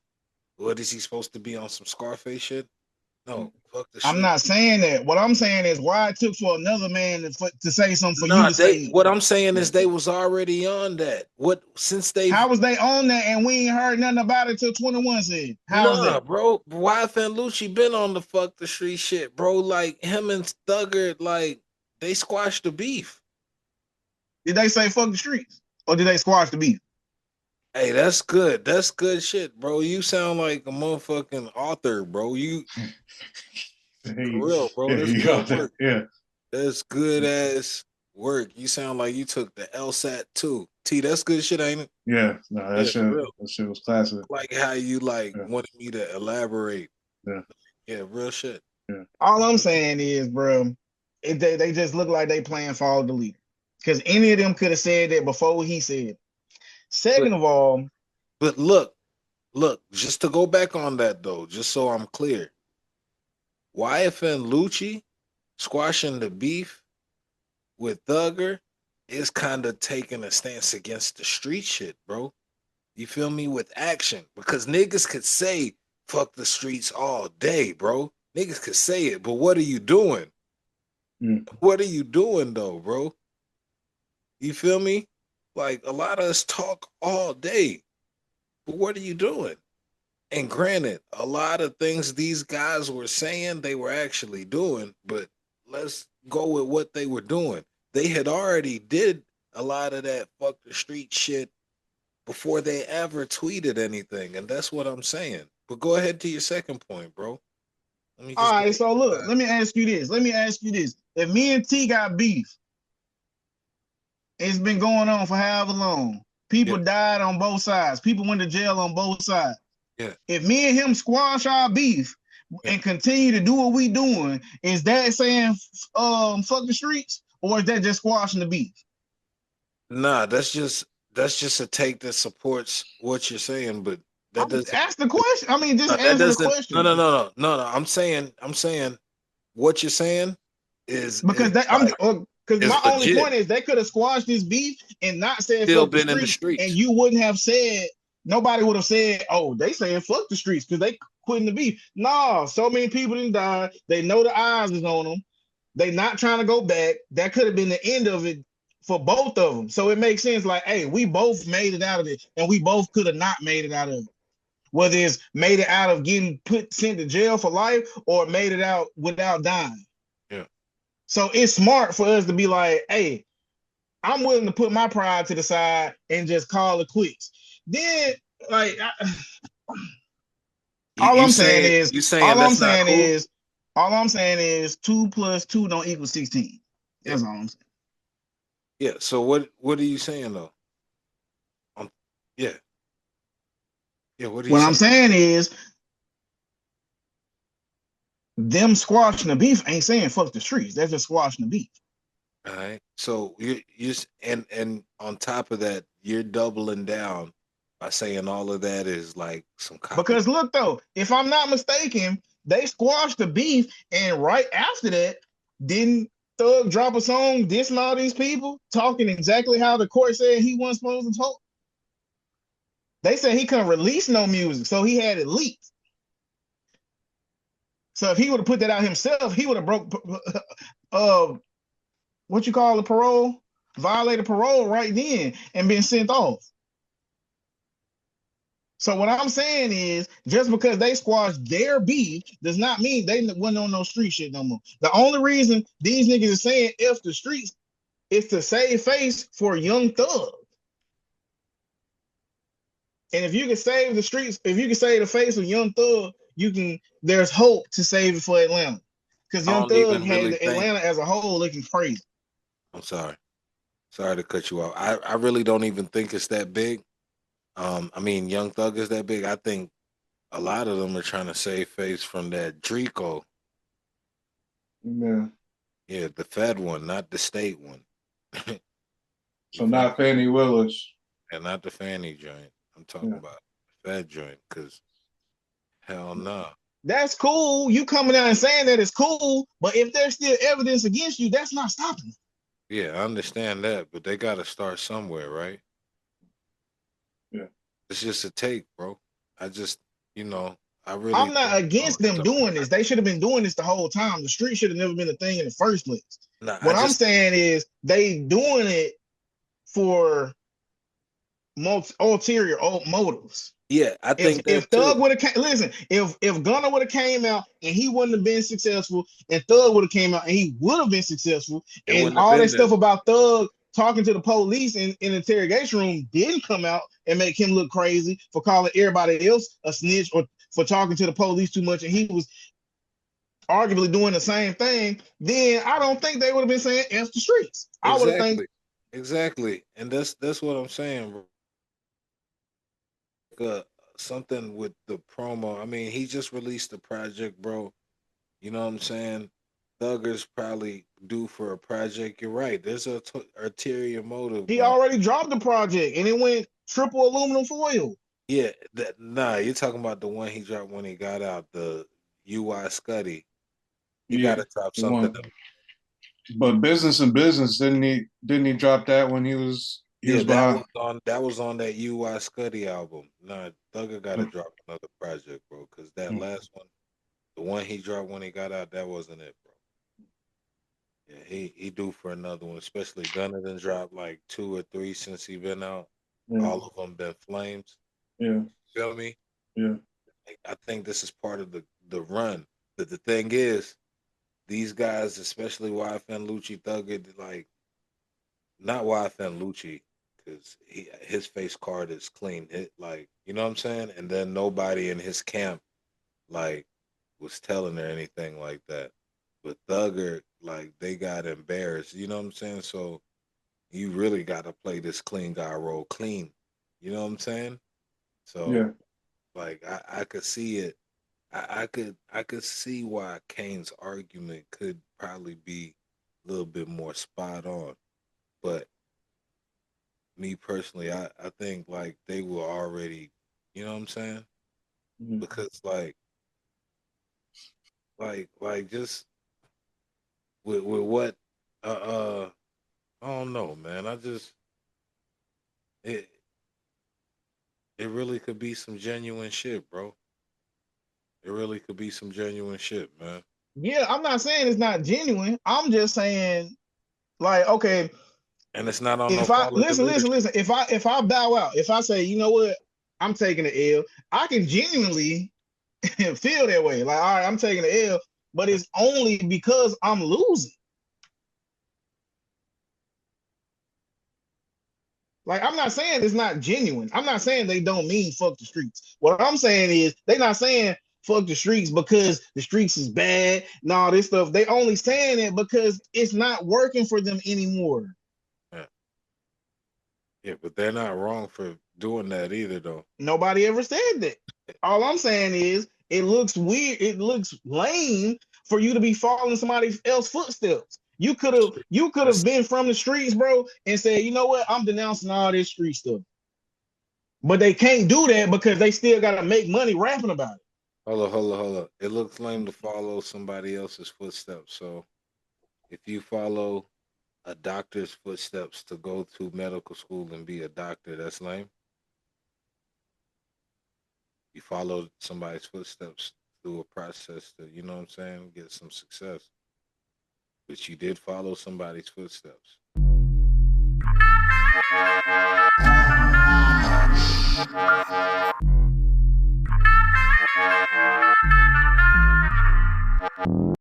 Speaker 3: What is he supposed to be on some Scarface shit? No, fuck the
Speaker 2: I'm
Speaker 3: street.
Speaker 2: not saying that. What I'm saying is why it took for another man to say something for you
Speaker 3: Nah,
Speaker 2: to say.
Speaker 3: what I'm saying is they was already on that. What since they've
Speaker 2: How was they on that and we ain't heard nothing about it till 21 said? How was
Speaker 3: Nah,
Speaker 2: that?
Speaker 3: bro. YF and Lucci been on the fuck the street shit, bro. Like him and Thugger, like they squashed the beef.
Speaker 2: Did they say fuck the streets? Or did they squash the beef?
Speaker 3: Hey, that's good. That's good shit, bro. You sound like a motherfucking author, bro. You for
Speaker 1: Hey,
Speaker 3: real, bro. That's
Speaker 1: you
Speaker 3: good
Speaker 1: got that?
Speaker 3: work.
Speaker 1: Yeah.
Speaker 3: That's good ass work. You sound like you took the LSAT too. T, that's good shit, ain't it?
Speaker 1: Yeah. No,
Speaker 3: Yeah, for real.
Speaker 1: that shit was classic.
Speaker 3: Like how you like
Speaker 1: Yeah.
Speaker 3: wanted me to elaborate.
Speaker 1: Yeah.
Speaker 3: Yeah, real shit.
Speaker 1: Yeah.
Speaker 2: All I'm saying is, bro, they just look like they playing follow the leader. Because any of them could have said that before he said it.
Speaker 3: But
Speaker 2: Second of all,
Speaker 3: but look, just to go back on that though, just so I'm clear. YF and Lucci squashing the beef with Thugger is kind of taking a stance against the street shit, bro. You feel me? With action. Because niggas could say fuck the streets all day, bro. Niggas could say it, but what are you doing?
Speaker 1: Mm.
Speaker 3: What are you doing though, bro? You feel me? Like a lot of us talk all day, but what are you doing? And granted, a lot of things these guys were saying they were actually doing, but let's go with what they were doing. They had already did a lot of that fuck the street shit before they ever tweeted anything, and that's what I'm saying. But go ahead to your second point, bro. Let me
Speaker 2: All
Speaker 3: just
Speaker 2: right,
Speaker 3: get
Speaker 2: so look, let me ask you this. Let me ask you this. If me and T got beef, it's been going on for however long. People
Speaker 3: yeah,
Speaker 2: died on both sides. People went to jail on both sides.
Speaker 3: yeah,
Speaker 2: If me and him squash our beef
Speaker 3: yeah.
Speaker 2: and continue to do what we doing, is that saying fuck the streets, or is that just squashing the beef?
Speaker 3: Nah, that's just a take that supports what you're saying, but that doesn't.
Speaker 2: Ask the question. I mean, just
Speaker 3: No, that
Speaker 2: answer the
Speaker 3: doesn't. No,
Speaker 2: question.
Speaker 3: no, no, no, no, no. I'm saying what you're saying is
Speaker 2: Because that I'm
Speaker 3: like
Speaker 2: because my
Speaker 3: is
Speaker 2: only
Speaker 3: legit.
Speaker 2: point is they could have squashed this beef and not said
Speaker 3: Still
Speaker 2: fuck the
Speaker 3: been in the
Speaker 2: streets, and
Speaker 3: streets.
Speaker 2: you wouldn't have said, nobody would have said, oh, they saying fuck the streets because they quitting the beef. No, so many people didn't die. They know the eyes is on them. They not trying to go back. That could have been the end of it for both of them. So it makes sense. Like, hey, we both made it out of it, and we both could have not made it out of it. Whether it's made it out of getting sent to jail for life or made it out without dying.
Speaker 3: Yeah.
Speaker 2: So it's smart for us to be like, hey, I'm willing to put my pride to the side and just call it quits. Then, like,
Speaker 3: You
Speaker 2: all
Speaker 3: you
Speaker 2: I'm saying
Speaker 3: saying
Speaker 2: is,
Speaker 3: you saying
Speaker 2: all I'm
Speaker 3: that's not
Speaker 2: saying
Speaker 3: cool?
Speaker 2: is, all I'm saying is 2 + 2 don't equal 16.
Speaker 3: Yeah.
Speaker 2: That's all I'm saying.
Speaker 3: Yeah. So what are you saying though? Um, yeah. Yeah. What are you
Speaker 2: What I'm
Speaker 3: saying?
Speaker 2: saying is, them squashing the beef ain't saying fuck the streets. They're just squashing the beef.
Speaker 3: All right. So and on top of that, you're doubling down by saying all of that is like some copy.
Speaker 2: Because look though, if I'm not mistaken, they squashed the beef, and right after that, didn't Thug drop a song dissing all these people, talking exactly how the court said he wasn't supposed to talk? They said he couldn't release no music, so he had it leaked. So if he would have put that out himself, he would have broke what you call the parole, violated parole right then and been sent off. So what I'm saying is, just because they squashed their beef does not mean they wasn't on no street shit no more. The only reason these niggas are saying F the streets is to save face for Young Thug. And if you can save the streets, if you can save the face of Young Thug, you can. There's hope to save it for Atlanta, because
Speaker 3: I
Speaker 2: Young
Speaker 3: don't
Speaker 2: Thug
Speaker 3: even
Speaker 2: had
Speaker 3: really
Speaker 2: the
Speaker 3: think.
Speaker 2: Atlanta as a whole looking crazy.
Speaker 3: I'm sorry. Sorry to cut you off. I really don't even think it's that big. I mean, Young Thug is that big. I think a lot of them are trying to save face from that Draco.
Speaker 1: Yeah.
Speaker 3: Yeah, the Fed one, not the state one. You
Speaker 1: So
Speaker 3: feel me?
Speaker 1: not Fannie Willis.
Speaker 3: And not the Fanny joint. I'm talking
Speaker 1: Yeah.
Speaker 3: about the Fed joint, because hell no.
Speaker 2: That's cool. You coming out and saying that is cool, but if there's still evidence against you, that's not stopping it.
Speaker 3: Yeah, I understand that, but they got to start somewhere, right?
Speaker 1: Yeah.
Speaker 3: It's just a take, bro. I just, you know, I really
Speaker 2: I'm not
Speaker 3: think
Speaker 2: against them
Speaker 3: so.
Speaker 2: doing this. They should have been doing this the whole time. The street should have never been a thing in the first place.
Speaker 3: Nah, I
Speaker 2: What I'm
Speaker 3: just,
Speaker 2: saying is they doing it for ulterior motives.
Speaker 3: yeah, I
Speaker 2: If
Speaker 3: think
Speaker 2: if
Speaker 3: that
Speaker 2: Thug
Speaker 3: too.
Speaker 2: would have listen, if Gunna would have came out and he wouldn't have been successful, and Thug would have came out and he would have been successful,
Speaker 3: It
Speaker 2: and
Speaker 3: wouldn't have
Speaker 2: all that
Speaker 3: been
Speaker 2: stuff
Speaker 3: this.
Speaker 2: about Thug talking to the police in the interrogation room didn't come out and make him look crazy for calling everybody else a snitch or for talking to the police too much, and he was arguably doing the same thing, then I don't think they would have been saying F the streets. I would have think
Speaker 3: Exactly. Exactly. And that's what I'm saying, bro. Uh, Something with the promo. I mean, he just released the project, bro. You know what I'm saying? Thuggers probably due for a project. You're right. There's a ulterior motive
Speaker 2: he
Speaker 3: going.
Speaker 2: already dropped the project and it went triple aluminum foil.
Speaker 3: Yeah, nah, you're talking about the one he dropped when he got out, the UI Scuddy. He got
Speaker 1: Yeah.
Speaker 3: to drop
Speaker 1: The
Speaker 3: something
Speaker 1: one.
Speaker 3: else.
Speaker 1: But business and business, didn't he drop that when he was
Speaker 3: Yeah,
Speaker 1: behind?
Speaker 3: that was on that UI Scuddy album. Nah, Thugger got to drop another project, bro, because that last one, the one he dropped when he got out, that wasn't it, bro. Yeah, he due for another one, especially Gunna done dropped like 2 or 3 since he been out.
Speaker 1: Yeah.
Speaker 3: All of them been flames.
Speaker 1: Yeah.
Speaker 3: Feel me?
Speaker 1: Yeah.
Speaker 3: I think this is part of the run. But the thing is, these guys, especially YFN Lucci Thugger, like not YFN Lucci, because his face card is clean. It like you know what I'm saying. And then nobody in his camp like was telling her anything like that. But Thugger, like they got embarrassed. You know what I'm saying? So you really got to play this clean guy role clean. You know what I'm saying?
Speaker 1: Yeah.
Speaker 3: So like I could see it. I could see why Kane's argument could probably be a little bit more spot on. But me personally, I think like they were already, you know what I'm saying?
Speaker 1: Mhm.
Speaker 3: Because like just with what uh I don't know, man. I just it it really could be some genuine shit, bro. It really could be some genuine shit, man.
Speaker 2: Yeah, I'm not saying it's not genuine. I'm just saying, like, okay,
Speaker 3: And it's not on no
Speaker 2: if I
Speaker 3: fault of the
Speaker 2: listen, listen,
Speaker 3: leadership.
Speaker 2: listen, if I bow out, if I say, you know what, I'm taking the L, I can genuinely feel that way. Like, all right, I'm taking the L, but it's only because I'm losing. Like, I'm not saying it's not genuine. I'm not saying they don't mean fuck the streets. What I'm saying is they not saying fuck the streets because the streets is bad and all this stuff. They only saying it because it's not working for them anymore.
Speaker 3: Yeah. Yeah, but they're not wrong for doing that either, though.
Speaker 2: Nobody ever said that. All I'm saying is it looks weird. It looks lame for you to be following somebody else's footsteps. You could have
Speaker 3: That's
Speaker 2: been from the streets, bro, and said, you know what, I'm denouncing all this street stuff. But they can't do that because they still gotta make money rapping about it.
Speaker 3: hold on. It looks lame to follow somebody else's footsteps. So if you follow a doctor's footsteps to go to medical school and be a doctor, that's lame. You followed somebody's footsteps through a process to, you know what I'm saying, get some success. But you did follow somebody's footsteps.